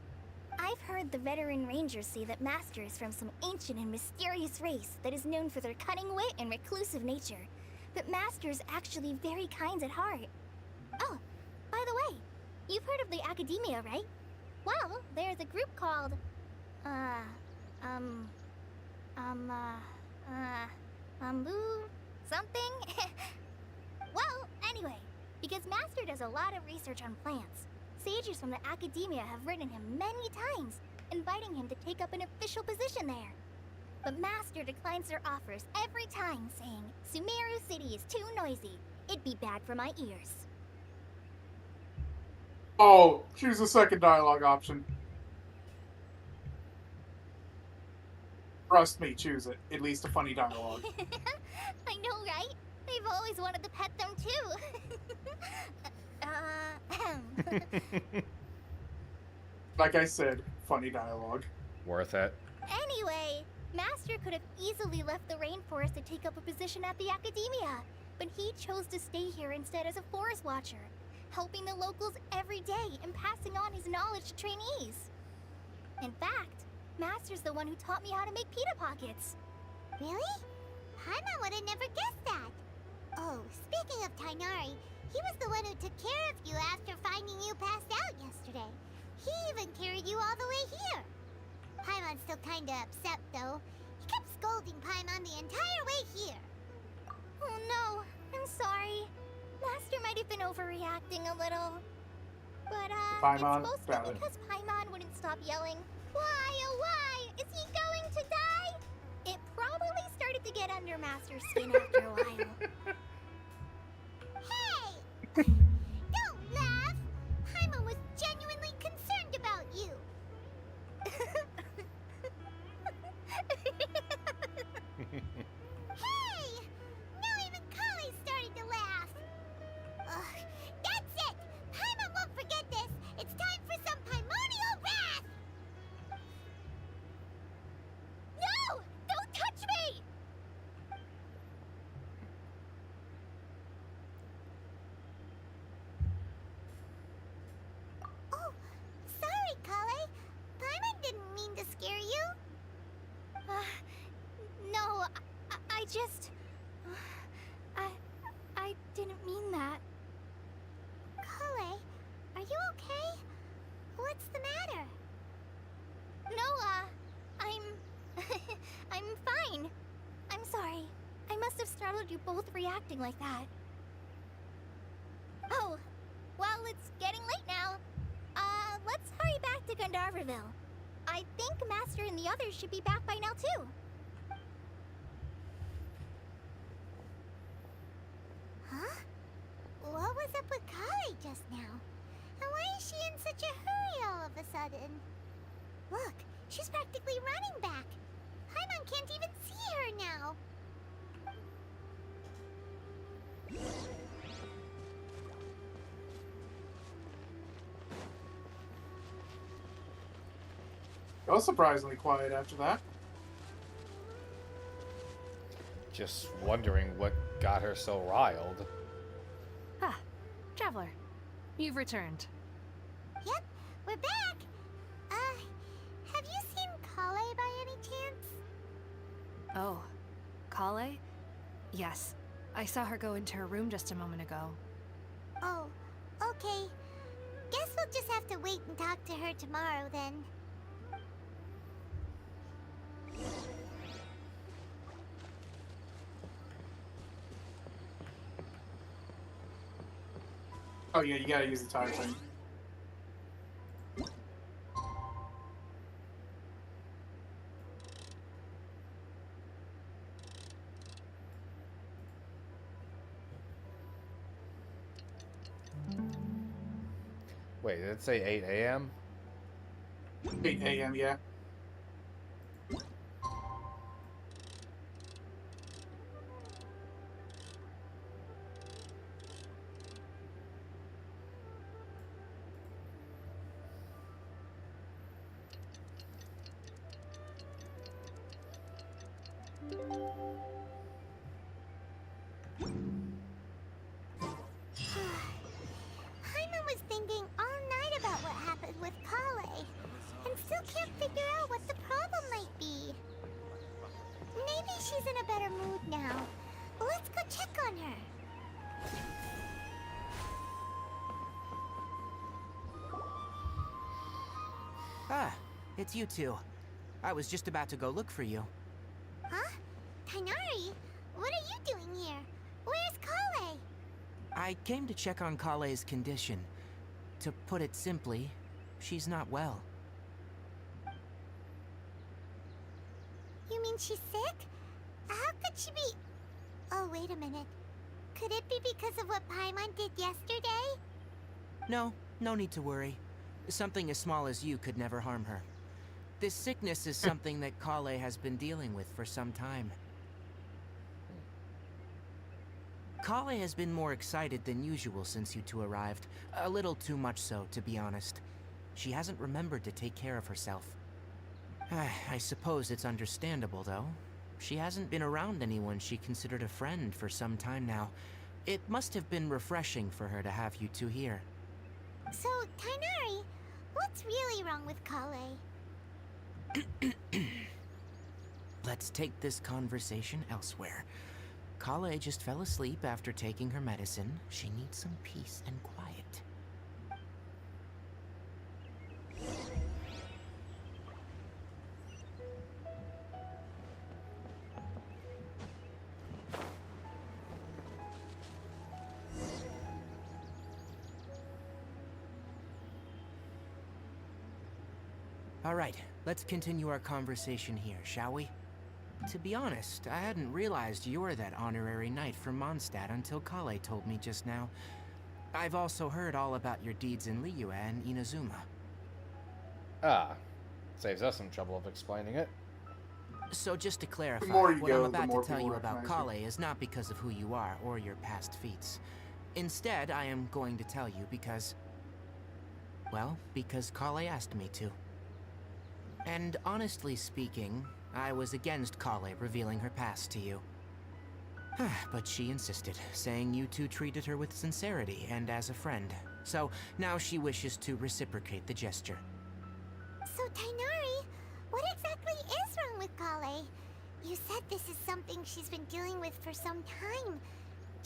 I've heard the veteran rangers say that Master is from some ancient and mysterious race that is known for their cunning wit and reclusive nature. But Master is actually very kind at heart. Oh, by the way, you've heard of the Academia, right? Well, there's a group called, something? Well, anyway, because Master does a lot of research on plants, sages from the Academia have written him many times, inviting him to take up an official position there. But Master declines their offers every time, saying, Sumeru City is too noisy. It'd be bad for my ears. Oh, choose the second dialogue option. Trust me, choose it. At least a funny dialogue. I know, right? I've always wanted to pet them too. Like I said, funny dialogue. Worth it. Anyway, Master could have easily left the rainforest to take up a position at the Academia, but he chose to stay here instead as a forest watcher, helping the locals every day and passing on his knowledge to trainees. In fact, Master's the one who taught me how to make pita pockets. Really? Paimon would have never guessed that. Oh, speaking of Tainari, he was the one who took care of you after finding you passed out yesterday. He even carried you all the way here. Paimon's still kinda upset, though. He kept scolding Paimon the entire way here. Oh no, I'm sorry. Master might have been overreacting a little. But, Paimon, it's mostly valid. because Paimon wouldn't stop yelling, Why, oh why? Is he going to die? It probably started to get under Master's skin after a while. Hey! Don't laugh! Paimon was genuinely concerned about you. Hey! Now even Kale's starting to laugh. Ugh, that's it! Paimon won't forget this. It's time for some primordial wrath! No! Don't touch me! I just... I didn't mean that. Kale, are you okay? What's the matter? No, I'm fine. I'm sorry. I must have startled you both reacting like that. Oh, well, it's getting late now. Let's hurry back to Gandharville. I think Master and the others should be back by now, too. Huh? What was up with Kale just now? And why is she in such a hurry all of a sudden? Look, she's practically running back. Paimon can't even see her now. It was surprisingly quiet after that. Just wondering what got her so riled. Ah, Traveler. You've returned. Yep, we're back. Have you seen Kale by any chance? Oh, Kale? Yes. I saw her go into her room just a moment ago. Oh, okay. Guess we'll just have to wait and talk to her tomorrow then. Oh yeah, you gotta use the time thing. Wait, did it say 8 a.m.? 8 a.m., yeah. Paimon was thinking all night about what happened with Kale, and still can't figure out what the problem might be. Maybe she's in a better mood now. Let's go check on her. Ah, it's you two. I was just about to go look for you. Huh? Tainari? What are you doing here? Where's Kale? I came to check on Kale's condition. To put it simply, she's not well. You mean she's sick? How could she be... Oh, wait a minute. Could it be because of what Paimon did yesterday? No, no need to worry. Something as small as you could never harm her. This sickness is something that Kale has been dealing with for some time. Kale has been more excited than usual since you two arrived. A little too much so, to be honest. She hasn't remembered to take care of herself. I suppose it's understandable, though. She hasn't been around anyone she considered a friend for some time now. It must have been refreshing for her to have you two here. So, Tainari, what's really wrong with Kale? Let's take this conversation elsewhere. Kale just fell asleep after taking her medicine. She needs some peace and quiet. All right, let's continue our conversation here, shall we? To be honest, I hadn't realized you were that honorary knight from Mondstadt until Kale told me just now. I've also heard all about your deeds in Liyue and Inazuma. Ah, saves us some trouble of explaining it. So just to clarify, The more you what go, I'm the about more to tell people you about recognize Kale is not because of who you are or your past feats. Instead, I am going to tell you because... well, because Kale asked me to. And honestly speaking, I was against Kale revealing her past to you. But she insisted, saying you two treated her with sincerity and as a friend. So now she wishes to reciprocate the gesture. So, Tainari, what exactly is wrong with Kale? You said this is something she's been dealing with for some time.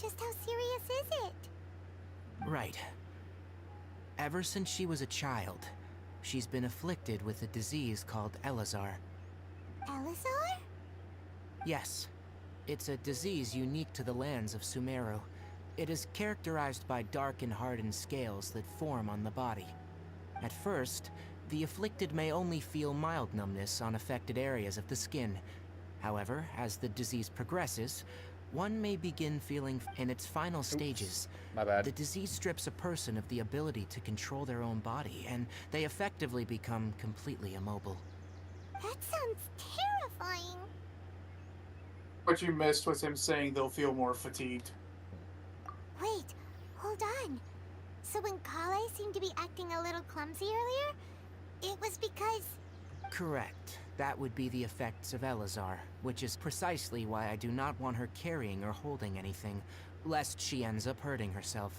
Just how serious is it? Right. Ever since she was a child, she's been afflicted with a disease called Elazar. Elazar? Yes. It's a disease unique to the lands of Sumeru. It is characterized by dark and hardened scales that form on the body. At first, the afflicted may only feel mild numbness on affected areas of the skin. However, as the disease progresses, one may begin feeling in its final stages. My bad. The disease strips a person of the ability to control their own body, and they effectively become completely immobile. That sounds terrifying. What you missed was him saying they'll feel more fatigued. Wait, hold on. So when Kale seemed to be acting a little clumsy earlier, it was because... Correct. That would be the effects of Elazar, which is precisely why I do not want her carrying or holding anything, lest she ends up hurting herself.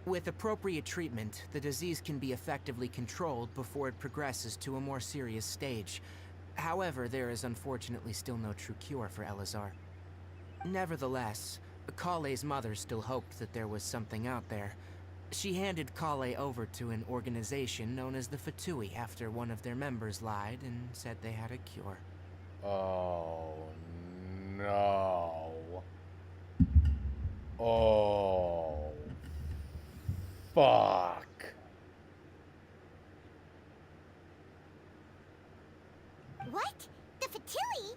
With appropriate treatment, the disease can be effectively controlled before it progresses to a more serious stage. However, there is unfortunately still no true cure for Elazar. Nevertheless, Kale's mother still hoped that there was something out there. She handed Kale over to an organization known as the Fatui after one of their members lied and said they had a cure. Oh, no. Oh, fuck. What? The Fatui?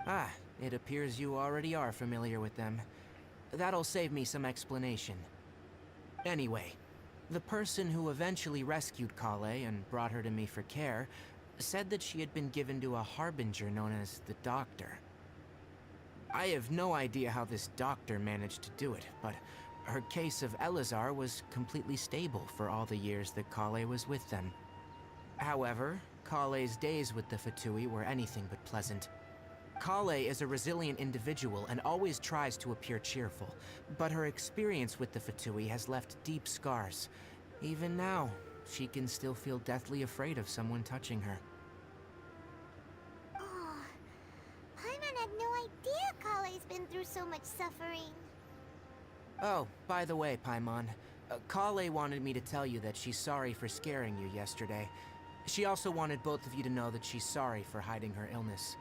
Ah, it appears you already are familiar with them. That'll save me some explanation. Anyway, the person who eventually rescued Kale and brought her to me for care said that she had been given to a harbinger known as the Doctor. I have no idea how this doctor managed to do it, but her case of Elazar was completely stable for all the years that Kale was with them. However, Kale's days with the Fatui were anything but pleasant. Kale is a resilient individual and always tries to appear cheerful, but her experience with the Fatui has left deep scars. Even now, she can still feel deathly afraid of someone touching her. Oh, Paimon had no idea Kale's been through so much suffering. Oh, by the way, Paimon, Kale wanted me to tell you that she's sorry for scaring you yesterday. She also wanted both of you to know that she's sorry for hiding her illness.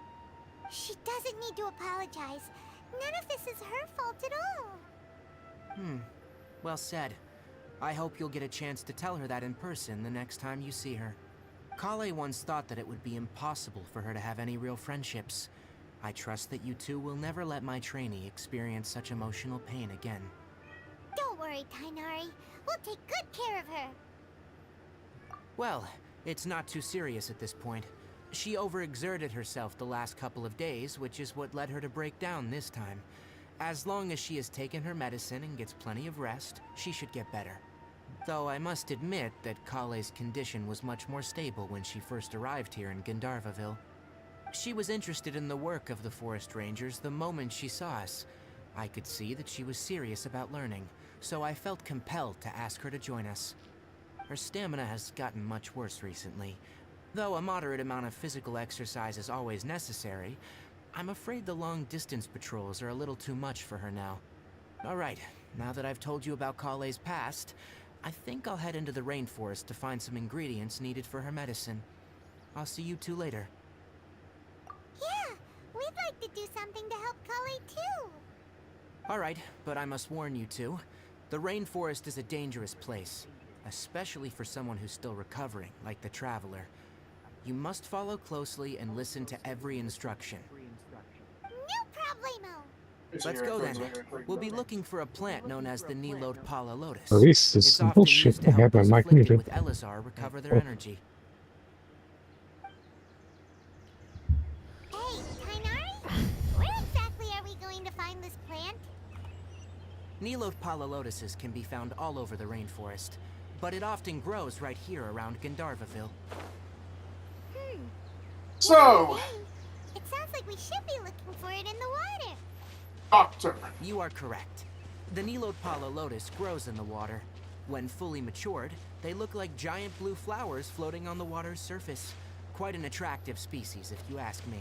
She doesn't need to apologize. None of this is her fault at all. Well said. I hope you'll get a chance to tell her that in person the next time you see her. Kale once thought that it would be impossible for her to have any real friendships. I trust that you two will never let my trainee experience such emotional pain again. Don't worry, Tainari. We'll take good care of her. Well, it's not too serious at this point. She overexerted herself the last couple of days, which is what led her to break down this time. As long as she has taken her medicine and gets plenty of rest, she should get better. Though I must admit that Kale's condition was much more stable when she first arrived here in Gandharvaville. She was interested in the work of the forest rangers the moment she saw us. I could see that she was serious about learning, so I felt compelled to ask her to join us. Her stamina has gotten much worse recently. Though a moderate amount of physical exercise is always necessary, I'm afraid the long-distance patrols are a little too much for her now. Alright, now that I've told you about Kale's past, I think I'll head into the rainforest to find some ingredients needed for her medicine. I'll see you two later. Yeah, we'd like to do something to help Kale too. Alright, but I must warn you two. The rainforest is a dangerous place, especially for someone who's still recovering, like the Traveler. You must follow closely and listen to every instruction. No problemo. Let's go then. We'll be looking for a plant known as the Nilode Pala Lotus. Well, this is It's some often bullshit. used to I help have my those mic afflicted muted. with Elazar recover their energy. Hey, Tainari? Where exactly are we going to find this plant? Nilode Pala Lotuses can be found all over the rainforest, but it often grows right here around Gandharvaville. So, It sounds like we should be looking for it in the water. Doctor. You are correct. The Nilode Pala Lotus grows in the water. When fully matured, they look like giant blue flowers floating on the water's surface. Quite an attractive species, if you ask me.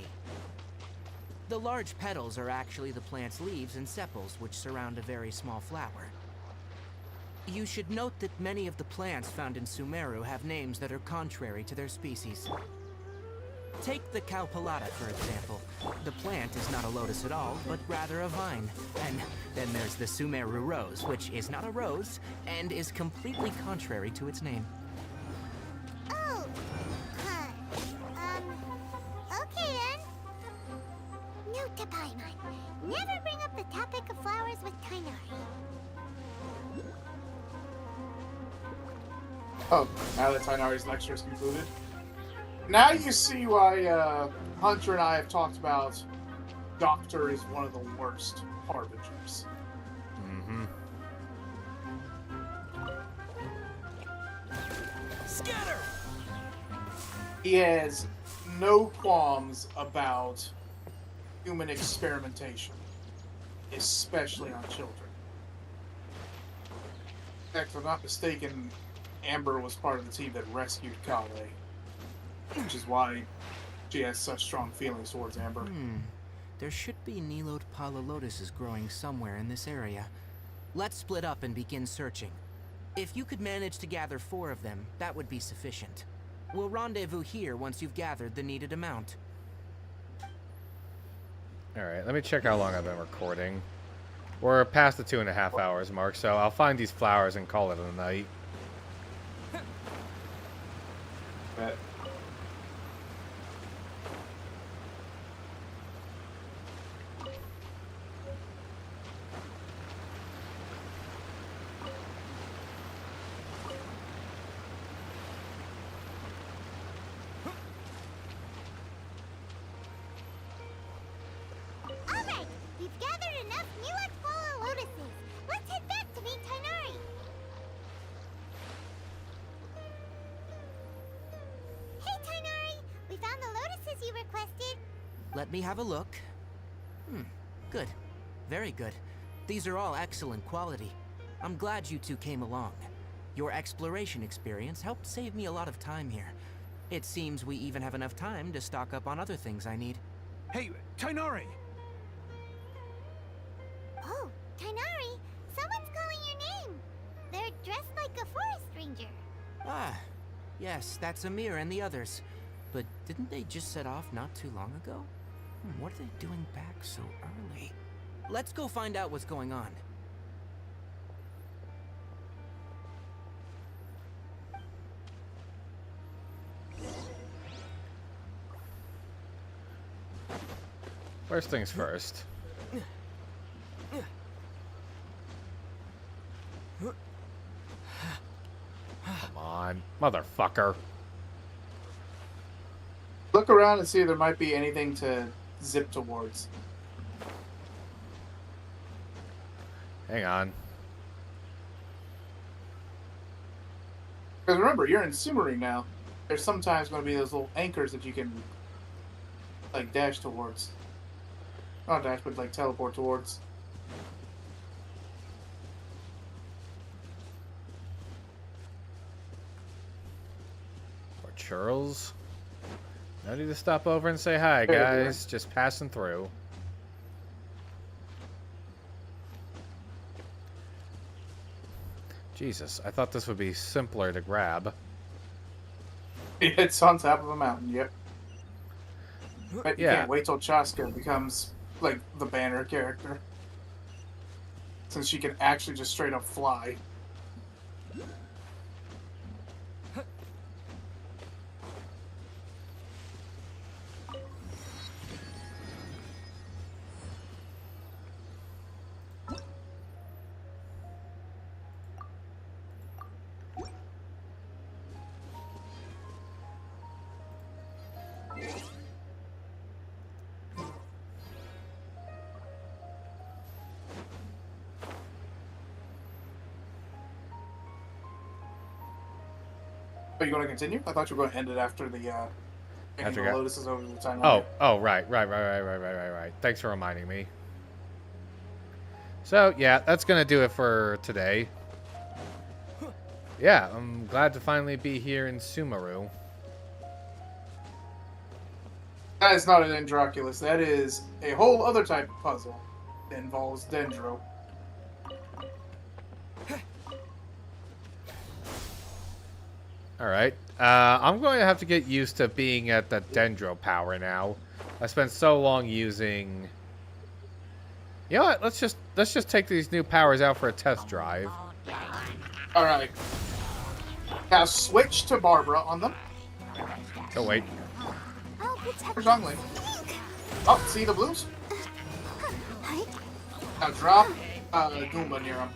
The large petals are actually the plant's leaves and sepals, which surround a very small flower. You should note that many of the plants found in Sumeru have names that are contrary to their species. Take the Cowpelata, for example. The plant is not a lotus at all, but rather a vine. And then there's the Sumeru rose, which is not a rose, and is completely contrary to its name. Oh, okay then. Note to Paimon. Never bring up the topic of flowers with Tainari. Oh, now that Tainari's lecture is concluded. Now you see why Hunter and I have talked about Doctor is one of the worst harbingers. Mm-hmm. Scatter! He has no qualms about human experimentation, especially on children. In fact, if I'm not mistaken, Amber was part of the team that rescued Kale, which is why she has such strong feelings towards Amber. There should be Nilode Pala lotuses growing somewhere in this area. Let's split up and begin searching. If you could manage to gather 4 of them, that would be sufficient. We'll rendezvous here once you've gathered the needed amount. Alright, let me check how long I've been recording. We're past the 2.5 hours mark, so I'll find these flowers and call it a night. Bet. Alright, we've gathered enough Nilode Pala lotuses. Let's head back to meet Tainari. Hey Tainari, we found the lotuses you requested. Let me have a look. Good. Very good. These are all excellent quality. I'm glad you two came along. Your exploration experience helped save me a lot of time here. It seems we even have enough time to stock up on other things I need. Hey, Tainari! Oh, Tainari, someone's calling your name. They're dressed like a forest ranger. Ah, yes, that's Amir and the others. But didn't they just set off not too long ago? What are they doing back so early? Let's go find out what's going on. First things first. Come on, motherfucker. Look around and see if there might be anything to zip towards. Hang on. Because remember, you're in Sumeru now. There's sometimes going to be those little anchors that you can, like, dash towards. Not dash, but, like, teleport towards. Or Churls. No need to stop over and say hi, guys. Just passing through. Jesus, I thought this would be simpler to grab. It's on top of a mountain, yep. But you Yeah. can't wait till Chaska becomes, like, the banner character. Since she can actually just straight up fly. Are you going to continue? I thought you were going to end it after the After the lotuses over the time. Oh, right. Thanks for reminding me. So, yeah, that's going to do it for today. Yeah, I'm glad to finally be here in Sumeru. That is not a Dendroculus. That is a whole other type of puzzle that involves Dendro. Alright. I'm going to have to get used to being at the Dendro power now. I spent so long using... You know what? Let's just take these new powers out for a test drive. Alright. Now switch to Barbara on them. Oh, wait. Where's Zhongli? Oh, see the blues? Now drop Goomba near him.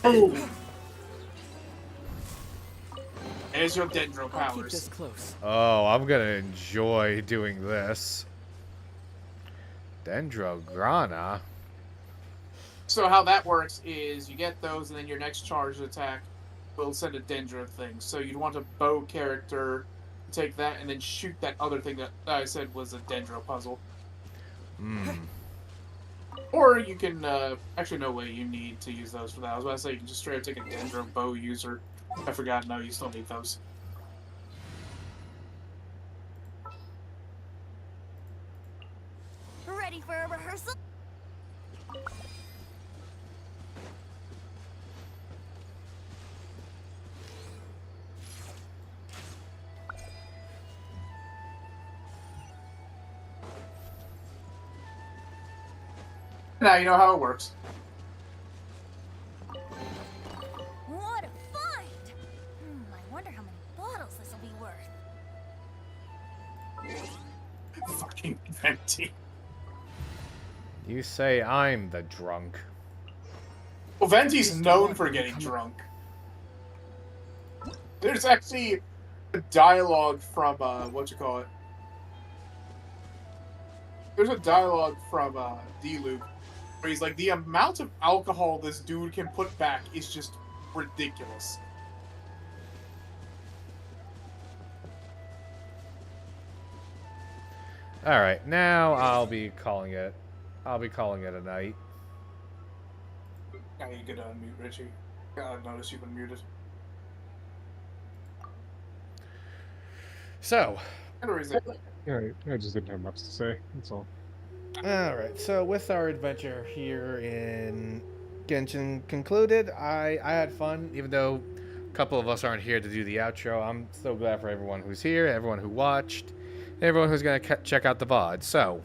Boom! There's your Dendro powers. Oh, I'm going to enjoy doing this. Dendrograna. So how that works is you get those, and then your next charged attack will send a Dendro thing. So you'd want a bow character to take that and then shoot that other thing that I said was a Dendro puzzle. Hmm. Or you can, actually no way you need to use those for that. I was about to say you can just straight up take a Dendro bow user. I forgot, no, you still need those. Ready for a rehearsal? Now you know how it works. What a find! I wonder how many bottles this will be worth. Fucking Venti. You say I'm the drunk. Well, Venti's known for getting drunk. There's actually a dialogue from, whatchamacallit. There's a dialogue from, D-Luke, where he's like, the amount of alcohol this dude can put back is just ridiculous. Alright, now I'll be calling it. I'll be calling it a night. Yeah, you could unmute Richie. I noticed you've been muted. So. Alright, I just didn't have much to say, that's all. Alright, so with our adventure here in Genshin concluded, I had fun, even though a couple of us aren't here to do the outro. I'm so glad for everyone who's here, everyone who watched, everyone who's going to check out the VOD. So,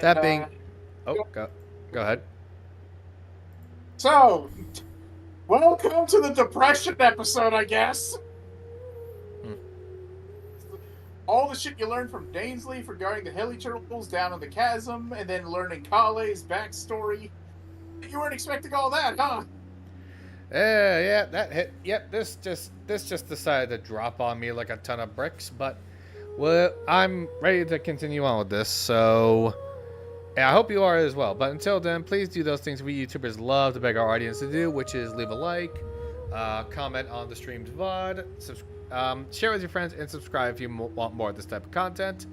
that being... Oh, go ahead. So, welcome to the depression episode, I guess. All the shit you learned from Dainsley regarding the heli turtles down in the chasm, and then learning Kale's backstory. You weren't expecting all that, huh? Yeah, that hit. Yep, this just decided to drop on me like a ton of bricks, but well, I'm ready to continue on with this, so yeah, I hope you are as well. But until then, please do those things we YouTubers love to beg our audience to do, which is leave a like, comment on the streamed VOD, share with your friends, and subscribe if you want more of this type of content.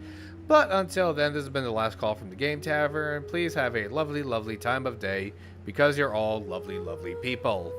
But until then, this has been the last call from the Game Tavern. Please have a lovely, lovely time of day, because you're all lovely, lovely people.